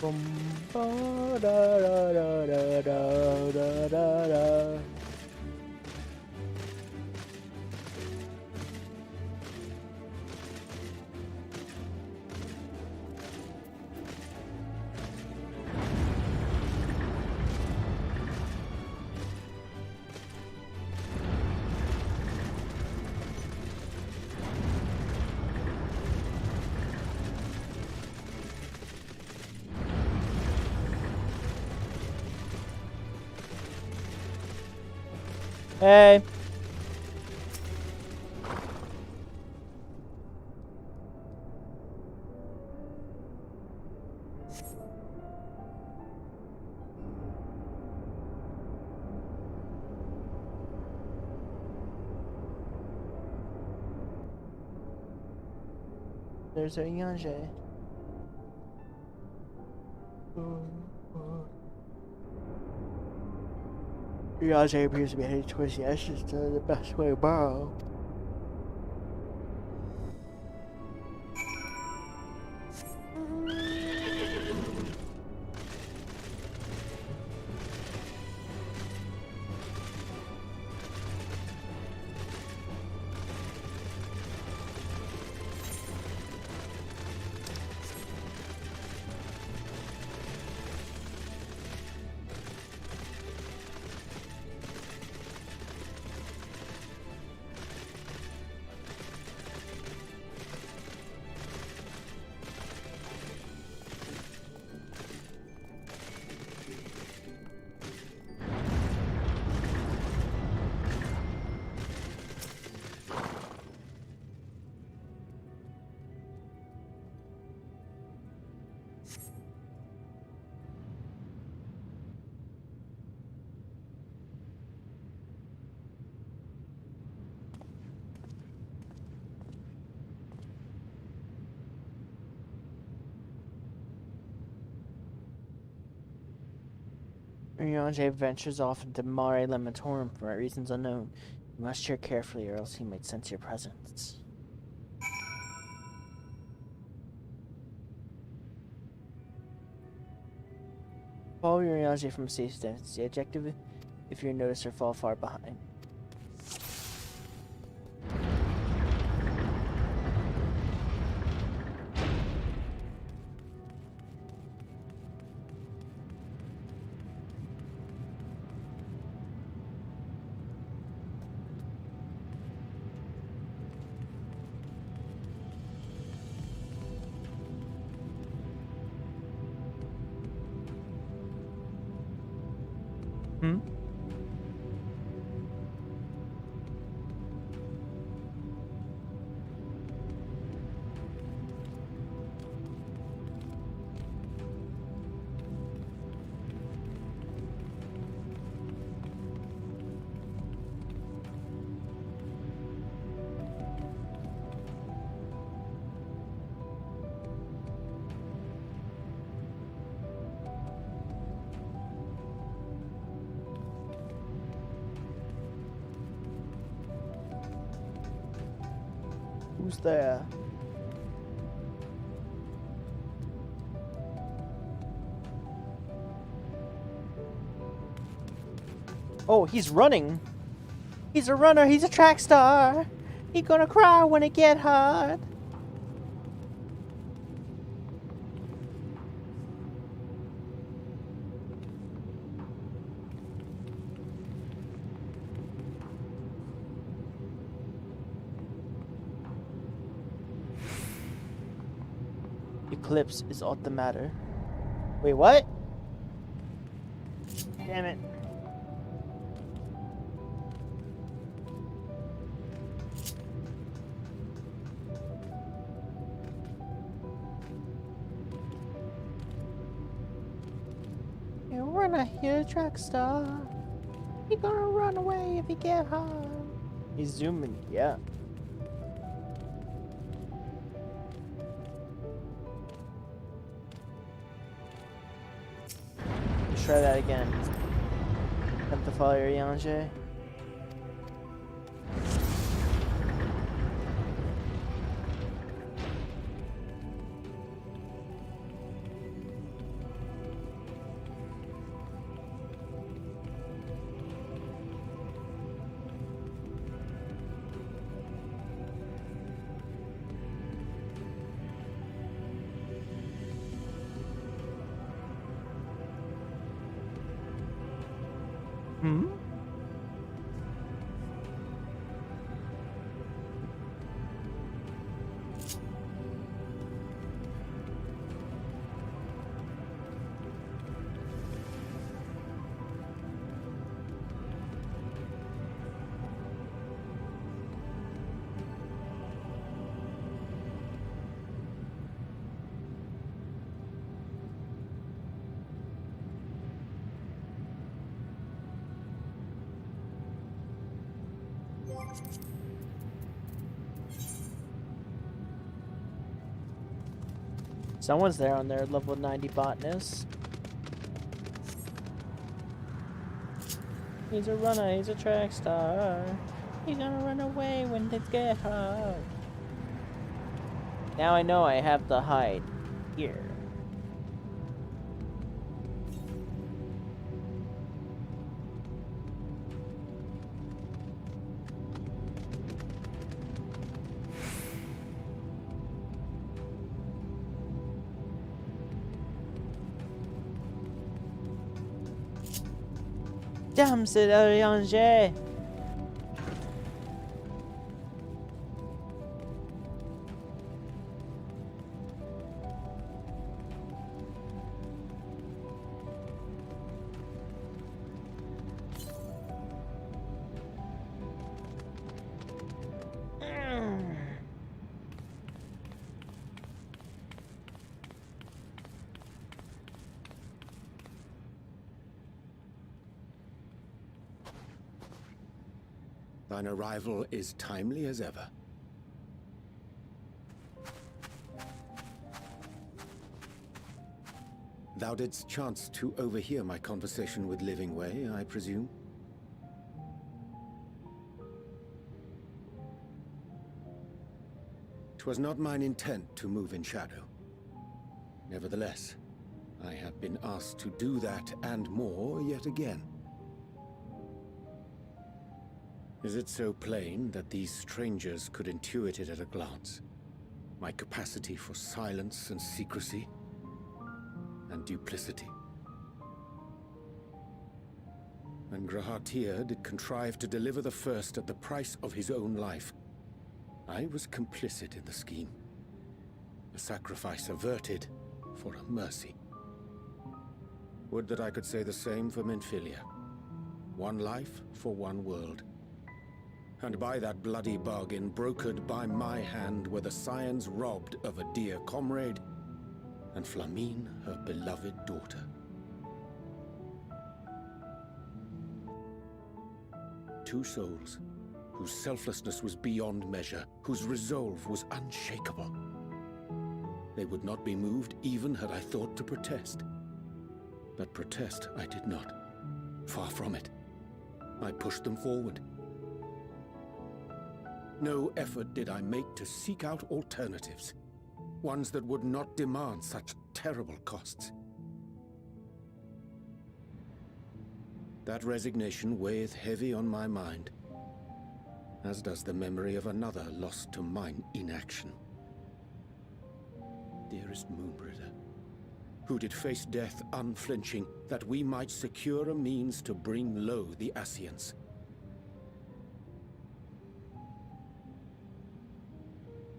Boom, ba, da, da, da, da, da, da, da. Hey. There's a Yanje. Yanje appears to be headed towards the ashes to the best way to borrow. Urianger ventures off into Mare Lamentorium for reasons unknown. You must tread carefully or else he might sense your presence. Follow Urianger from a safe distance. The objective, if you're noticed or fall far behind. Hmm? Who's there? Oh, he's running. He's a runner. He's a track star. He gonna cry when it get hard. Eclipse is all the matter. Wait, what? Damn it. You wanna hear a track star? You gonna run away if you get hard. He's zooming, yeah. Try that again. Have to follow your Yanje. Hmm? Someone's there on their level 90 botanist. He's a runner, he's a track star. He's gonna run away when things get hard. Now I know I have to hide here. Damn, c'est Yanje. Thine arrival is timely as ever. Thou didst chance to overhear my conversation with Living Way, I presume? 'Twas not mine intent to move in shadow. Nevertheless, I have been asked to do that and more yet again. Is it so plain that these strangers could intuit it at a glance? My capacity for silence and secrecy, and duplicity. And Grahatir did contrive to deliver the first at the price of his own life. I was complicit in the scheme. A sacrifice averted for a mercy. Would that I could say the same for Minfilia. One life for one world. And by that bloody bargain brokered by my hand were the scions robbed of a dear comrade, and Flamine her beloved daughter. Two souls, whose selflessness was beyond measure, whose resolve was unshakable. They would not be moved even had I thought to protest. But protest I did not. Far from it. I pushed them forward. No effort did I make to seek out alternatives, ones that would not demand such terrible costs. That resignation weigheth heavy on my mind, as does the memory of another lost to mine inaction. Dearest Moonbringer, who did face death unflinching, that we might secure a means to bring low the Ascians.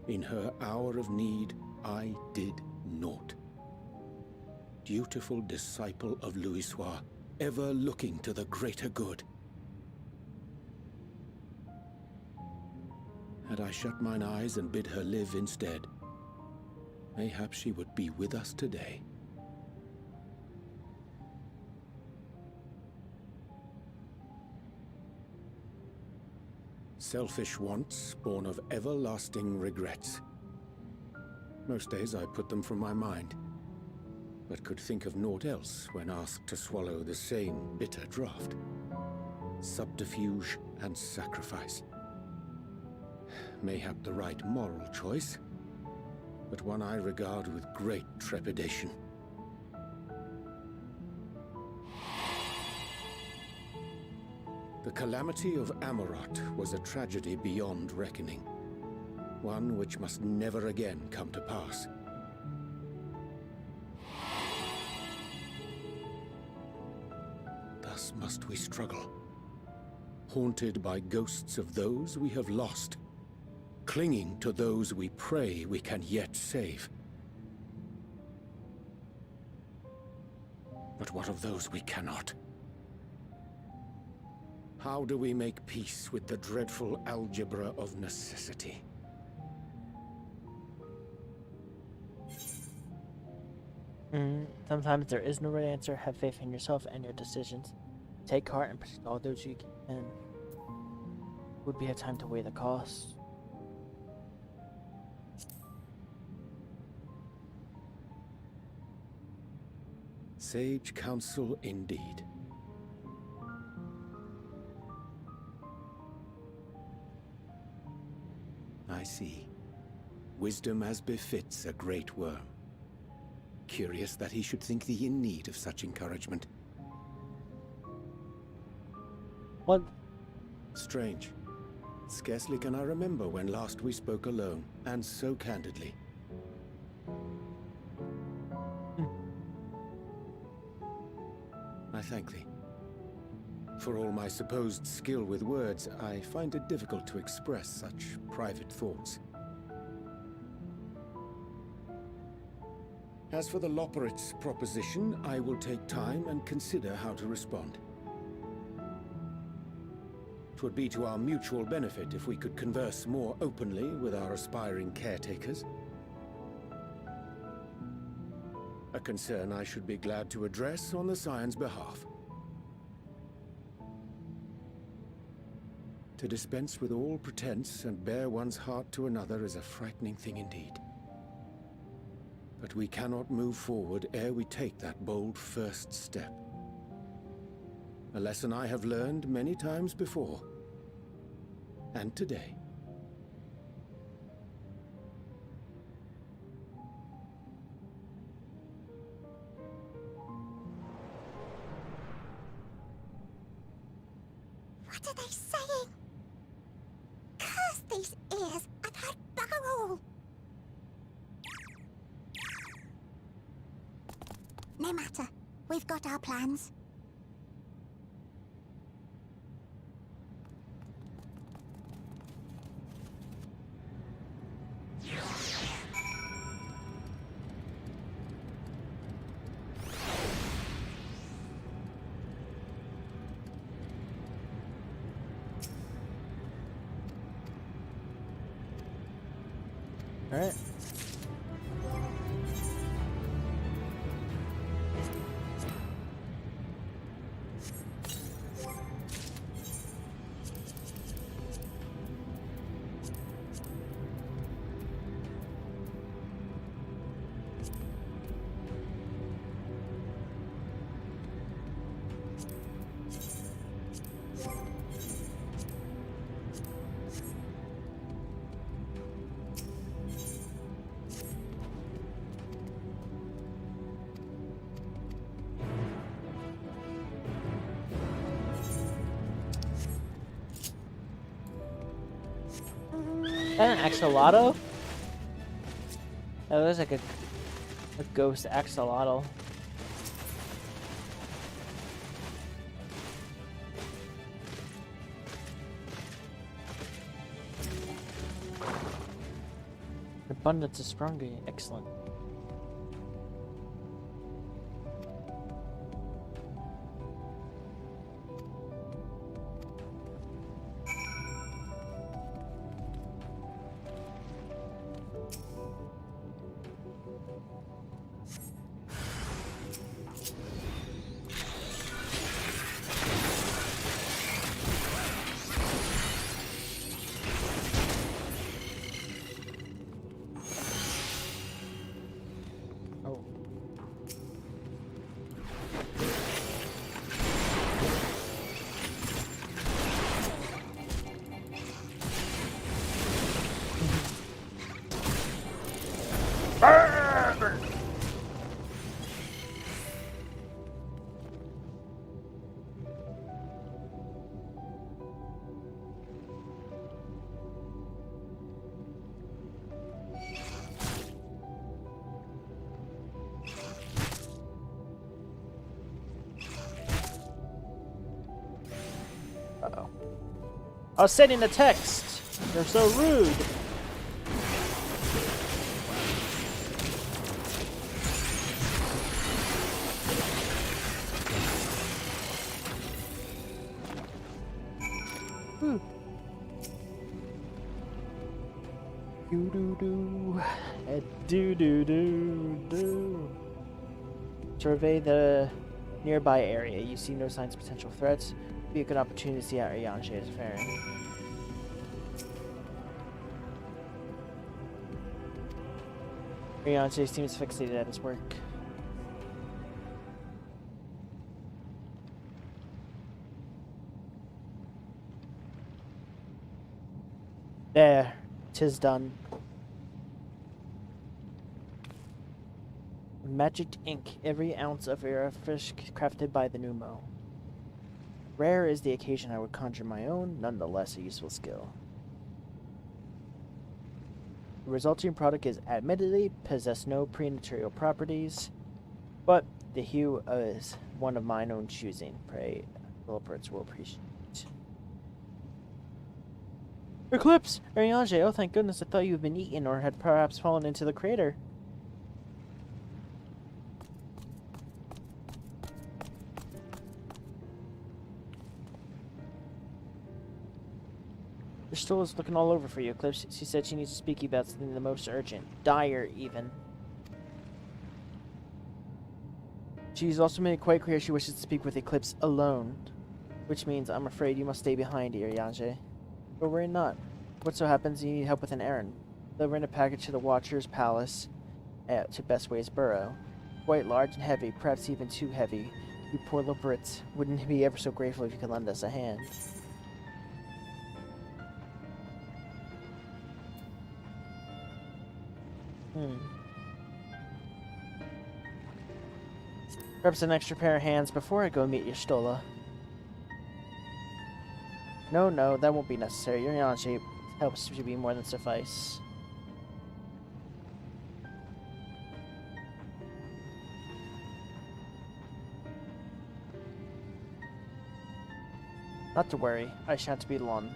In her hour of need, I did naught. Dutiful disciple of Louisoix, ever looking to the greater good. Had I shut mine eyes and bid her live instead, mayhap she would be with us today. Selfish wants, born of everlasting regrets. Most days I put them from my mind, but could think of naught else when asked to swallow the same bitter draught. Subterfuge and sacrifice. Mayhap the right moral choice, but one I regard with great trepidation. The calamity of Amarot was a tragedy beyond reckoning, one which must never again come to pass. Thus must we struggle, haunted by ghosts of those we have lost, clinging to those we pray we can yet save. But what of those we cannot? How do we make peace with the dreadful algebra of necessity? Sometimes there is no right answer. Have faith in yourself and your decisions. Take heart and protect all those you can. Would be a time to weigh the cost. Sage counsel indeed. I see. Wisdom as befits a great worm. Curious that he should think thee in need of such encouragement. What? Strange. Scarcely can I remember when last we spoke alone, and so candidly. I thank thee. For all my supposed skill with words, I find it difficult to express such private thoughts. As for the Loporrit's proposition, I will take time and consider how to respond. 'Twould be to our mutual benefit if we could converse more openly with our aspiring caretakers. A concern I should be glad to address on the Scion's behalf. To dispense with all pretense and bare one's heart to another is a frightening thing indeed. But we cannot move forward ere we take that bold first step. A lesson I have learned many times before. And today. What are they saying? Curse these ears! I've heard bugger all! No matter. We've got our plans. Alright. An axolotl? That looks like a ghost axolotl. Abundance is stronger. Excellent. Uh-oh. I was sending the text. You're so rude. Do-do-do. Survey the nearby area. You see no signs of potential threats. Be a good opportunity to see how Ariane is faring. Ariane seems fixated at his work. There, 'tis done. Magic ink, every ounce of fish crafted by the Numo. Rare is the occasion I would conjure my own, nonetheless a useful skill. The resulting product is admittedly possess no pre-material properties, but the hue is one of mine own choosing. Pray developers will appreciate. Eclipse! Ariane, oh thank goodness, I thought you had been eaten or had perhaps fallen into the crater. Your stool is looking all over for you, Eclipse. She said she needs to speak about something the most urgent. Dire, even. She's also made it quite clear she wishes to speak with Eclipse alone. Which means I'm afraid you must stay behind, Ariane. But worry not. What so happens you need help with an errand. Delivering a package to the Watcher's Palace to Bestway's Burrow. Quite large and heavy, perhaps even too heavy. You poor little Brits. Wouldn't be ever so grateful if you could lend us a hand. Perhaps an extra pair of hands before I go meet your Stola. No, that won't be necessary. Your Yanshi helps to be more than suffice. Not to worry, I shan't be long.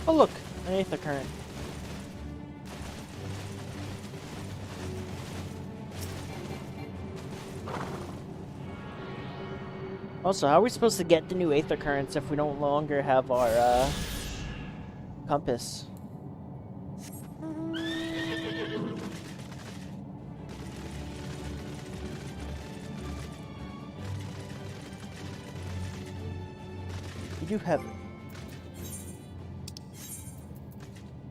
Oh look, an aether current. Also, how are we supposed to get the new aether currents if we no longer have our compass? You do have it.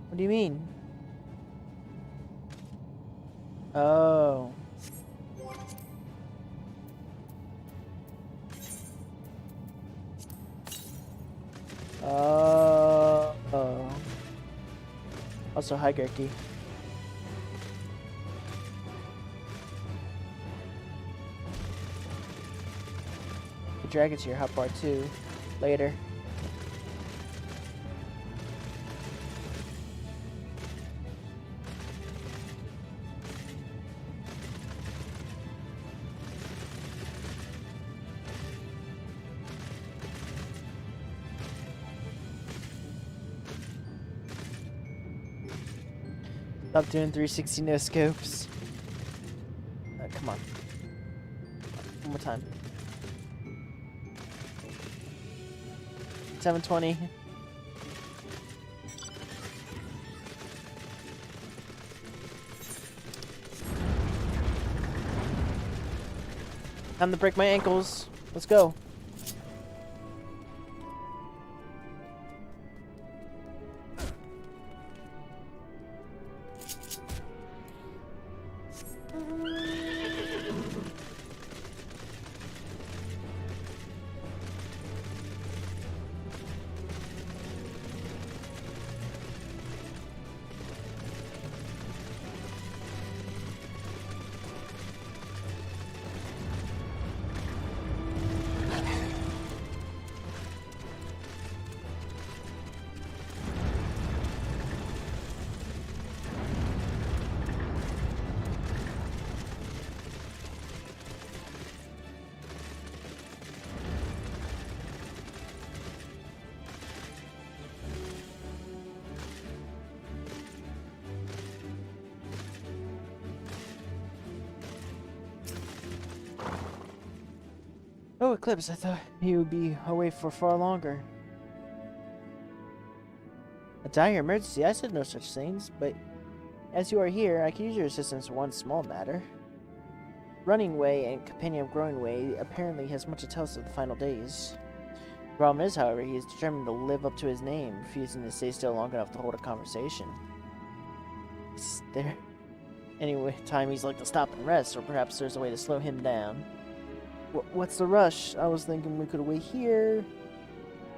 What do you mean? Oh. Oh. Also hierarchy. The dragon's here, hotbar too. Later. Stop doing 360 no scopes. Come on. One more time. 720. Time to break my ankles. Let's go. Oh, Eclipse, I thought you would be away for far longer. A dire emergency? I said no such things, but as you are here, I can use your assistance in one small matter. Running Way and Companion of Growing Way apparently has much to tell us of the final days. The problem is, however, he is determined to live up to his name, refusing to stay still long enough to hold a conversation. Is there any time he's like to stop and rest, or perhaps there's a way to slow him down? What's the rush? I was thinking we could wait here,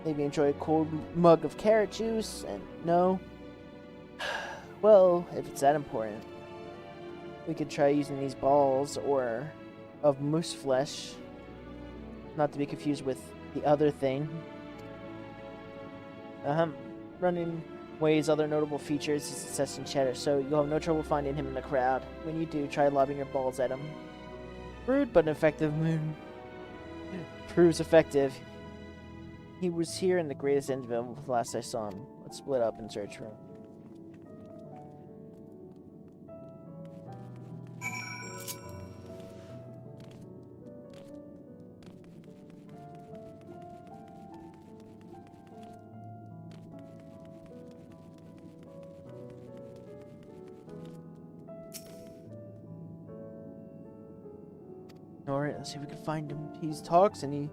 maybe enjoy a cold mug of carrot juice, and no? Well, if it's that important, we could try using these balls, or of moose flesh, not to be confused with the other thing. Running Way's other notable features is incessant chatter, so you'll have no trouble finding him in the crowd. When you do, try lobbing your balls at him. Rude but effective move. Proves effective. He was here in the greatest Endville last I saw him. Let's split up and search for him. Alright, let's see if we can find him. He talks and he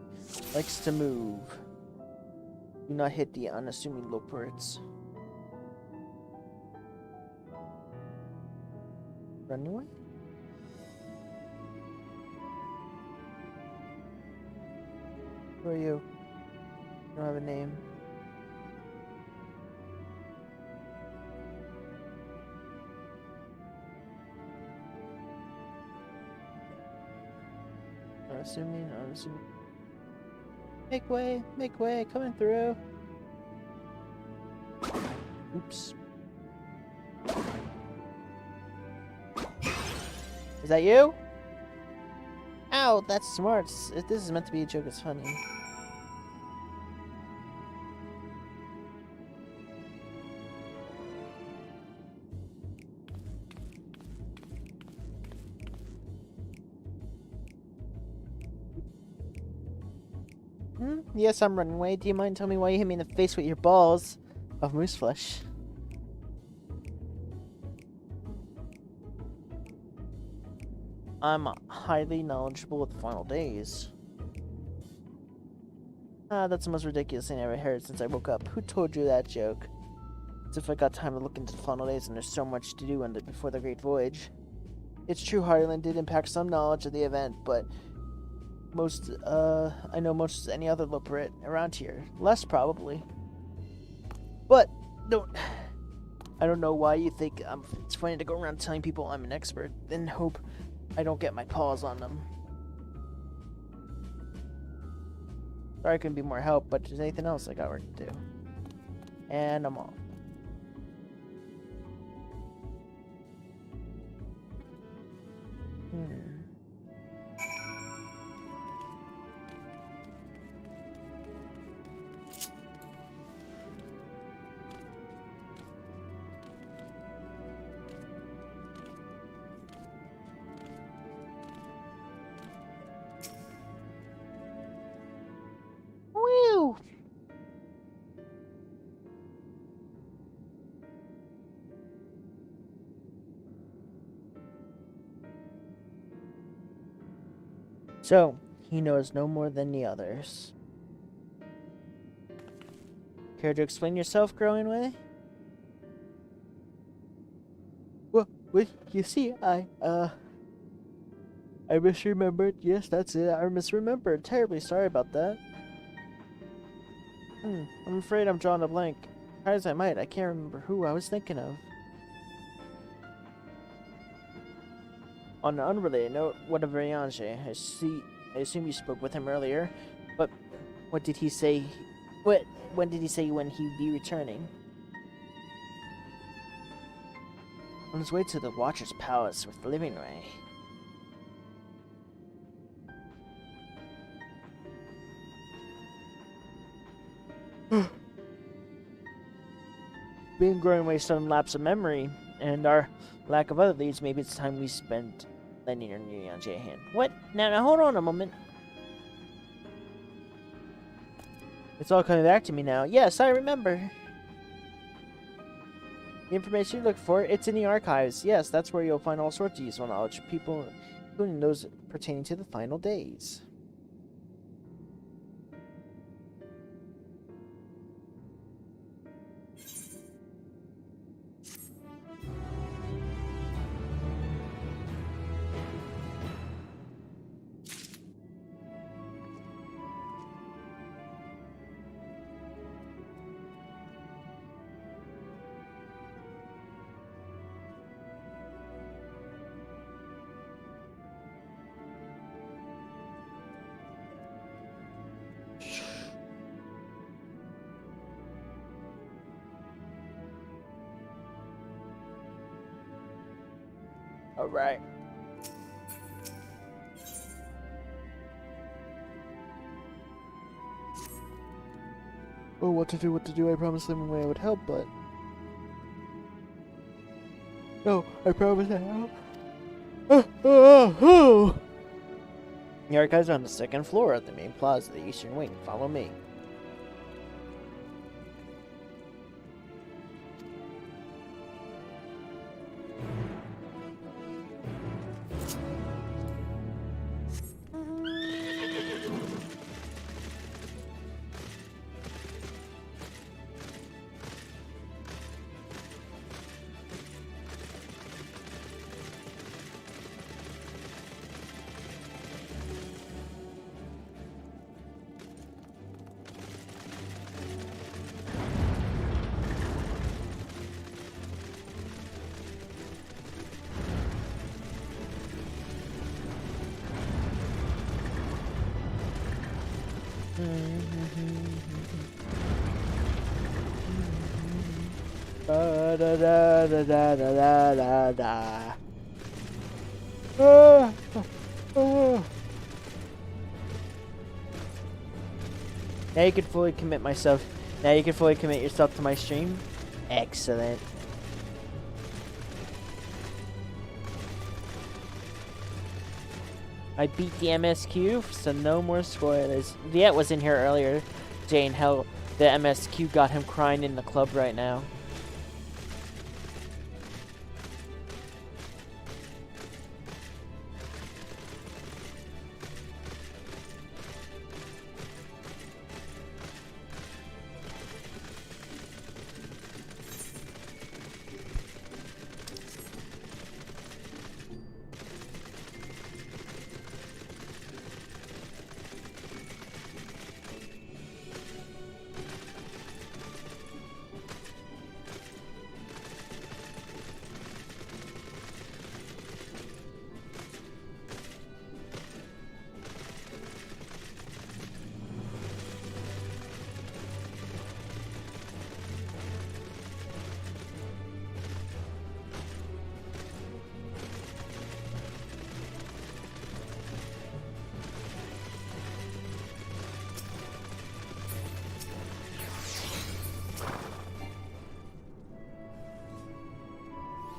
likes to move. Do not hit the unassuming low-perts. Run away? Who are you? I don't have a name. Unassuming. Make way, coming through. Oops. Is that you? Ow, that's smart. If this is meant to be a joke, it's funny. Yes, I'm running away. Do you mind telling me why you hit me in the face with your balls of moose flesh? I'm highly knowledgeable with Final Days. That's the most ridiculous thing I ever heard since I woke up. Who told you that joke? As if I got time to look into the Final Days and there's so much to do before the Great Voyage. It's true, Harlan did impact some knowledge of the event, but I know most as any other Loperit around here. Less, probably. But, I don't know why you think it's funny to go around telling people I'm an expert, then hope I don't get my paws on them. Sorry I couldn't be more help, but if there's anything else, I got work to do. And I'm off. Woo! So, he knows no more than the others. Care to explain yourself, Growing Way? Well, you see, I misremembered. Yes, that's it. I misremembered. Terribly sorry about that. I'm afraid I'm drawing a blank. Try as I might, I can't remember who I was thinking of. On an unrelated note, what of Riange? I assume you spoke with him earlier, but what did he say? When did he say when he'd be returning? On his way to the Watcher's Palace with the Living Ray. Being growing away sudden lapse of memory, and our lack of other leads, maybe it's time we spent lending your Riange a hand. What? Now hold on a moment. It's all coming back to me now. Yes, I remember. The information you look for, it's in the archives. Yes, that's where you'll find all sorts of useful knowledge, people, including those pertaining to the Final Days. Alright. Oh, what to do, I promised Living Way I would help, but... No, I promised I'd help. The archives are on the second floor of the main plaza, the eastern wing. Follow me. Da da da da da da da da. Now you can fully commit myself. Now you can fully commit yourself to my stream. Excellent. I beat the MSQ, so no more spoilers. Viet was in here earlier, saying how the MSQ got him crying in the club right now.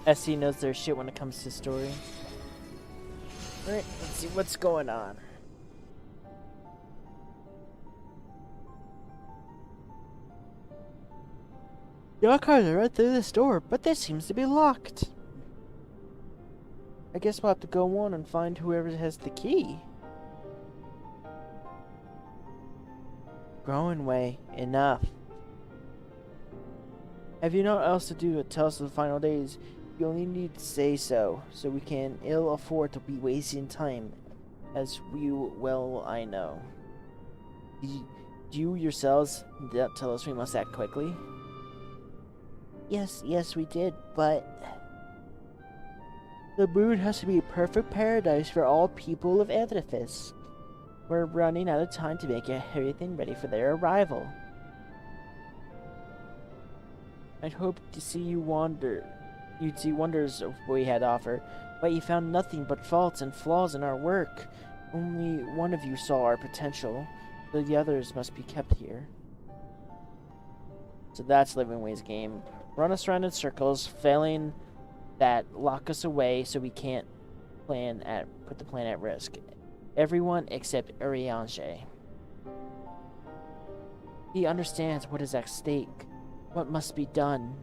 SC knows their shit when it comes to story. Alright, let's see what's going on. Your cars are right through this door, but this seems to be locked. I guess we'll have to go on and find whoever has the key. Growing way, enough. Have you naught else to do to tell us the final days? You only need to say so we can ill afford to be wasting time, as you well I know. Do you yourselves tell us we must act quickly? Yes, we did, but... The moon has to be a perfect paradise for all people of Aetherfis. We're running out of time to make everything ready for their arrival. I'd hoped to see you'd see wonders of what we had to offer, but you found nothing but faults and flaws in our work. Only one of you saw our potential, so the others must be kept here. So that's Living Way's game. Run us around in circles, failing that lock us away so we can't put the plan at risk. Everyone except Urianger. He understands what is at stake, what must be done.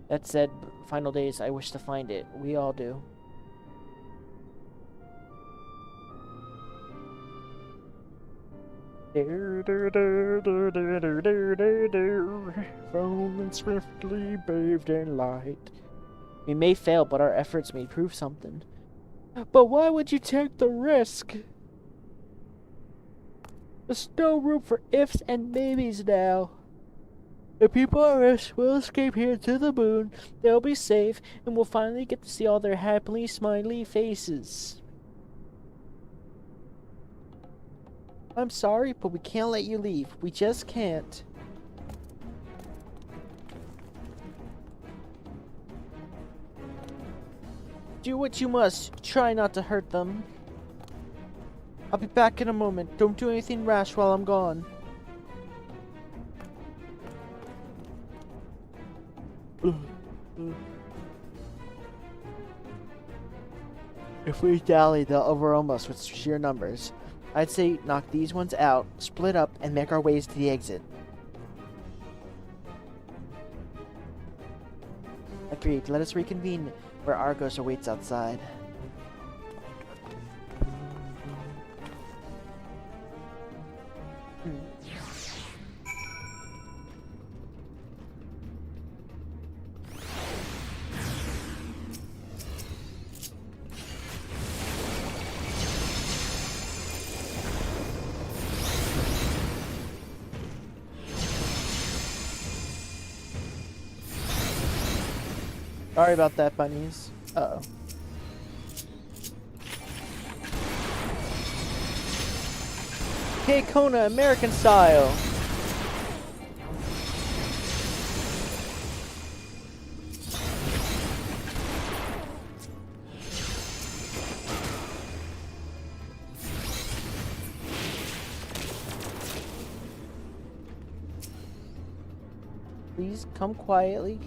That said, final days, I wish to find it. We all do. Rolling swiftly, bathed in light. We may fail, but our efforts may prove something. But why would you take the risk? There's no room for ifs and maybes now. The people at risk will escape here to the moon, they'll be safe, and we'll finally get to see all their happily smiley faces. I'm sorry, but we can't let you leave. We just can't. Do what you must. Try not to hurt them. I'll be back in a moment. Don't do anything rash while I'm gone. If we dally, they'll overwhelm us with sheer numbers. I'd say knock these ones out, split up, and make our ways to the exit. Agreed. Let us reconvene where Argos awaits outside. Sorry about that, bunnies. Uh-oh. Hey, Kona, American style! Please come quietly.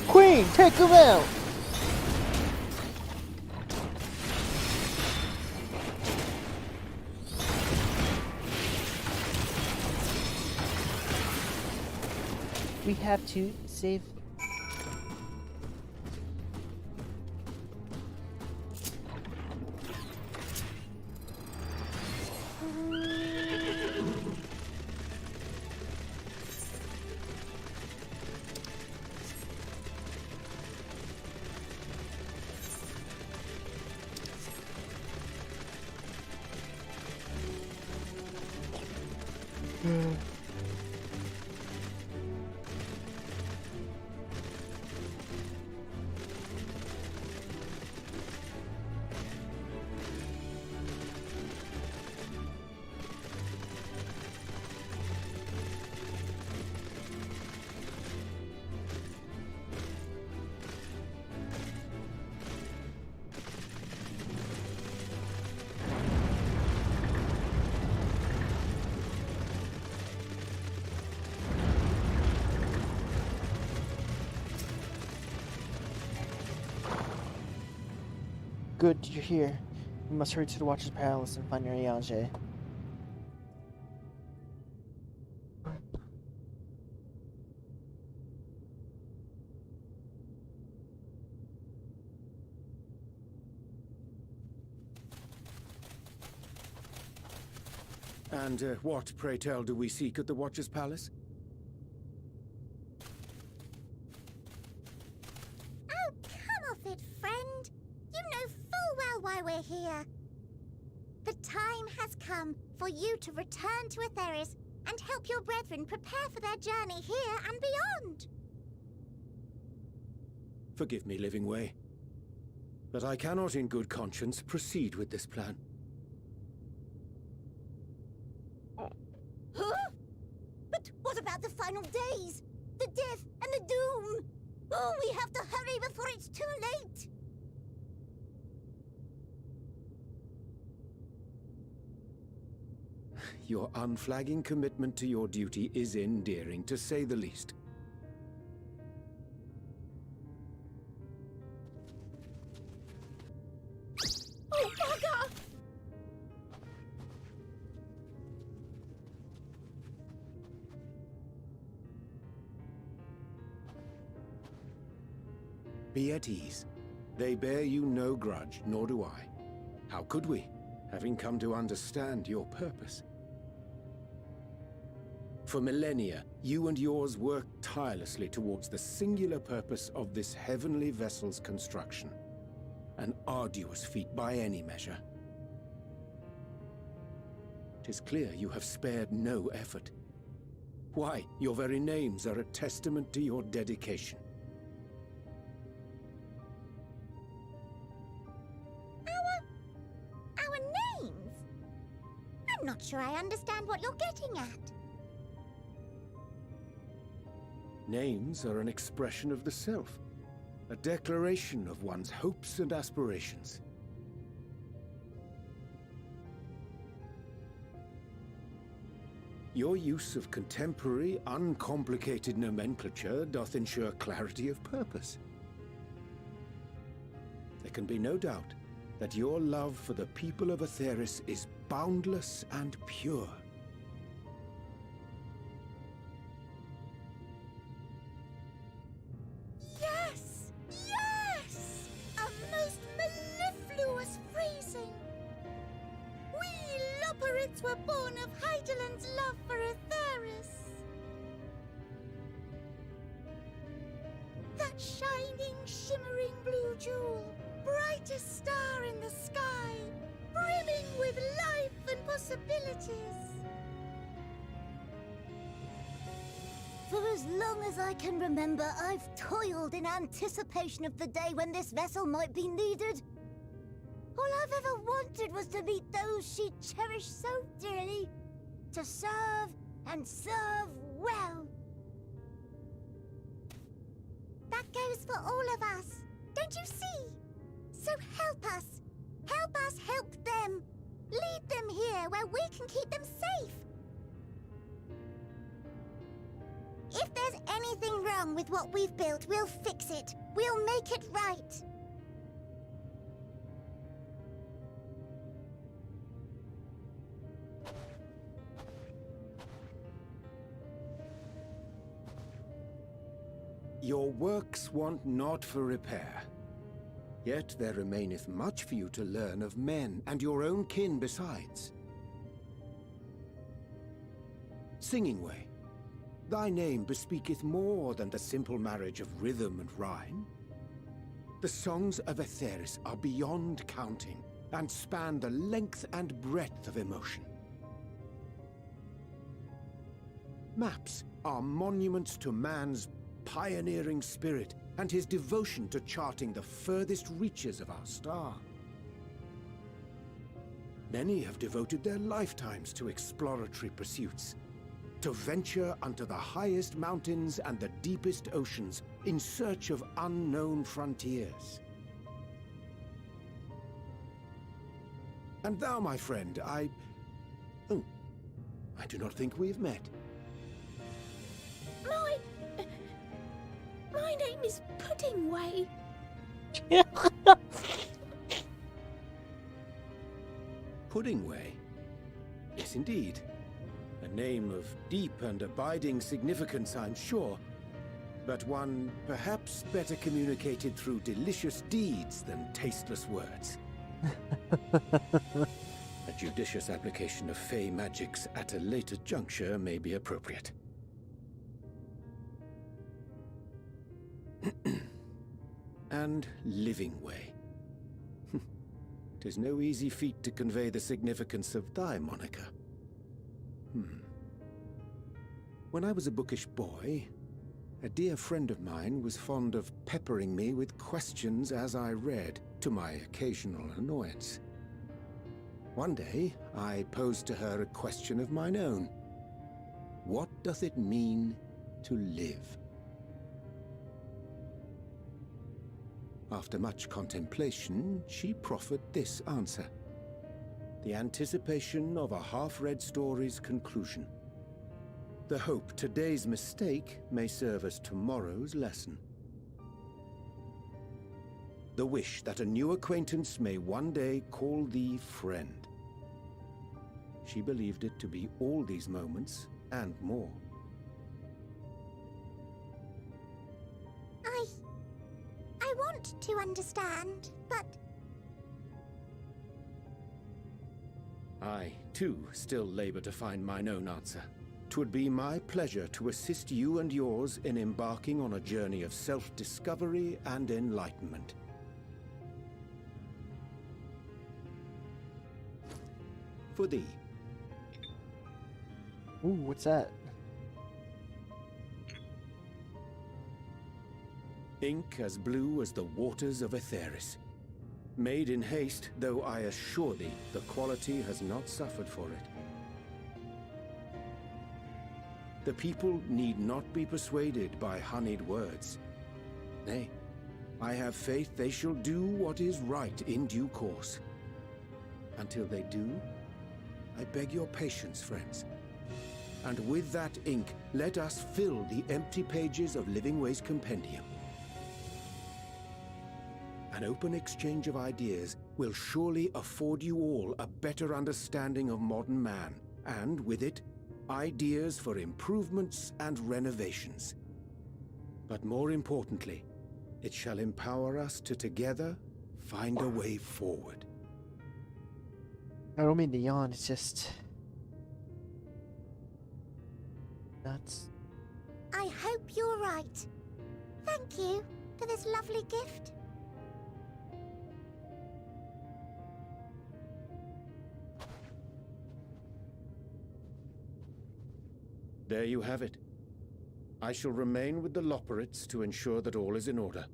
Queen, take him out! We have to save. Good, you're here. We must hurry to the Watcher's Palace and find Ariange. And what, pray tell, do we seek at the Watcher's Palace? Oh, come off it, friend. You know full well why we're here. The time has come for you to return to Atheris and help your brethren prepare for their journey here and beyond. Forgive me, Living Way, but I cannot in good conscience proceed with this plan. Huh? But what about the final days? The death and the doom? Oh, we have to hurry before it's too late. Your unflagging commitment to your duty is endearing, to say the least. Oh, bugger! Be at ease. They bear you no grudge, nor do I. How could we, having come to understand your purpose? For millennia, you and yours worked tirelessly towards the singular purpose of this heavenly vessel's construction. An arduous feat by any measure. 'Tis clear you have spared no effort. Why, your very names are a testament to your dedication. Our names? I'm not sure I understand what you're getting at. Names are an expression of the self, a declaration of one's hopes and aspirations. Your use of contemporary, uncomplicated nomenclature doth ensure clarity of purpose. There can be no doubt that your love for the people of Atheris is boundless and pure. Yes! Yes! A most mellifluous phrasing! We Loperids were born of Hydaelyn's love for Atheris. That shining, shimmering blue jewel, brightest star in the sky, brimming with life and possibilities. For as long as I can remember, I've toiled in anticipation of the day when this vessel might be needed. All I've ever wanted was to meet those she cherished so dearly, to serve and serve well. That goes for all of us, don't you see? So help us. Help us help them. Lead them here where we can keep them safe. If there's anything wrong with what we've built, we'll fix it. We'll make it right. Your works want not for repair. Yet there remaineth much for you to learn of men, and your own kin besides. Singing Way, thy name bespeaketh more than the simple marriage of rhythm and rhyme. The songs of Aetheris are beyond counting, and span the length and breadth of emotion. Maps are monuments to man's pioneering spirit and his devotion to charting the furthest reaches of our star. Many have devoted their lifetimes to exploratory pursuits, to venture unto the highest mountains and the deepest oceans in search of unknown frontiers. And thou, my friend, I do not think we've met. My name is Puddingway. Puddingway? Yes, indeed. A name of deep and abiding significance, I'm sure, but one perhaps better communicated through delicious deeds than tasteless words. A judicious application of fey magics at a later juncture may be appropriate. And Living Way. 'Tis no easy feat to convey the significance of thy moniker. When I was a bookish boy, a dear friend of mine was fond of peppering me with questions as I read, to my occasional annoyance. One day, I posed to her a question of mine own. What doth it mean to live? After much contemplation, she proffered this answer. The anticipation of a half-read story's conclusion. The hope today's mistake may serve as tomorrow's lesson. The wish that a new acquaintance may one day call thee friend. She believed it to be all these moments and more. I want to understand, but... I, too, still labor to find mine own answer. 'Twould be my pleasure to assist you and yours in embarking on a journey of self-discovery and enlightenment. For thee. Ooh, what's that? Ink as blue as the waters of Aetheris. Made in haste, though I assure thee, the quality has not suffered for it. The people need not be persuaded by honeyed words. Nay, I have faith they shall do what is right in due course. Until they do, I beg your patience, friends. And with that ink, let us fill the empty pages of Living Way's compendium. An open exchange of ideas will surely afford you all a better understanding of modern man, and with it, ideas for improvements and renovations. But more importantly, it shall empower us to together find a way forward. I don't mean to yawn, it's just... nuts. I hope you're right. Thank you for this lovely gift. There you have it. I shall remain with the Loporrits to ensure that all is in order.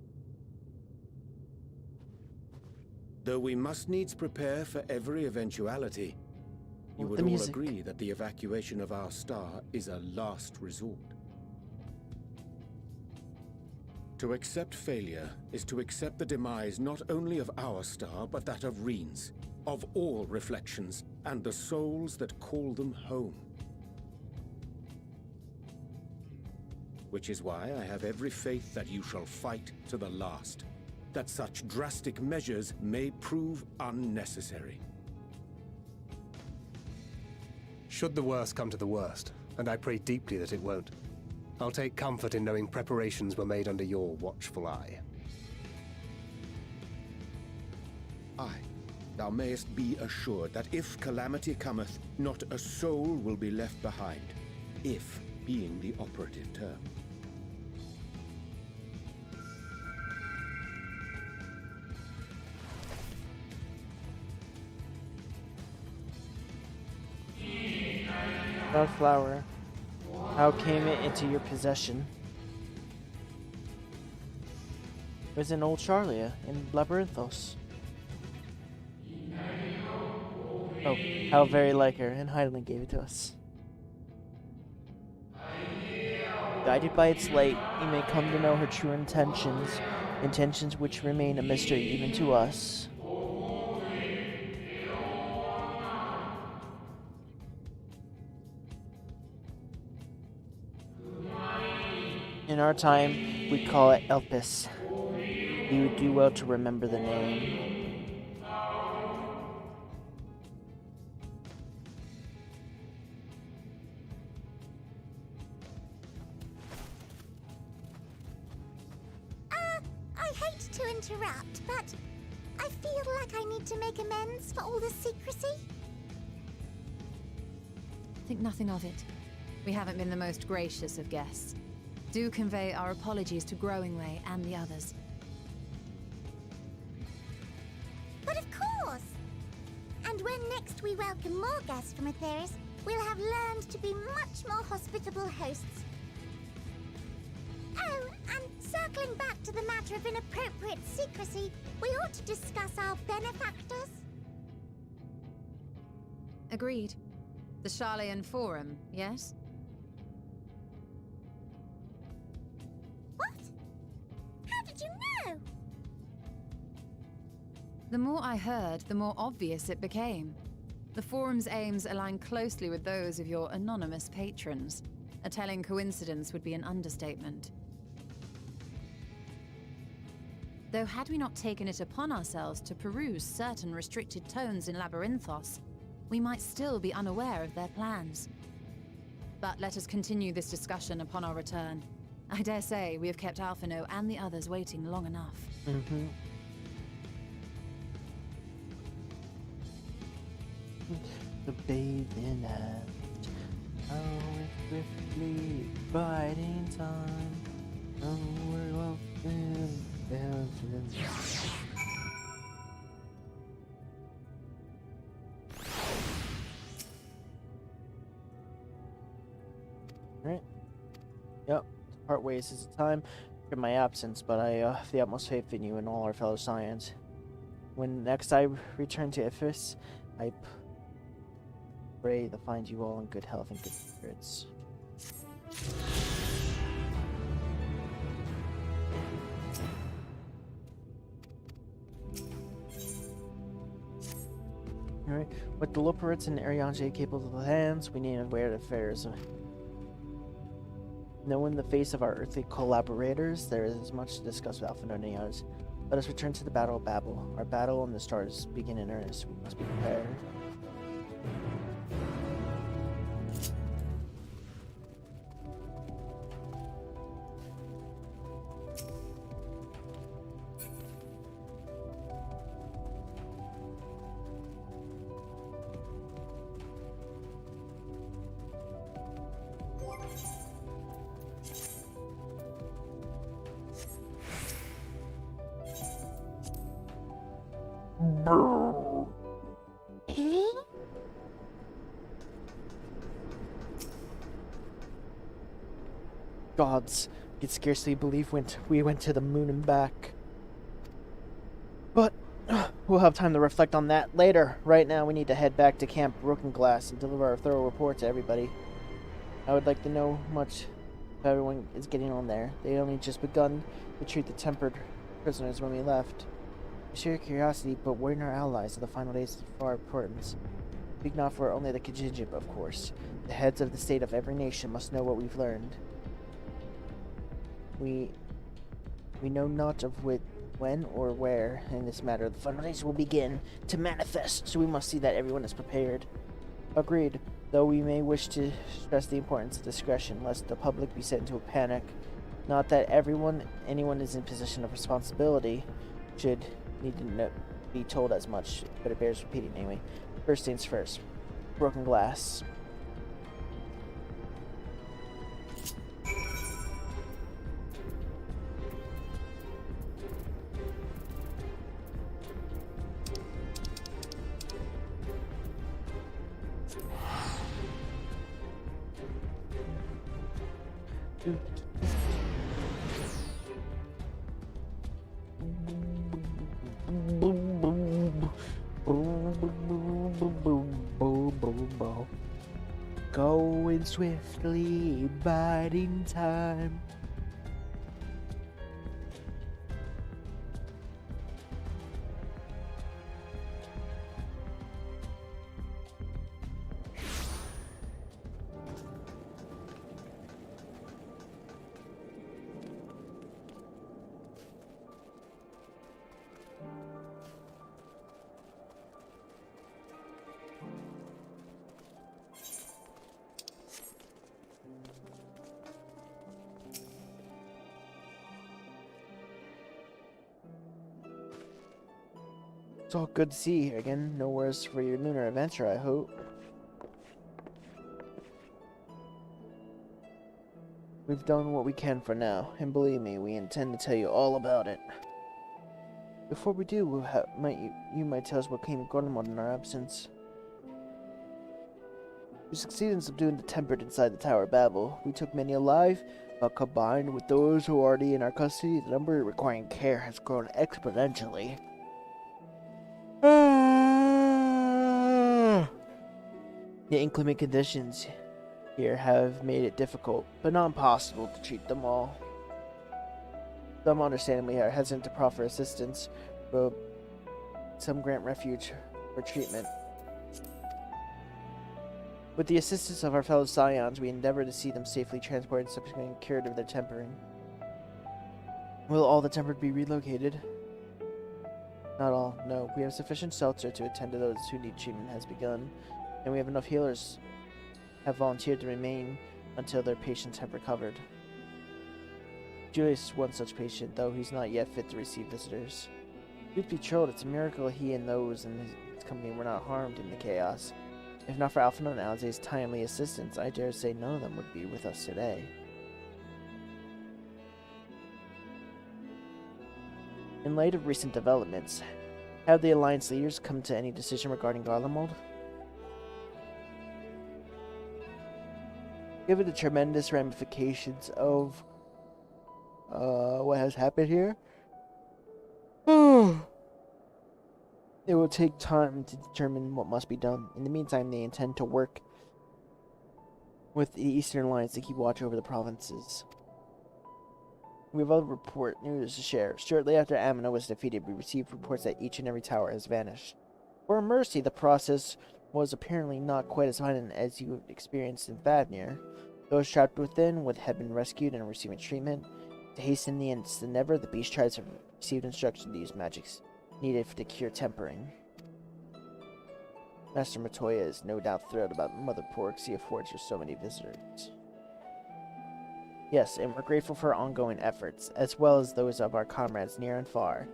Though we must needs prepare for every eventuality, you would all agree that the evacuation of our star is a last resort. To accept failure is to accept the demise not only of our star, but that of Reen's, of all reflections, and the souls that call them home. Which is why I have every faith that you shall fight to the last, that such drastic measures may prove unnecessary. Should the worst come to the worst, and I pray deeply that it won't, I'll take comfort in knowing preparations were made under your watchful eye. Aye, thou mayest be assured that if calamity cometh, not a soul will be left behind, if being the operative term. That flower. How came it into your possession? It was in Old Charlia, in Labyrinthos. Oh, how very like her, and Hydaelyn gave it to us. Guided by its light, you may come to know her true intentions, intentions which remain a mystery even to us. In our time, we call it Elpis. You would do well to remember the name. I hate to interrupt, but I feel like I need to make amends for all the secrecy. Think nothing of it. We haven't been the most gracious of guests. Do convey our apologies to Growingway and the others. But of course! And when next we welcome more guests from Aetheris, we'll have learned to be much more hospitable hosts. Oh, and circling back to the matter of inappropriate secrecy, we ought to discuss our benefactors. Agreed. The Charlian Forum, yes? What? How did you know? The more I heard, the more obvious it became. The Forum's aims align closely with those of your anonymous patrons. A telling coincidence would be an understatement. Though had we not taken it upon ourselves to peruse certain restricted tones in Labyrinthos, we might still be unaware of their plans. But let us continue this discussion upon our return. I dare say we have kept Alphino and the others waiting long enough. Mm-hmm. The bathing act. Oh, it's swiftly biding time. Oh, we're walking down to the... Right. Yep. Part ways is the time for my absence, but I have the utmost faith in you and all our fellow Scions. When next I return to Ephesus, I pray to find you all in good health and good spirits. Alright, with the Loporits and Ariange capable of the hands, we need to aware of affairs. Knowing the face of our earthly collaborators, there is much to discuss with Alphino and the others. Let us return to the Battle of Babel. Our battle on the stars begin in earnest. We must be prepared. Gods, I could scarcely believe we went to the moon and back. But we'll have time to reflect on that later. Right now, we need to head back to Camp Broken Glass and deliver our thorough report to everybody. I would like to know Everyone is getting on there. They only just begun to treat the tempered prisoners when we left. We share curiosity, but warning our allies of the final days of far importance. Speak not for only the contingent, of course. The heads of the state of every nation must know what we've learned. We know not of when or where in this matter the final days will begin to manifest, so we must see that everyone is prepared. Agreed, though we may wish to stress the importance of discretion, lest the public be set into a panic. Not that anyone is in position of responsibility should need to be told as much, but it bears repeating anyway. First things first. Broken glass. Going swiftly, biding time. It's all good to see you here again. No worse for your lunar adventure, I hope. We've done what we can for now, and believe me, we intend to tell you all about it. Before we do, you might tell us what came of Gornamod in our absence. We succeeded in subduing the tempered inside the Tower of Babel. We took many alive, but combined with those who are already in our custody, the number requiring care has grown exponentially. The inclement conditions here have made it difficult, but not impossible, to treat them all. Some understandably are hesitant to proffer assistance, but some grant refuge for treatment. With the assistance of our fellow scions, we endeavor to see them safely transported and subsequently cured of their tempering. Will all the tempered be relocated? Not all, no. We have sufficient shelter to attend to those who need treatment has begun, and we have enough healers have volunteered to remain until their patients have recovered. Julius is one such patient, though he's not yet fit to receive visitors. Truth be told, it's a miracle he and those in his company were not harmed in the chaos. If not for Alpha and Alze's timely assistance, I dare say none of them would be with us today. In light of recent developments, have the Alliance leaders come to any decision regarding Garlemald? Given the tremendous ramifications of what has happened here, it will take time to determine what must be done. In the meantime, they intend to work with the Eastern Alliance to keep watch over the provinces. We have other news to share. Shortly after Amina was defeated, we received reports that each and every tower has vanished. For Mercy, the process was apparently not quite as violent as you experienced in Vadnir. Those trapped within have been rescued and receiving treatment. To hasten the endeavor, the beast tribes have received instructions to use magics needed to cure tempering. Master Matoya is no doubt thrilled about Mother Porixia affords her so many visitors. Yes, and we're grateful for her ongoing efforts, as well as those of our comrades near and far.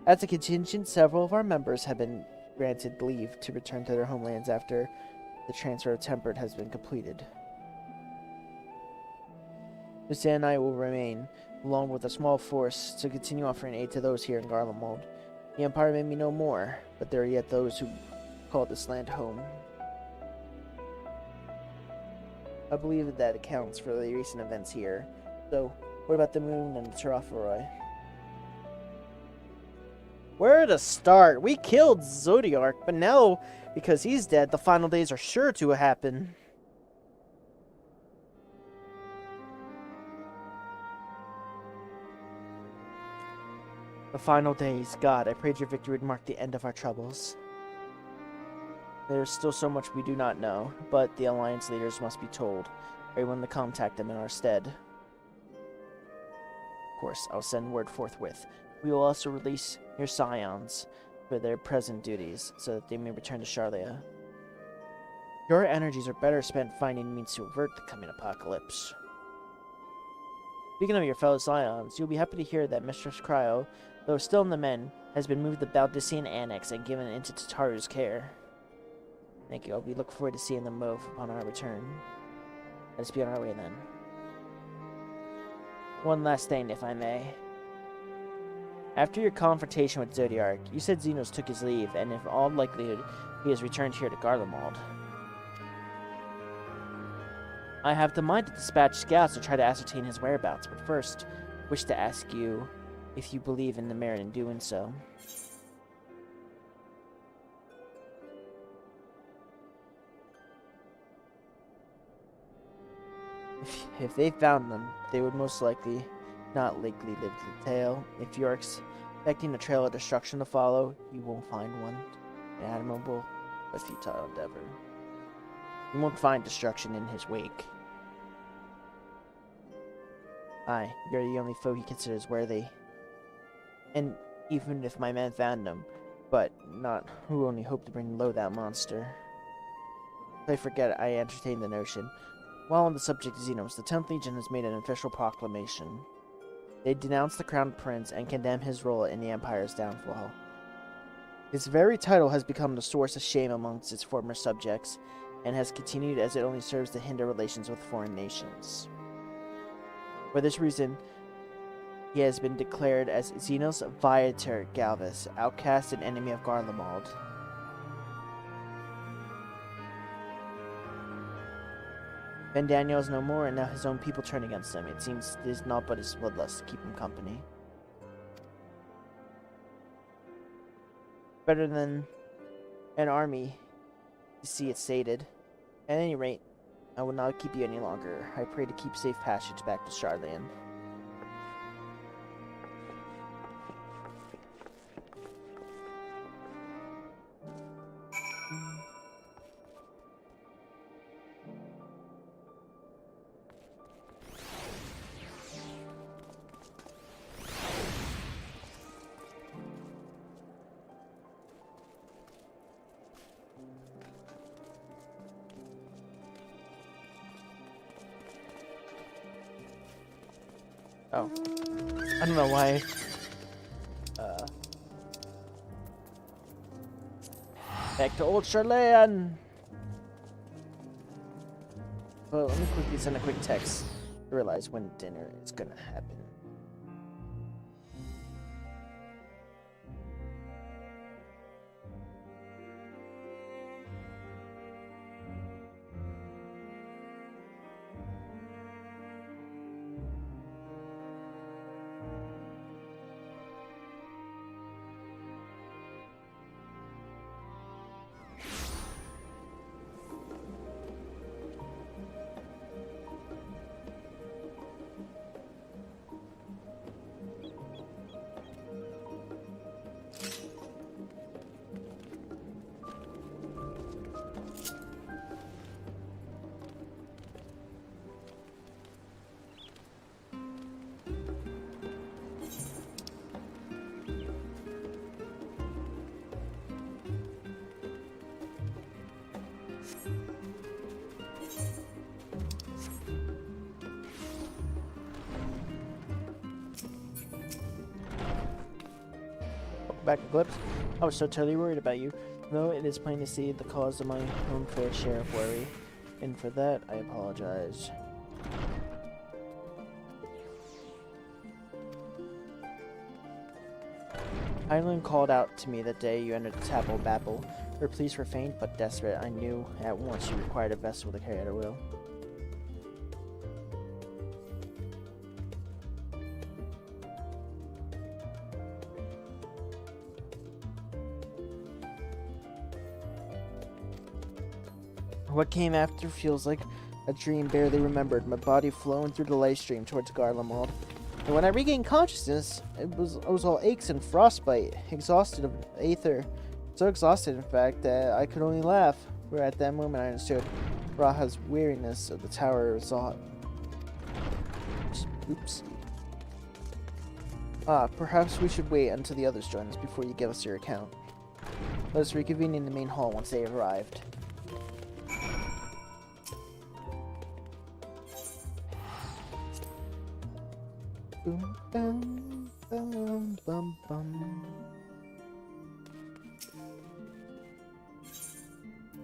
As a contingent, several of our members have been granted leave to return to their homelands after the transfer of Tempered has been completed. Lucia and I will remain, along with a small force, to continue offering aid to those here in Garlemald. The Empire may be no more, but there are yet those who call this land home. I believe that accounts for the recent events here. So, what about the moon and the Tarafaroi? Where to start? We killed Zodiark, but now, because he's dead, the final days are sure to happen. The final days, God, I prayed your victory would mark the end of our troubles. There is still so much we do not know, but the Alliance leaders must be told. Everyone to contact them in our stead. Of course, I'll send word forthwith. We will also release your scions for their present duties, so that they may return to Charlia. Your energies are better spent finding means to avert the coming apocalypse. Speaking of your fellow scions, you'll be happy to hear that Mistress Cryo, though still in the men, has been moved to the Baldician Annex and given into Tataru's care. Thank you. We look forward to seeing them move upon our return. Let us be on our way then. One last thing, if I may. After your confrontation with Zodiarch, you said Xenos took his leave, and in all likelihood, he has returned here to Garlemald. I have the mind to dispatch scouts to try to ascertain his whereabouts, but first, wish to ask you if you believe in the merit in doing so. If they found them, they would most likely not live to the tale. If you're expecting a trail of destruction to follow, you won't find one. An admirable but futile endeavor. You won't find destruction in his wake. Aye, you're the only foe he considers worthy. And even if my men found him, but not who only hope to bring low that monster. I forget I entertained the notion. While on the subject of Xenos, the 10th Legion has made an official proclamation. They denounce the Crowned Prince and condemn his role in the Empire's downfall. His very title has become the source of shame amongst its former subjects, and has continued as it only serves to hinder relations with foreign nations. For this reason, he has been declared as Xenos Viator Galvus, outcast and enemy of Garlemald. Ben Daniel is no more, and now his own people turn against him. It seems it is not but his bloodlust to keep him company. Better than an army, to see it sated. At any rate, I will not keep you any longer. I pray to keep safe passage back to Charlian. Oh. I don't know why. Back to old Charlayan! Well, let me quickly send a quick text to realize when dinner is gonna happen. Back to Glips. I was so totally worried about you, though it is plain to see the cause of my own fair share of worry, and for that I apologize. Hydaelyn called out to me that day you entered the Tapple Babel. Her pleas were faint but desperate. I knew at once you required a vessel to carry out her will. What came after feels like a dream barely remembered, my body flowing through the light stream towards Garlemald. And when I regained consciousness, I was all aches and frostbite, exhausted of aether. So exhausted, in fact, that I could only laugh. Where at that moment I understood Raha's weariness of the tower resort. Oops. Perhaps we should wait until the others join us before you give us your account. Let us reconvene in the main hall once they have arrived. Boom, bum, bum, bum, bum.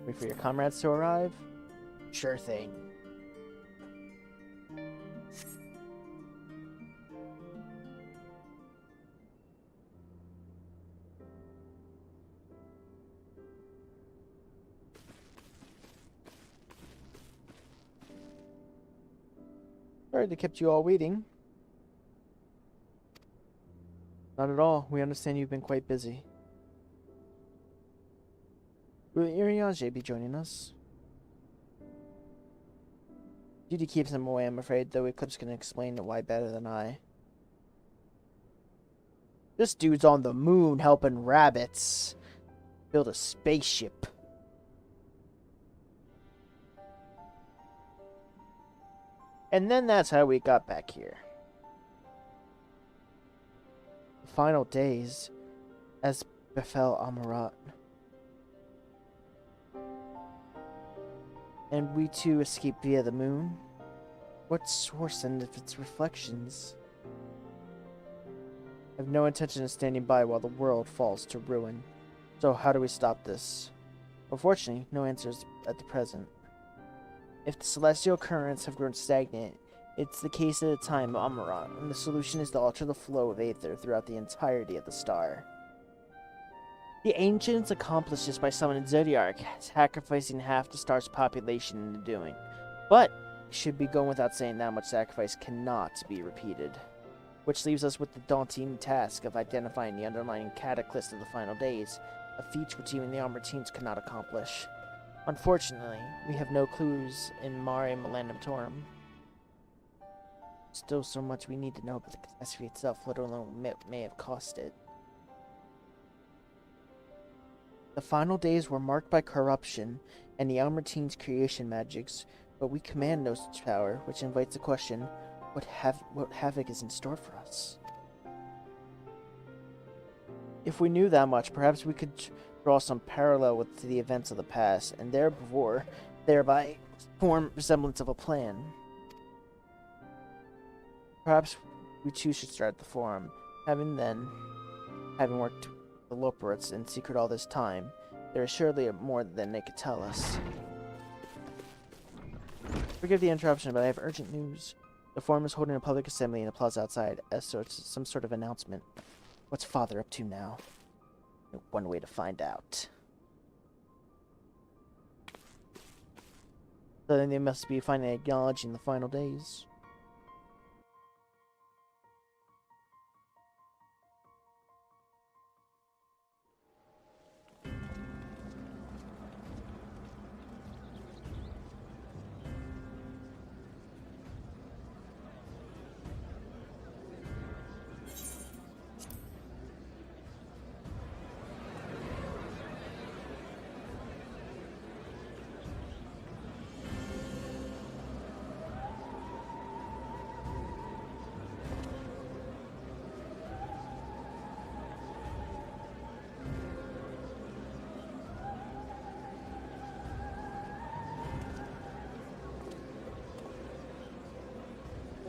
Wait for your comrades to arrive? Sure thing. Sorry to kept you all waiting. Not at all. We understand you've been quite busy. Will Iriage be joining us? Duty keeps him away, I'm afraid, though Eclipse can explain why better than I. This dude's on the moon helping rabbits build a spaceship. And then that's how we got back here. The final days, as befell Amarat. And we too escaped via the moon? What source and if its reflections? I have no intention of standing by while the world falls to ruin. So how do we stop this? Unfortunately, no answers at the present. If the celestial currents have grown stagnant, it's the case at a time of Amarat, and the solution is to alter the flow of aether throughout the entirety of the star. The ancients accomplished this by summoning Zodiac, sacrificing half the star's population in the doing. But it should be going without saying that much sacrifice cannot be repeated. Which leaves us with the daunting task of identifying the underlying cataclysm of the final days, a feat which even the Armortines could not accomplish. Unfortunately, we have no clues in Mare Lamentorium. Still so much we need to know about the catastrophe itself, let alone what may have caused it. The final days were marked by corruption and the Almertine's creation magics, but we command no such power, which invites the question, what havoc is in store for us? If we knew that much, perhaps we could draw some parallel with the events of the past, and thereby form resemblance of a plan. Perhaps we too should start the forum. Having worked the Loporits in secret all this time, there is surely more than they could tell us. Forgive the interruption, but I have urgent news. The forum is holding a public assembly in the plaza outside, as so it's some sort of announcement. What's Father up to now? One way to find out. So then they must be finally acknowledging the final days.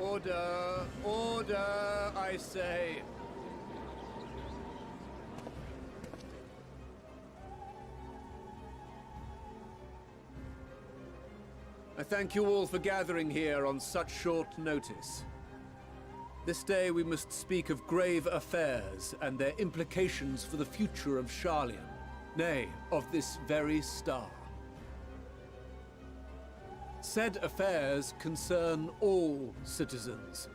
Order! Order, I say! I thank you all for gathering here on such short notice. This day we must speak of grave affairs and their implications for the future of Sharlayan, nay, of this very star. Said affairs concern all citizens,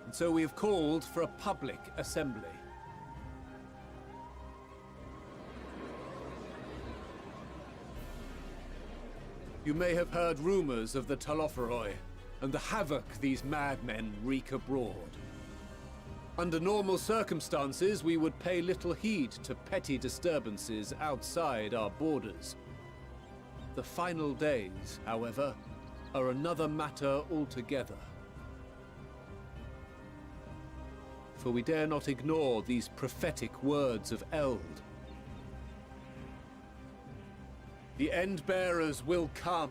and so we have called for a public assembly. You may have heard rumors of the Telophoroi and the havoc these madmen wreak abroad. Under normal circumstances, we would pay little heed to petty disturbances outside our borders. The final days, however, are another matter altogether. For we dare not ignore these prophetic words of Eld. The Endbearers will come,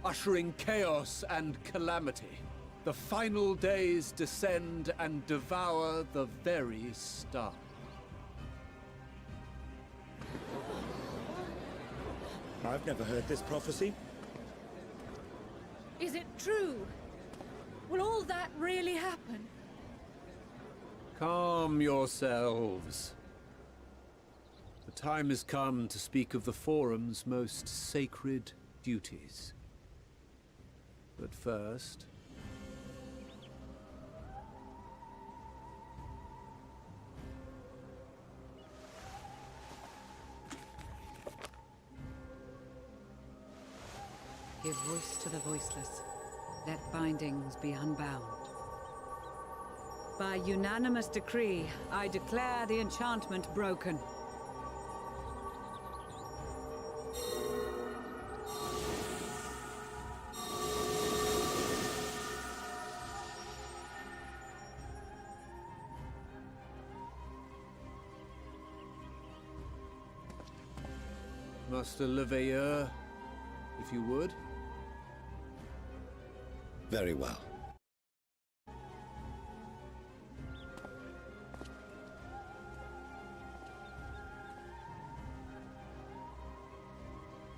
ushering chaos and calamity. The final days descend and devour the very star. I've never heard this prophecy. Is it true? Will all that really happen? Calm yourselves. The time has come to speak of the Forum's most sacred duties. But first... Give voice to the voiceless. Let bindings be unbound. By unanimous decree, I declare the enchantment broken. Master Leveilleur, if you would. Very well.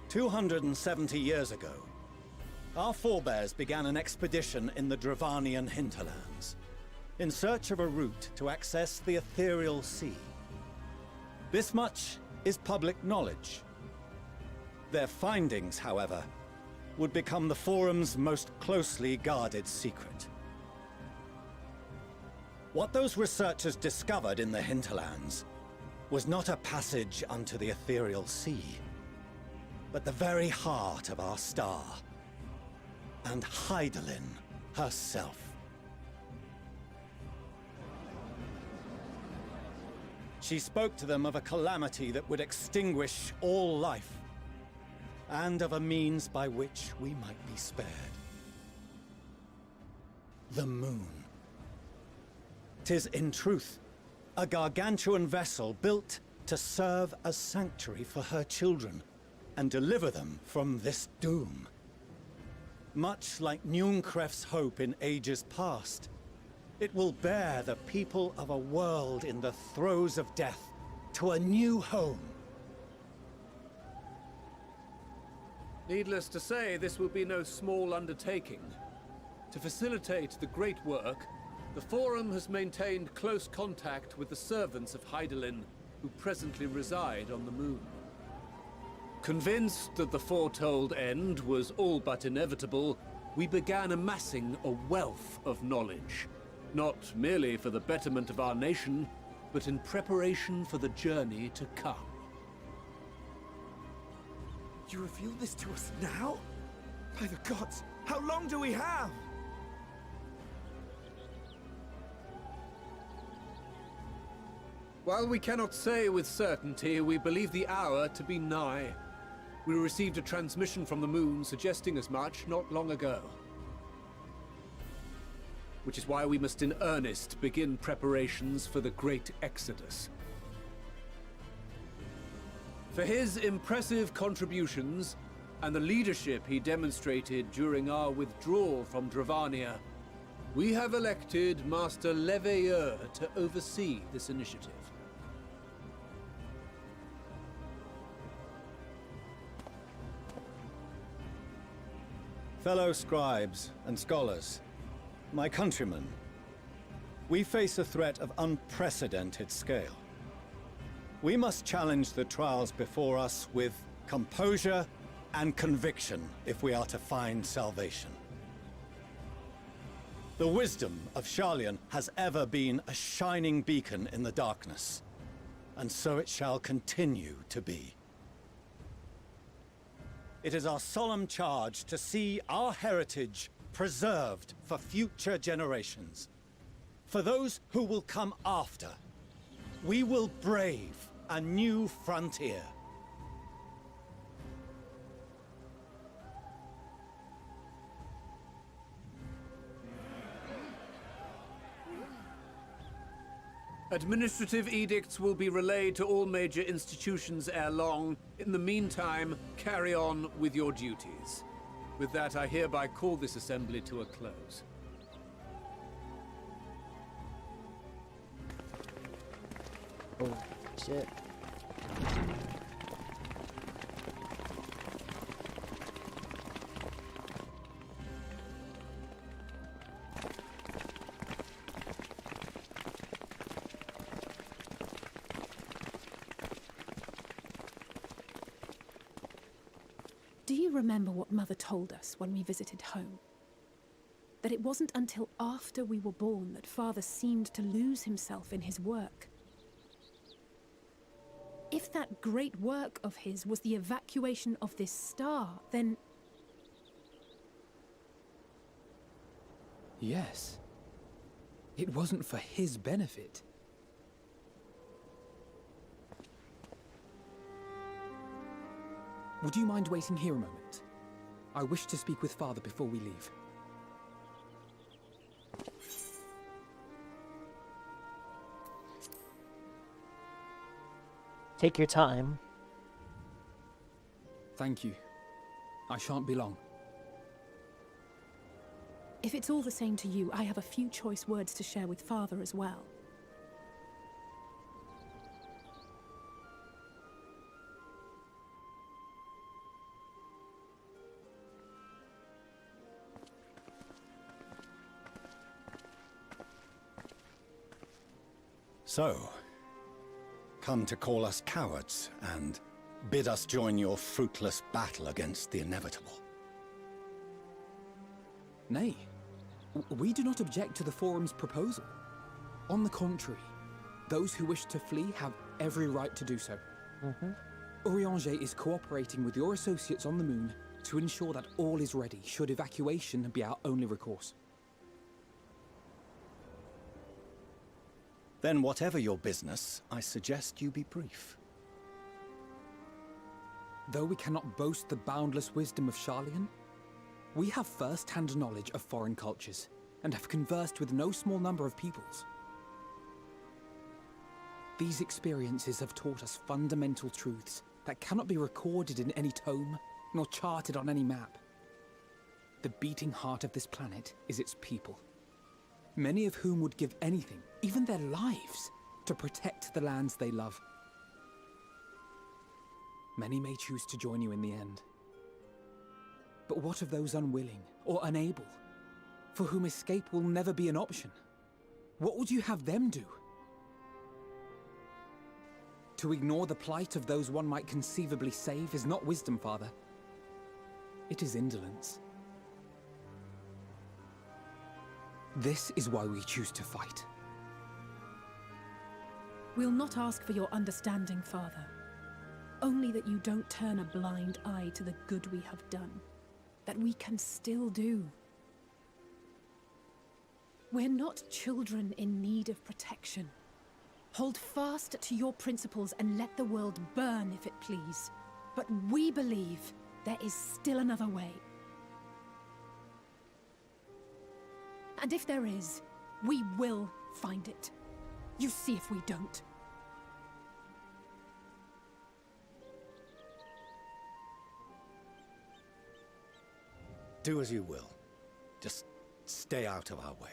"270 years ago, our forebears began an expedition in the Dravanian hinterlands, in search of a route to access the ethereal sea. This much is public knowledge. Their findings, however, would become the Forum's most closely guarded secret. What those researchers discovered in the hinterlands was not a passage unto the ethereal sea, but the very heart of our star, and Hydaelyn herself. She spoke to them of a calamity that would extinguish all life, and of a means by which we might be spared. The moon. 'Tis in truth a gargantuan vessel built to serve as sanctuary for her children and deliver them from this doom. Much like Nunkref's hope in ages past, it will bear the people of a world in the throes of death to a new home. Needless to say, this will be no small undertaking. To facilitate the great work, the Forum has maintained close contact with the servants of Hydaelyn, who presently reside on the moon. Convinced that the foretold end was all but inevitable, we began amassing a wealth of knowledge, not merely for the betterment of our nation, but in preparation for the journey to come. You reveal this to us now? By the gods, how long do we have? While we cannot say with certainty, we believe the hour to be nigh. We received a transmission from the moon suggesting as much not long ago. Which is why we must in earnest begin preparations for the Great Exodus. For his impressive contributions, and the leadership he demonstrated during our withdrawal from Dravania, we have elected Master Leveilleur to oversee this initiative. Fellow scribes and scholars, my countrymen, we face a threat of unprecedented scale. We must challenge the trials before us with composure and conviction if we are to find salvation. The wisdom of Sharlayan has ever been a shining beacon in the darkness, and so it shall continue to be. It is our solemn charge to see our heritage preserved for future generations. for those who will come after. We will brave a new frontier. Administrative edicts will be relayed to all major institutions ere long. In the meantime, carry on with your duties. With that, I hereby call this assembly to a close. Oh, shit. Do you remember what Mother told us when we visited home? That it wasn't until after we were born that Father seemed to lose himself in his work. If that great work of his was the evacuation of this star, then... Yes. It wasn't for his benefit. Would you mind waiting here a moment? I wish to speak with Father before we leave. Take your time. Thank you. I shan't be long. If it's all the same to you, I have a few choice words to share with Father as well. So, come to call us cowards and bid us join your fruitless battle against the inevitable. Nay, we do not object to the Forum's proposal. On the contrary, those who wish to flee have every right to do so. Urianger is cooperating with your associates on the moon to ensure that all is ready should evacuation be our only recourse. Then whatever your business, I suggest you be brief. Though we cannot boast the boundless wisdom of Sharlayan, we have first-hand knowledge of foreign cultures, and have conversed with no small number of peoples. These experiences have taught us fundamental truths that cannot be recorded in any tome, nor charted on any map. The beating heart of this planet is its people, many of whom would give anything, even their lives, to protect the lands they love. Many may choose to join you in the end. But what of those unwilling or unable, for whom escape will never be an option? What would you have them do? To ignore the plight of those one might conceivably save is not wisdom, Father. It is indolence. This is why we choose to fight. We'll not ask for your understanding, Father. Only that you don't turn a blind eye to the good we have done. That we can still do. We're not children in need of protection. Hold fast to your principles and let the world burn if it please. But we believe there is still another way. And if there is, we will find it. You see if we don't. Do as you will. Just stay out of our way.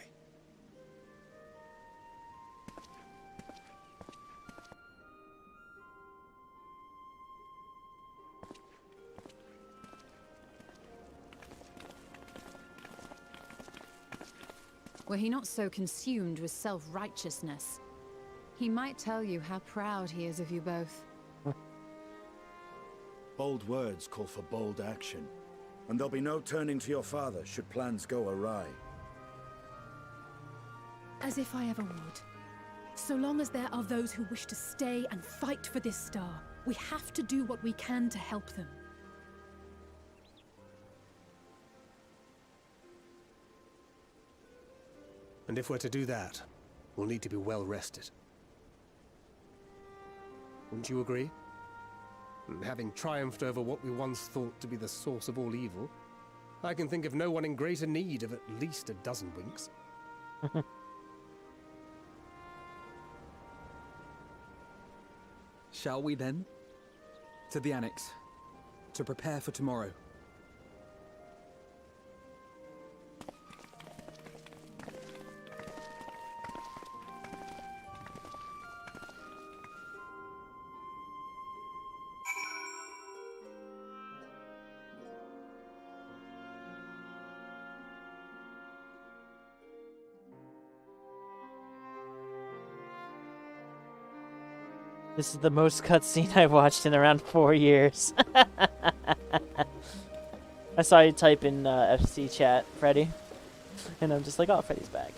Were he not so consumed with self-righteousness, he might tell you how proud he is of you both. Bold words call for bold action, and there'll be no turning to your father should plans go awry. As if I ever would. So long as there are those who wish to stay and fight for this star, we have to do what we can to help them. And if we're to do that, will need to be well rested. Wouldn't you agree? And having triumphed over what we once thought to be the source of all evil, I can think of no one in greater need of at least a dozen winks. Shall we then? To the Annex, to prepare for tomorrow. This is the most cutscene I've watched in around 4 years. I saw you type in FC chat, Freddy, and I'm just like, oh, Freddy's back.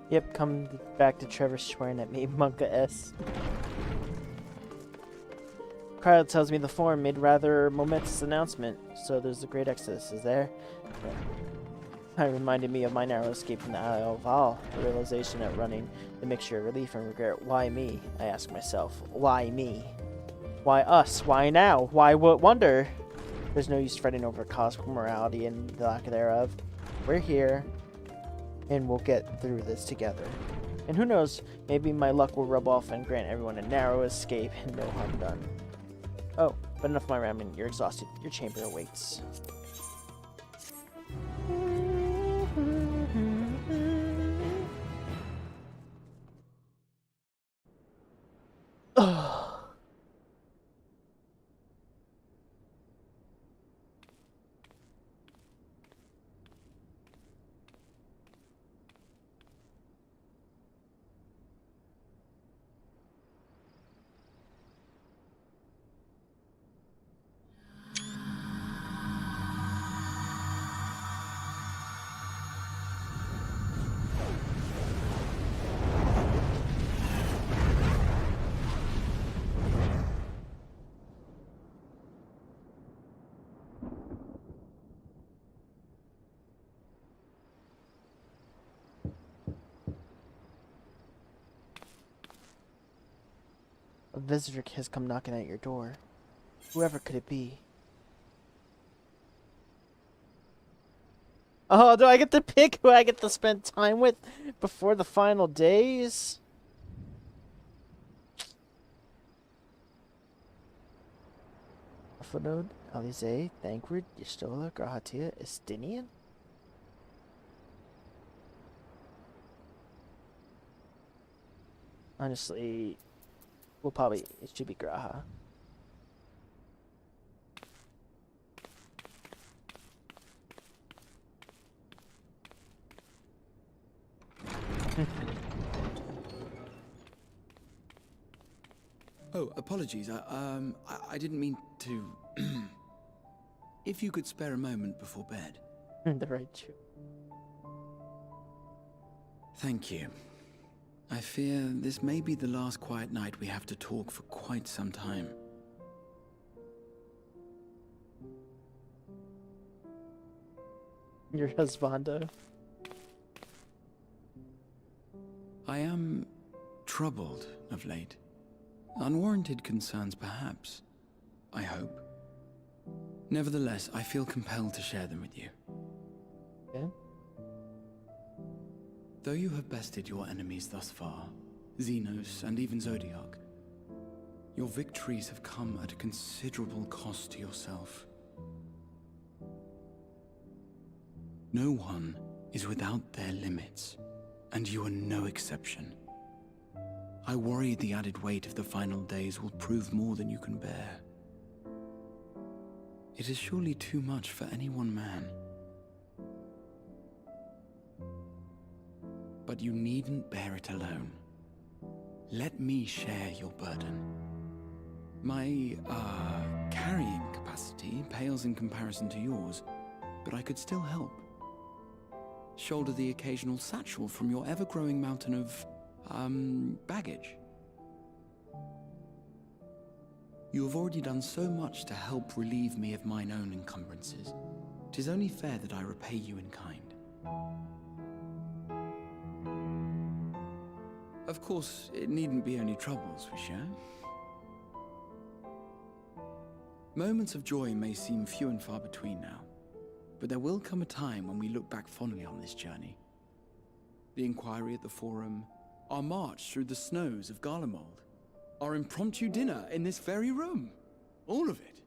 Yep, come back to Trevor swearing at me, Monka S. Crowd tells me the forum made rather momentous announcement, so there's a great exodus, is there? It reminded me of my narrow escape from the Isle of Val, the realization that running the mixture of relief and regret. Why me? I ask myself. Why me? Why us? Why now? Why what wonder? There's no use fretting over cosmic morality and the lack thereof. We're here, and we'll get through this together. And who knows, maybe my luck will rub off and grant everyone a narrow escape and no harm done. Oh, but enough of my rambling. You're exhausted. Your chamber awaits. A visitor has come knocking at your door. Whoever could it be? Oh, do I get to pick who I get to spend time with before the final days? Alphanode, Alize, Thankward, Yestola, Grahatia, Estinian? Honestly, it should be Graha. Oh, apologies. I didn't mean to. If you could spare a moment before bed. The right shoe. Thank you. I fear this may be the last quiet night we have to talk for quite some time. Your husbando. I am troubled of late. Unwarranted concerns, perhaps. I hope. Nevertheless, I feel compelled to share them with you. Okay. Though you have bested your enemies thus far, Xenos and even Zodiac, your victories have come at a considerable cost to yourself. No one is without their limits, and you are no exception. I worry the added weight of the final days will prove more than you can bear. It is surely too much for any one man. But you needn't bear it alone. let me share your burden. My, carrying capacity pales in comparison to yours, but I could still help. Shoulder the occasional satchel from your ever-growing mountain of, baggage. You have already done so much to help relieve me of mine own encumbrances. 'Tis only fair that I repay you in kind. Of course, it needn't be only troubles we share. Moments of joy may seem few and far between now, but there will come a time when we look back fondly on this journey. The inquiry at the Forum, our march through the snows of Garlemald, our impromptu dinner in this very room. All of it.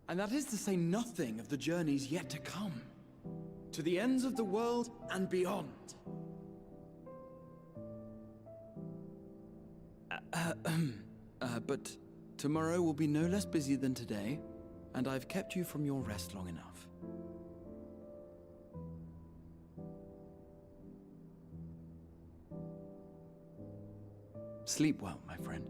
And that is to say nothing of the journeys yet to come. To the ends of the world and beyond. But tomorrow will be no less busy than today, and I've kept you from your rest long enough. Sleep well, my friend.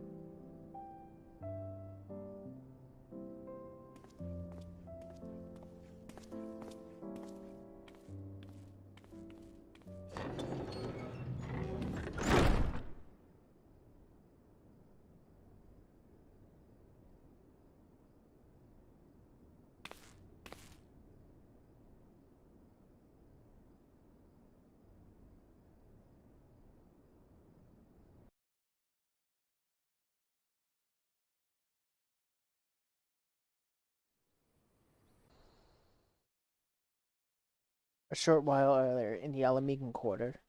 A short while earlier, in the Alamegan Quarter.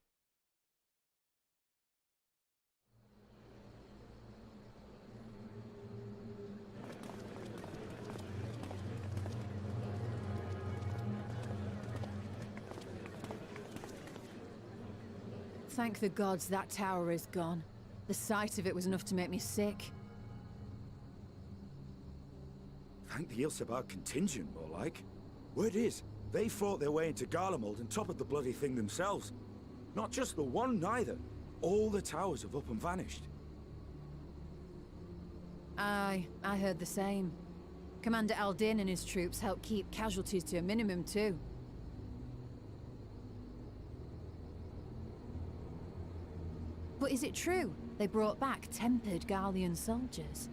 Thank the gods that tower is gone. The sight of it was enough to make me sick. Thank the Ilsabar contingent, more like. Word is, they fought their way into Garlemald and toppled the bloody thing themselves. Not just the one, neither. All the towers have up and vanished. Aye, I heard the same. Commander Aldin and his troops helped keep casualties to a minimum, too. But is it true they brought back tempered Garlean soldiers?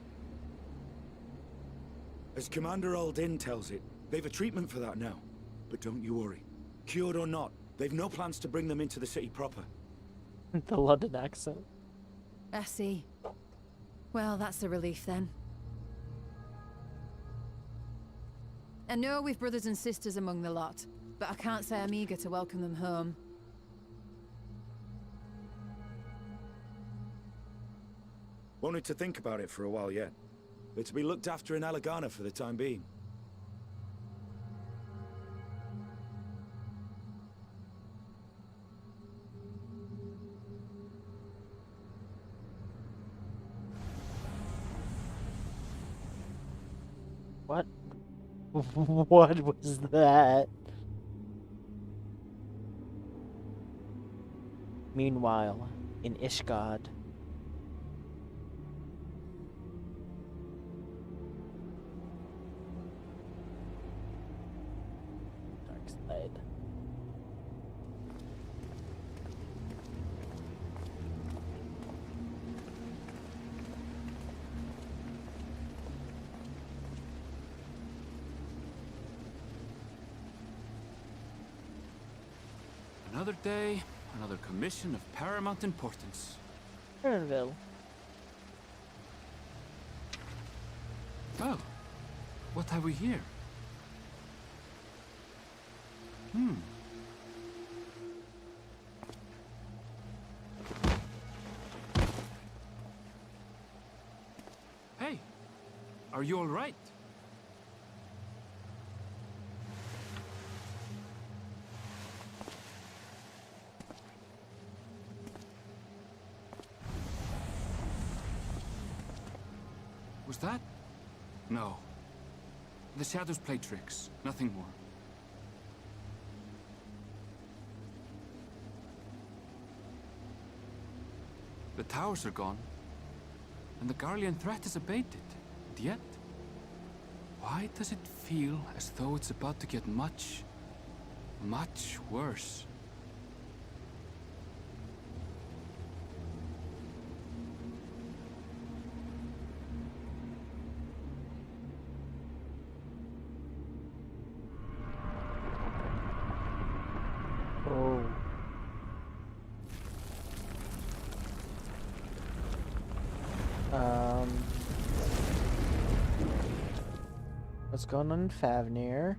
As Commander Aldin tells it, they've a treatment for that now. But don't you worry. Cured or not, they've no plans to bring them into the city proper. The London accent. I see. Well, that's a relief then. I know we've brothers and sisters among the lot, but I can't say I'm eager to welcome them home. Wanted to think about it for a while yet. They're to be looked after in Alagana for the time being. What? What was that? Meanwhile, in Ishgard. Dark side. Another day, another commission of paramount importance. Ernville. Oh, what have we here? Hey, are you all right? Was that? No. The shadows play tricks, nothing more. The towers are gone, and the Garlean threat is abated. And yet, why does it feel as though it's about to get much, much worse? Oh. What's going on in Favnir?